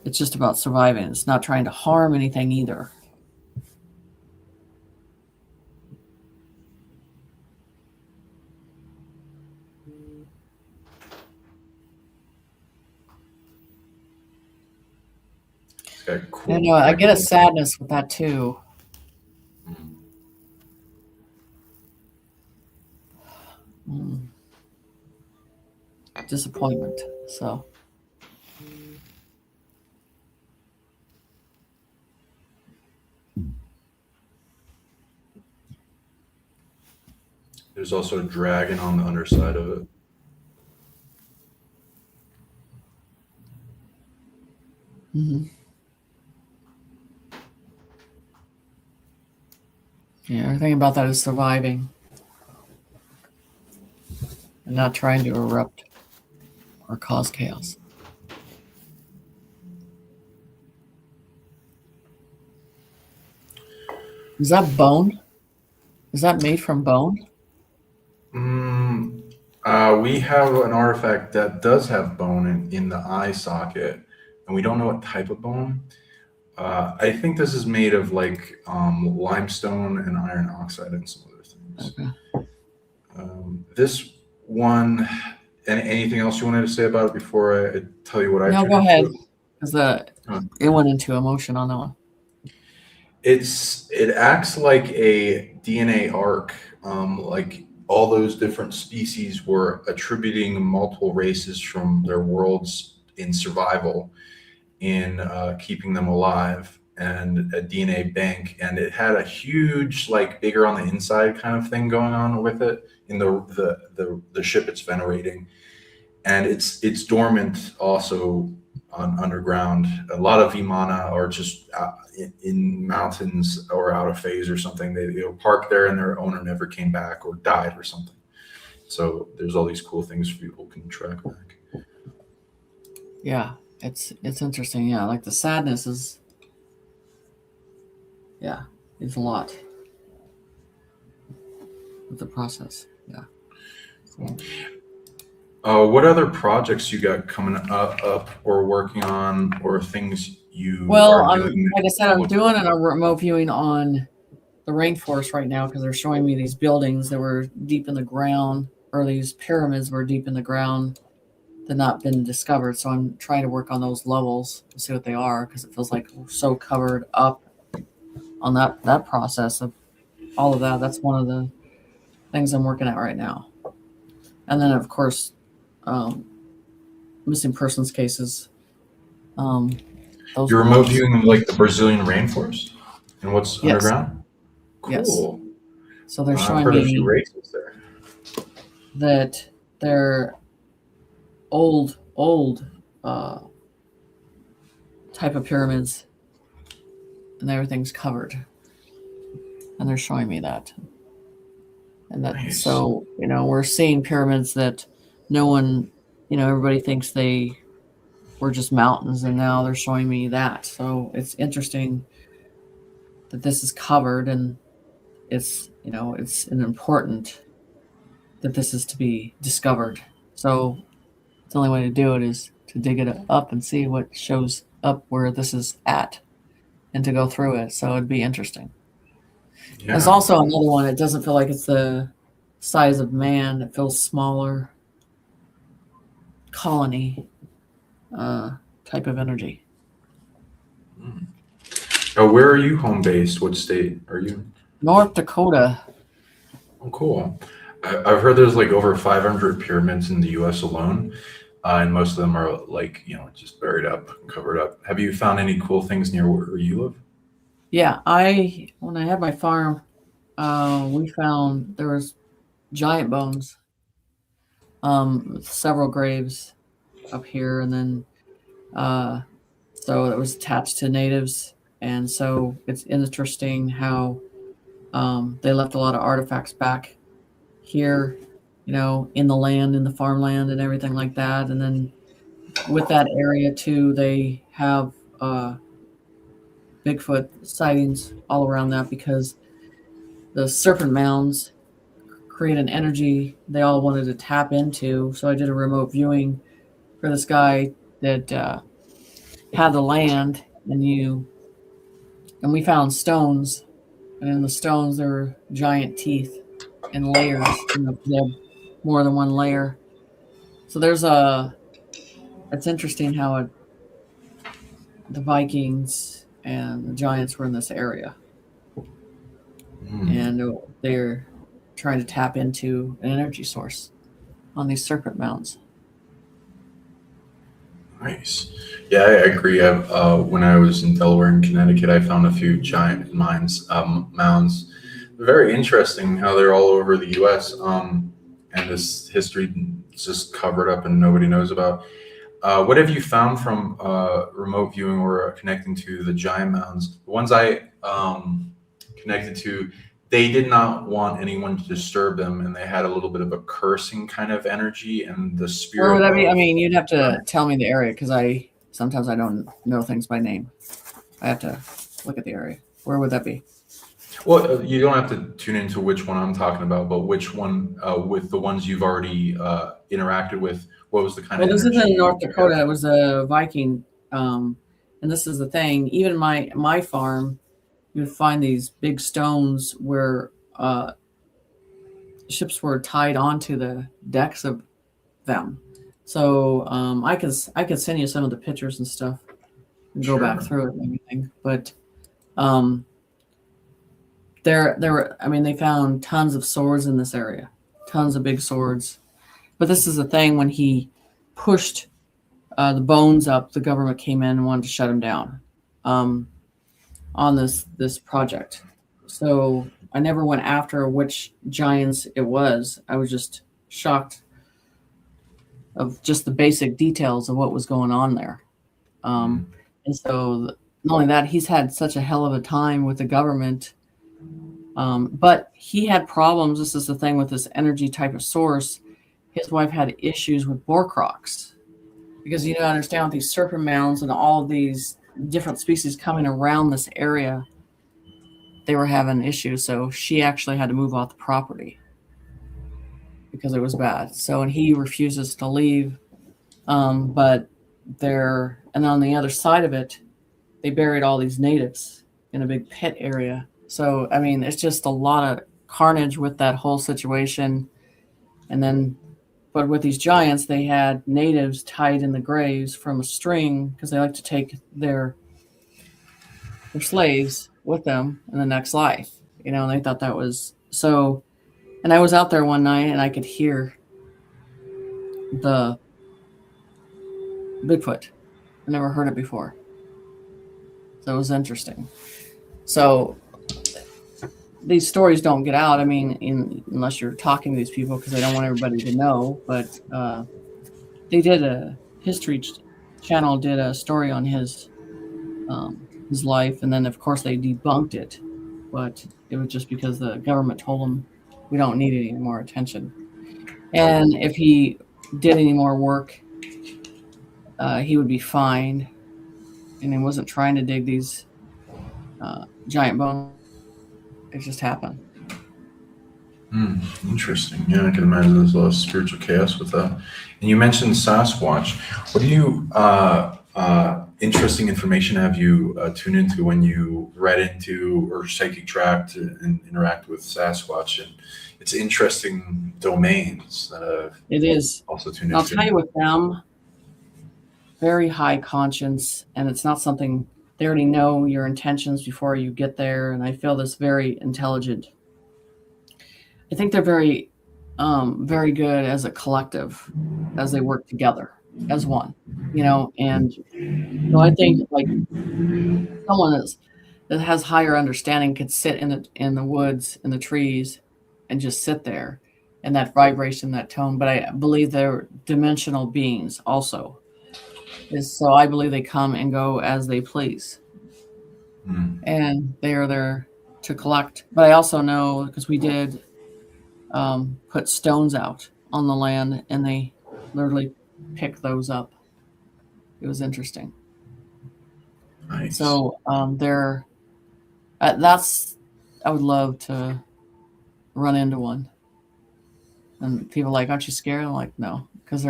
It's just about surviving. It's not trying to harm anything either. It's got cool. I get a sadness with that too. Disappointment. So. There's also a dragon on the underside of it. Mm-hmm. Yeah, everything about that is surviving and not trying to erupt or cause chaos. Is that bone? Is that made from bone? We have an artifact that does have bone in the eye socket, and we don't know what type of bone. I think this is made of like limestone and iron oxide and some other things. Okay. This one, anything else you wanted to say about it before I tell you what I No, turned go ahead. into? Because it went into emotion on that one. It acts like a DNA arc, like all those different species were attributing multiple races from their worlds in survival, in keeping them alive, and a DNA bank, and it had a huge, like, bigger on the inside kind of thing going on with it in the ship it's venerating, and it's dormant also on underground. A lot of Vimana are just in mountains or out of phase or something. They park there and their owner never came back or died or something. So there's all these cool things people can track back. Yeah, it's interesting. Yeah, like the sadness is, yeah, it's a lot with the process. Yeah. What other projects you got coming up or working on, or things you Well, are I'm doing? like I said, I'm doing a remote viewing on the rainforest right now because they're showing me these buildings that were deep in the ground, or these pyramids were deep in the ground that not been discovered. So I'm trying to work on those levels to see what they are because it feels like we're so covered up on that process of all of that. That's one of the things I'm working at right now. And then of course, missing persons cases. Those You're were remote just- viewing like the Brazilian rainforest and what's Yes. underground? Yes. Cool. So they're I've showing heard a few me races there. that they're old type of pyramids, and everything's covered, and they're showing me that. And that, Nice. so we're seeing pyramids that no one, everybody thinks they were just mountains, and now they're showing me that. So it's interesting that this is covered, and it's it's an important that this is to be discovered. So the only way to do it is to dig it up and see what shows up where this is at, and to go through it. So it'd be interesting. Yeah. There's also another one. It doesn't feel like it's the size of man. It feels smaller. Colony type of energy. Where are you home based? What state are you in? North Dakota. Oh, cool. I've heard there's like over 500 pyramids in the U.S. alone, and most of them are like just buried up, covered up. Have you found any cool things near where you live? Yeah, when I had my farm, we found there was giant bones, with several graves up here, and then so it was attached to natives, and so it's interesting how they left a lot of artifacts back here, in the land, in the farmland, and everything like that. And then with that area too, they have Bigfoot sightings all around that because the serpent mounds create an energy they all wanted to tap into. So I did a remote viewing for this guy that had the land, and we found stones, and in the stones there were giant teeth and layers. They have more than one layer. So it's interesting how the Vikings and the giants were in this area, and they're trying to tap into an energy source on these serpent mounds. Nice. Yeah, I agree. When I was in Delaware and Connecticut, I found a few giant mounds. Very interesting how they're all over the U.S. And this history is just covered up and nobody knows about. What have you found from remote viewing or connecting to the giant mounds? The ones I connected to, they did not want anyone to disturb them, and they had a little bit of a cursing kind of energy, and the Where spirit. would that be? I mean, you'd have to tell me the area because sometimes I don't know things by name. I have to look at the area. Where would that be? Well, you don't have to tune into which one I'm talking about, but which one with the ones you've already interacted with. What was the kind Well, of this is energy in North you Dakota. had? It was a Viking, and this is the thing. Even my farm, you would find these big stones where ships were tied onto the decks of them. So I could send you some of the pictures and stuff and go back Sure. through it and everything. But um, there were. I mean, they found tons of swords in this area, tons of big swords. But this is the thing: when he pushed the bones up, the government came in and wanted to shut him down on this project. So I never went after which giants it was. I was just shocked of just the basic details of what was going on there. And so not only that, he's had such a hell of a time with the government. But he had problems. This is the thing with this energy type of source. His wife had issues with boar crocs because you don't understand with these serpent mounds and all of these different species coming around this area, they were having issues. So she actually had to move off the property because it was bad. So, and he refuses to leave. But and on the other side of it, they buried all these natives in a big pit area. So, I mean, it's just a lot of carnage with that whole situation. And then, but with these giants, they had natives tied in the graves from a string because they like to take their slaves with them in the next life, and they thought that was so. And I was out there one night and I could hear the Bigfoot. I never heard it before. So it was interesting. So these stories don't get out. I mean, unless you're talking to these people because they don't want everybody to know. But they did a History Channel did a story on his life, and then of course they debunked it. But it was just because the government told them we don't need any more attention. And if he did any more work, he would be fined. And he wasn't trying to dig these giant bones. It just happened. Interesting. Yeah, I can imagine there's a lot of spiritual chaos with that. And you mentioned Sasquatch. What do you interesting information have you tuned into when you read into or psychic tracked and interact with Sasquatch? And it's interesting domains that I've It is. also tuned I'll into. tell you with them, very high conscience, and it's not something they already know your intentions before you get there. And I feel this very intelligent. I think they're very, very good as a collective, as they work together as one, And so I think like someone that has higher understanding could sit in the woods, in the trees, and just sit there, and that vibration, that tone. But I believe they're dimensional beings also. So I believe they come and go as they please, and they are there to collect. But I also know because we did put stones out on the land, and they literally pick those up. It was interesting. Nice. So I would love to run into one. And people are like, aren't you scared? I'm like, no, because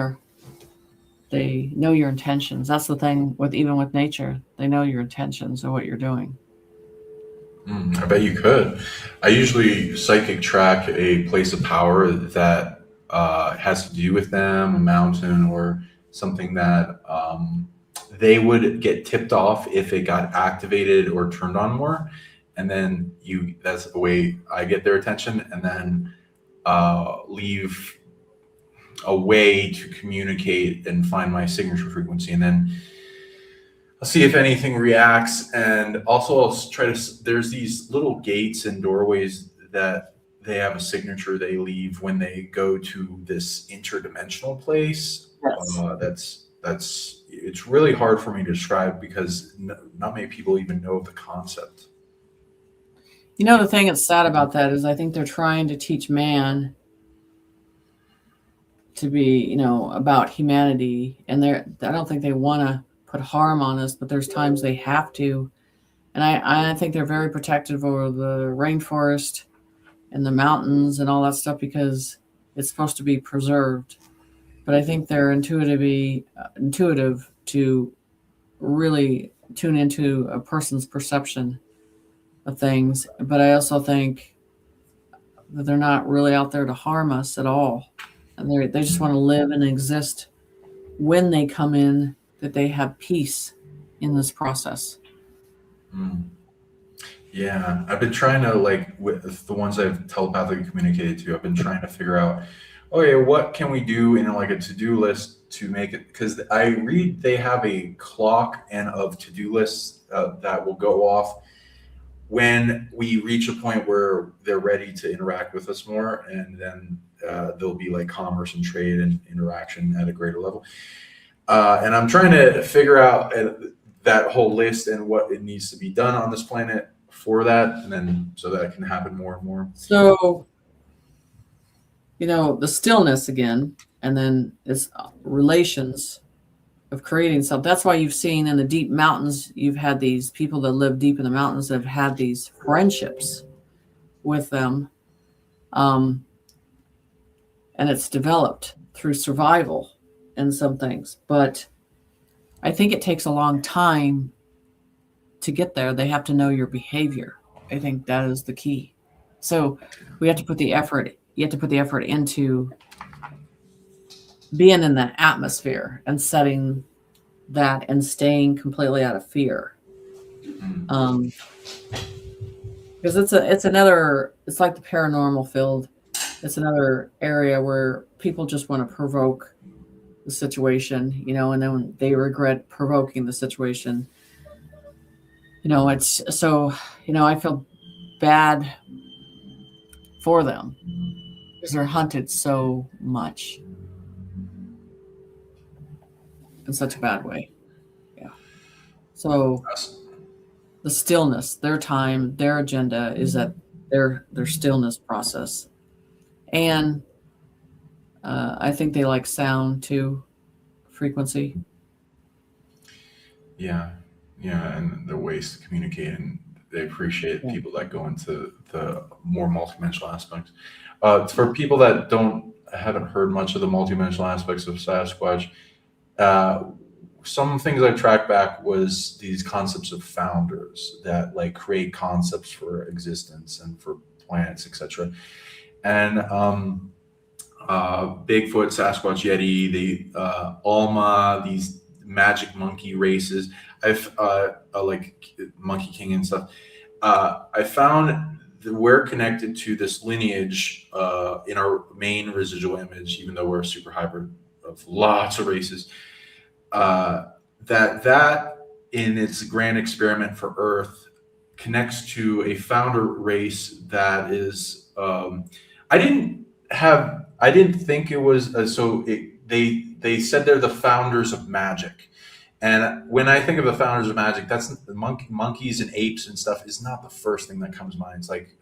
they know your intentions. That's the thing even with nature. They know your intentions of what you're doing. I bet you could. I usually psychic track a place of power that has to do with them, a mountain or something that they would get tipped off if it got activated or turned on more. And then that's the way I get their attention, and then leave a way to communicate and find my signature frequency. And then I'll see if anything reacts. And also I'll try to, there's these little gates and doorways that they have a signature they leave when they go to this interdimensional place. Yes. It's really hard for me to describe because not many people even know of the concept. You know, the thing that's sad about that is I think they're trying to teach man to be, about humanity, and I don't think they want to put harm on us, but there's times they have to. And I think they're very protective over the rainforest and the mountains and all that stuff because it's supposed to be preserved. But I think they're intuitive to really tune into a person's perception of things. But I also think that they're not really out there to harm us at all. And they just want to live and exist when they come in, that they have peace in this process. Mm. Yeah, I've been trying to, like, with the ones I've telepathically communicated to, I've been trying to figure out, okay, what can we do in like a to-do list to make it, because I read they have a clock and of to-do lists that will go off when we reach a point where they're ready to interact with us more, and then there'll be like commerce and trade and interaction at a greater level. And I'm trying to figure out that whole list and what it needs to be done on this planet for that, and then so that it can happen more and more. So, the stillness again, and then it's relations of creating something. That's why you've seen in the deep mountains, you've had these people that live deep in the mountains that have had these friendships with them. And it's developed through survival and some things. But I think it takes a long time to get there. They have to know your behavior. I think that is the key. So we have to put the effort. You have to put the effort into being in that atmosphere and setting that and staying completely out of fear. Because it's like the paranormal field. It's another area where people just want to provoke the situation, and then they regret provoking the situation. It's so, I feel bad for them because they're hunted so much in such a bad way. Yeah. So the stillness, their time, their agenda is that their stillness process. And I think they like sound too, frequency. Yeah, and the ways to communicate, and they appreciate people that go into the more multidimensional aspects. For people that haven't heard much of the multidimensional aspects of Sasquatch, some things I tracked back was these concepts of founders that like create concepts for existence and for planets, etc. And Bigfoot, Sasquatch, Yeti, the Alma, these magic monkey races. I've like Monkey King and stuff. I found that we're connected to this lineage in our main residual image, even though we're a super hybrid of lots of races. That in its grand experiment for Earth connects to a founder race that is. I didn't think it was they said they're the founders of magic. And when I think of the founders of magic, that's the monkeys and apes and stuff is not the first thing that comes to mind. It's like,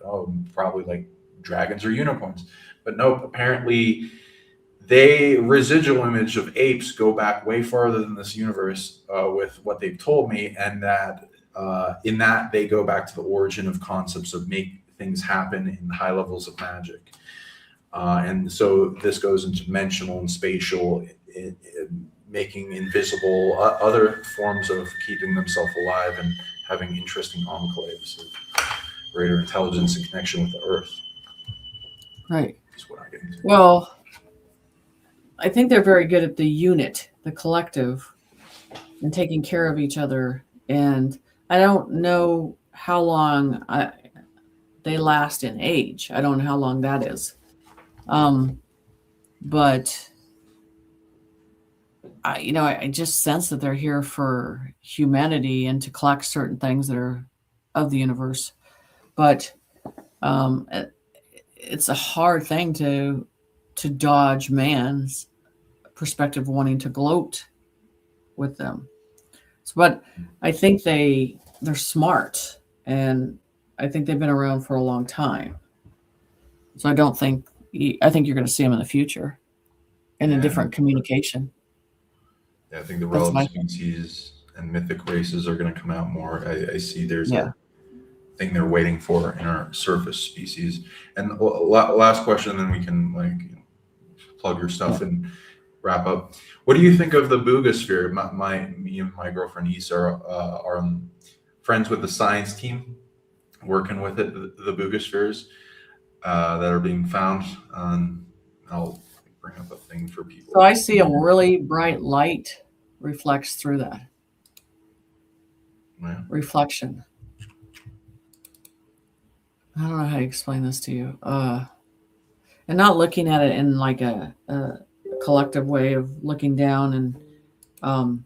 probably like dragons or unicorns. But nope, apparently they residual image of apes go back way farther than this universe with what they've told me. And that in that they go back to the origin of concepts of make things happen in high levels of magic. And so this goes into dimensional and spatial, making invisible other forms of keeping themselves alive and having interesting enclaves of greater intelligence and connection with the Earth. Right. Is what I get into. Well, I think they're very good at the unit, the collective, and taking care of each other. And I don't know how long they last in age. I don't know how long that is. But I just sense that they're here for humanity and to collect certain things that are of the universe. But it's a hard thing to dodge man's perspective wanting to gloat with them. So, but I think they're smart, and I think they've been around for a long time. So I think you're going to see them in the future in a Yeah. different communication. Yeah, I think the That's relevant my- species and mythic races are going to come out more. I see there's Yeah. a thing they're waiting for in our surface species. And last question, then we can plug your stuff and wrap up. What do you think of the Boogosphere? Me and my girlfriend Issa are friends with the science team working with it, the Boogospheres that are being found. I'll bring up a thing for people. So I see a really bright light reflects through that. Yeah. Reflection. I don't know how to explain this to you. And not looking at it in like a collective way of looking down and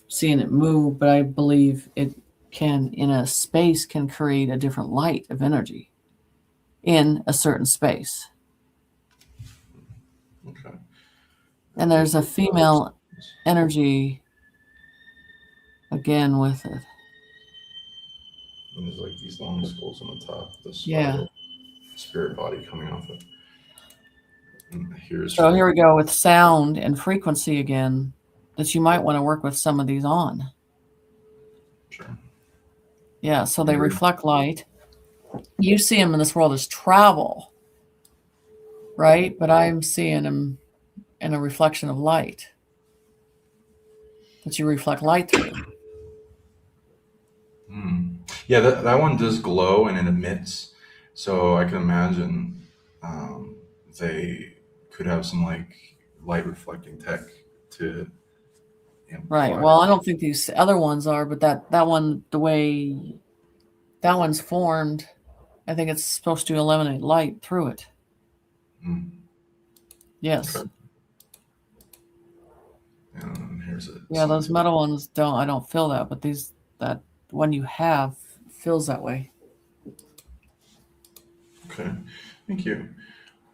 seeing it move, but I believe it can, in a space, can create a different light of energy in a certain space. Okay. And there's a female energy again with it. And there's like these long skulls on the top, the Yeah. spirit body coming off it. And So here we go with sound and frequency again, that you might want to work with some of these on. Sure. Yeah, so they Agreed. reflect light. You see them in this world as travel, right? But I'm seeing them in a reflection of light that you reflect light through. Yeah, that one does glow and it emits. So I can imagine they could have some like light reflecting tech to amplify. Right. Well, I don't think these other ones are, but that one, the way that one's formed, I think it's supposed to eliminate light through it. Mm. Yes. Okay. And here's it. Yeah, those metal ones I don't feel that, but that one you have feels that way. Okay, thank you.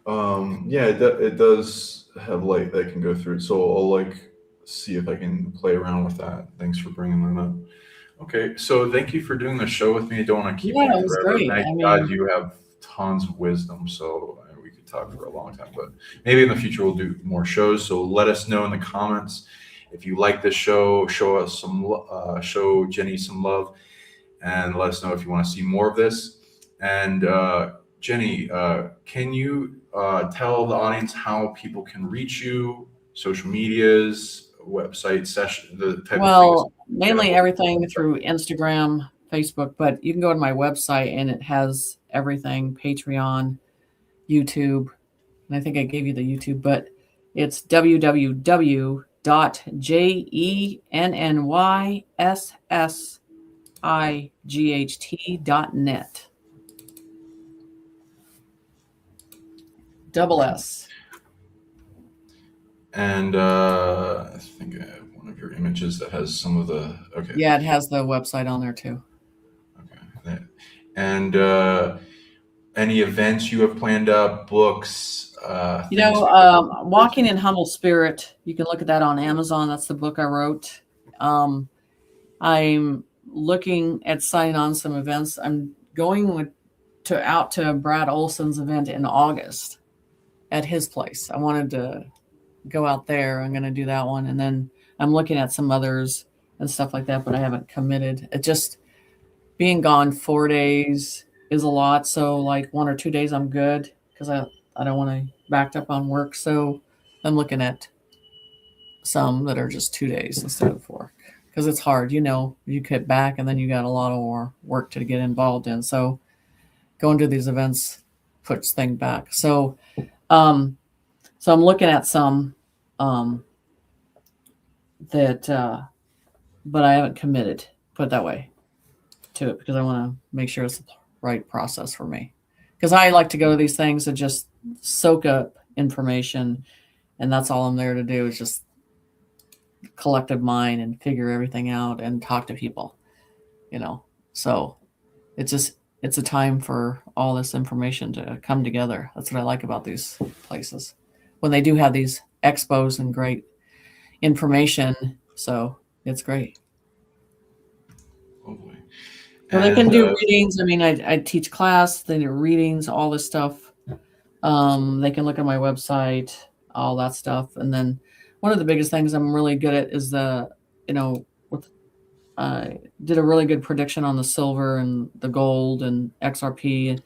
Yeah, it does have light that can go through it, so I'll see if I can play around with that. Thanks for bringing that up. Okay, so thank you for doing the show with me. I don't want to keep Yeah, you it was forever. great. Thank I God mean- you have tons of wisdom, so we could talk for a long time. But maybe in the future we'll do more shows. So let us know in the comments if you like this show. Show us show Jenny some love, and let us know if you want to see more of this. And Jenny, can you tell the audience how people can reach you, social medias, website, session, the type of Well, things? mainly everything through Instagram, Facebook, but you can go to my website and it has everything, Patreon, YouTube, and I think I gave you the YouTube, but it's www.jennyssight.net. Double S. And I think I have one of your images that has some of the, okay. Yeah, it has the website on there too. Okay. And any events you have planned up, books, You things know, Walking in Humble Spirit, you can look at that on Amazon. That's the book I wrote. I'm looking at signing on some events. I'm going out to Brad Olson's event in August at his place. I wanted to go out there. I'm going to do that one. And then I'm looking at some others and stuff like that, but I haven't committed. It just being gone 4 days is a lot. So like 1 or 2 days, I'm good because I don't want to backed up on work. So I'm looking at some that are just 2 days instead of 4 because it's hard. You get back and then you got a lot of more work to get involved in. So going to these events puts things back. So, I'm looking at some, that, but I haven't committed, put it that way, to it because I want to make sure it's the right process for me. Because I like to go to these things and just soak up information, and that's all I'm there to do is just collective mind and figure everything out and talk to people, So it's a time for all this information to come together. That's what I like about these places when they do have these expos and great information. So it's great. Lovely. So they can do And, readings. I mean, I teach class, they do readings, all this stuff. They can look at my website, all that stuff. And then one of the biggest things I'm really good at is with I did a really good prediction on the silver and the gold and XRP.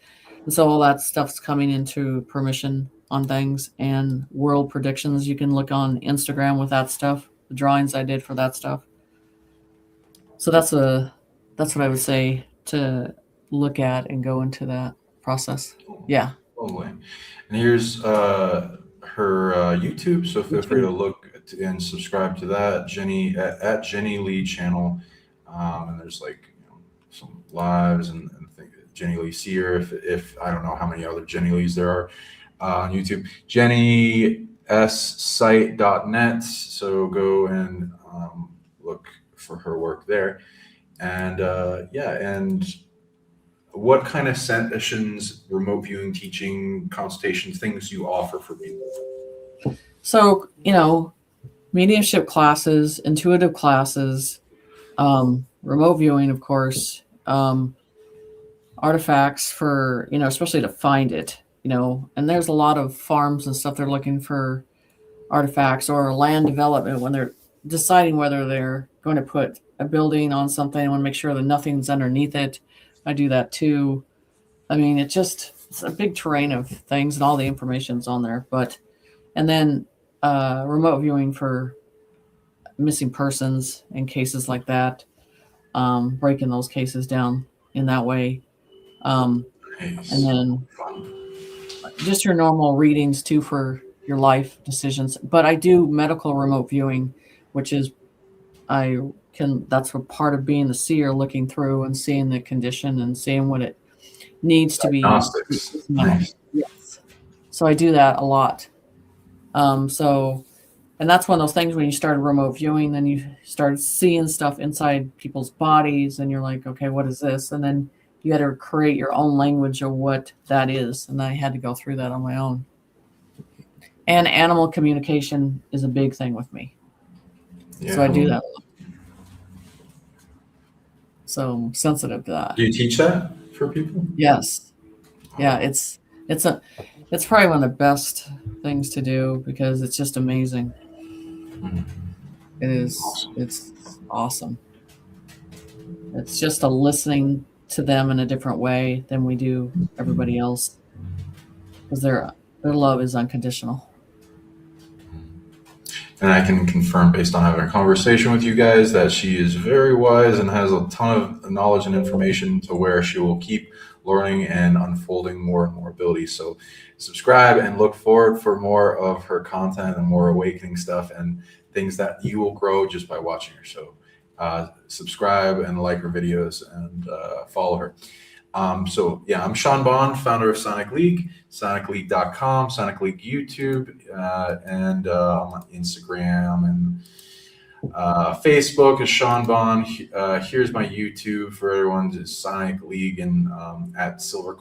And so all that stuff's coming into permission on things and world predictions. You can look on Instagram with that stuff, the drawings I did for that stuff. So that's what I would say to look at and go into that process. Yeah. Totally. And here's her YouTube. So feel free to look and subscribe to that. Jenny at Jenny Lee channel. And there's some lives and Jenny Lee Seer. If I don't know how many other Jenny Lees there are on YouTube. JennySsite.net. So go and look for her work there. And and what kind of sessions, remote viewing, teaching, consultations, things you offer for people? So, mediumship classes, intuitive classes, remote viewing, of course, artifacts for, especially to find it, and there's a lot of farms and stuff they're looking for artifacts, or land development when they're deciding whether they're going to put a building on something. I want to make sure that nothing's underneath it. I do that too. I mean, it's a big terrain of things and all the information's on there, and then remote viewing for missing persons and cases like that, breaking those cases down in that way. Nice. And then just your normal readings too for your life decisions. But I do medical remote viewing, which is that's a part of being the seer, looking through and seeing the condition and seeing what it needs to be. Diagnostics. Nice. Yes. So I do that a lot. And that's one of those things when you start remote viewing, then you start seeing stuff inside people's bodies and you're like, okay, what is this? And then you got to create your own language of what that is. And I had to go through that on my own. And animal communication is a big thing with me. Yeah. So I do that a lot. So I'm sensitive to that. Do you teach that for people? Yes. Yeah, it's probably one of the best things to do because it's just amazing. It is. Awesome. It's awesome. It's just a listening to them in a different way than we do everybody else, because their love is unconditional. And I can confirm, based on having a conversation with you guys, that she is very wise and has a ton of knowledge and information to where she will keep learning and unfolding more and more abilities. So subscribe and look forward for more of her content and more awakening stuff and things that you will grow just by watching her. So subscribe and like her videos and follow her. I'm Sean Bond, founder of PsionicLeague, PsionicLeague.com, PsionicLeague YouTube, and I'm on Instagram and Facebook is Sean Bond. Here's my YouTube for everyone, is PsionicLeague and at Silver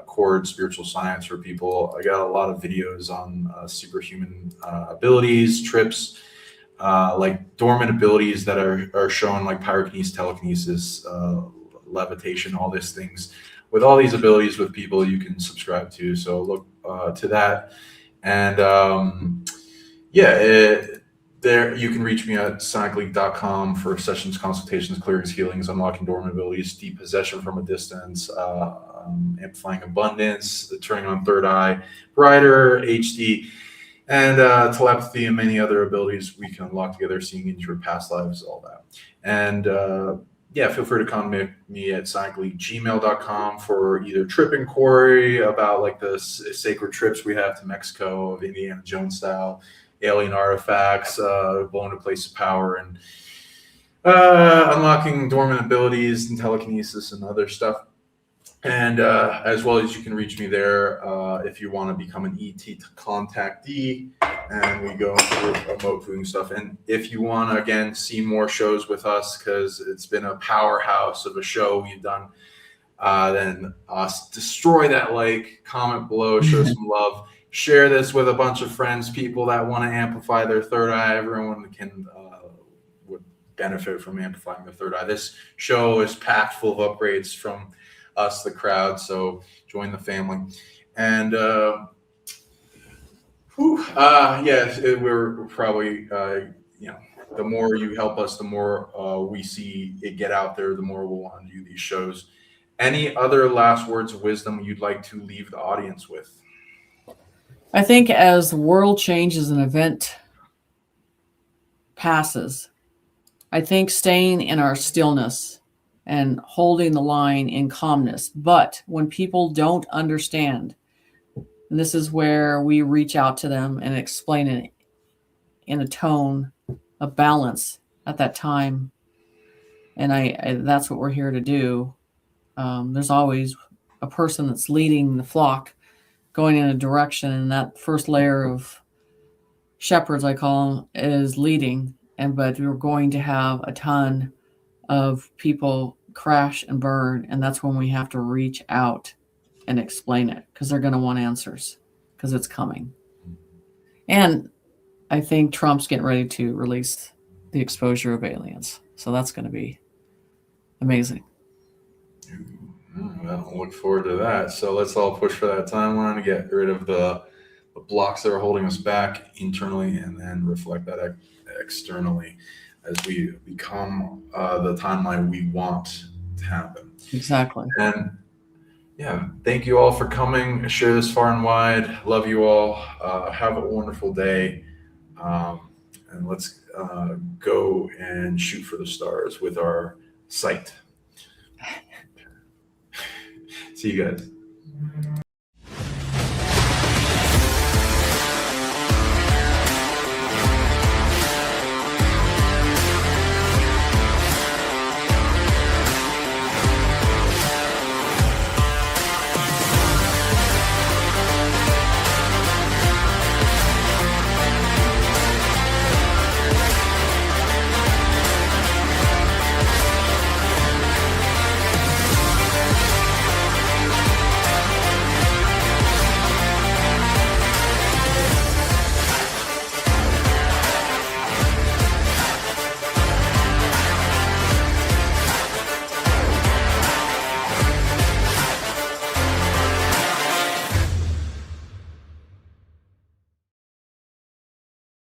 Cord Spiritual Science for people. I got a lot of videos on superhuman abilities, trips, like dormant abilities that are shown, like pyrokinesis, telekinesis, levitation, all these things. With all these abilities with people you can subscribe to. So look to that. And there you can reach me at PsionicLeague.com for sessions, consultations, clearings, healings, unlocking dormant abilities, depossession from a distance, amplifying abundance, turning on third eye, brighter, HD, and telepathy and many other abilities we can unlock together, seeing into your past lives, all that. And feel free to contact me at PsionicLeague@gmail.com for either trip inquiry about like the sacred trips we have to Mexico of Indiana Jones style, alien artifacts, blowing a place of power, and unlocking dormant abilities and telekinesis and other stuff. And as well as you can reach me there if you want to become an ET contactee, and we go through remote viewing stuff. And if you want to, again, see more shows with us, because it's been a powerhouse of a show we've done, then destroy that like, comment below, show some love, share this with a bunch of friends, people that want to amplify their third eye. Everyone can would benefit from amplifying the third eye. This show is packed full of upgrades from us, the crowd. So join the family. And we're probably the more you help us, the more we see it get out there, the more we'll want to do these shows. Any other last words of wisdom you'd like to leave the audience with? I think as the world changes and event passes, I think staying in our stillness and holding the line in calmness. But when people don't understand, and this is where we reach out to them and explain it in a tone of balance at that time. And I that's what we're here to do. There's always a person that's leading the flock going in a direction, and that first layer of shepherds, I call them, is leading. But we're going to have a ton of people crash and burn, and that's when we have to reach out and explain it, because they're going to want answers, because it's coming. And I think Trump's getting ready to release the exposure of aliens, so that's going to be amazing. Well, look forward to that. So let's all push for that timeline to get rid of the blocks that are holding us back internally, and then reflect that externally as we become the timeline we want to happen. Exactly. And thank you all for coming. Share this far and wide. Love you all. Have a wonderful day. And let's go and shoot for the stars with our sight. See you guys.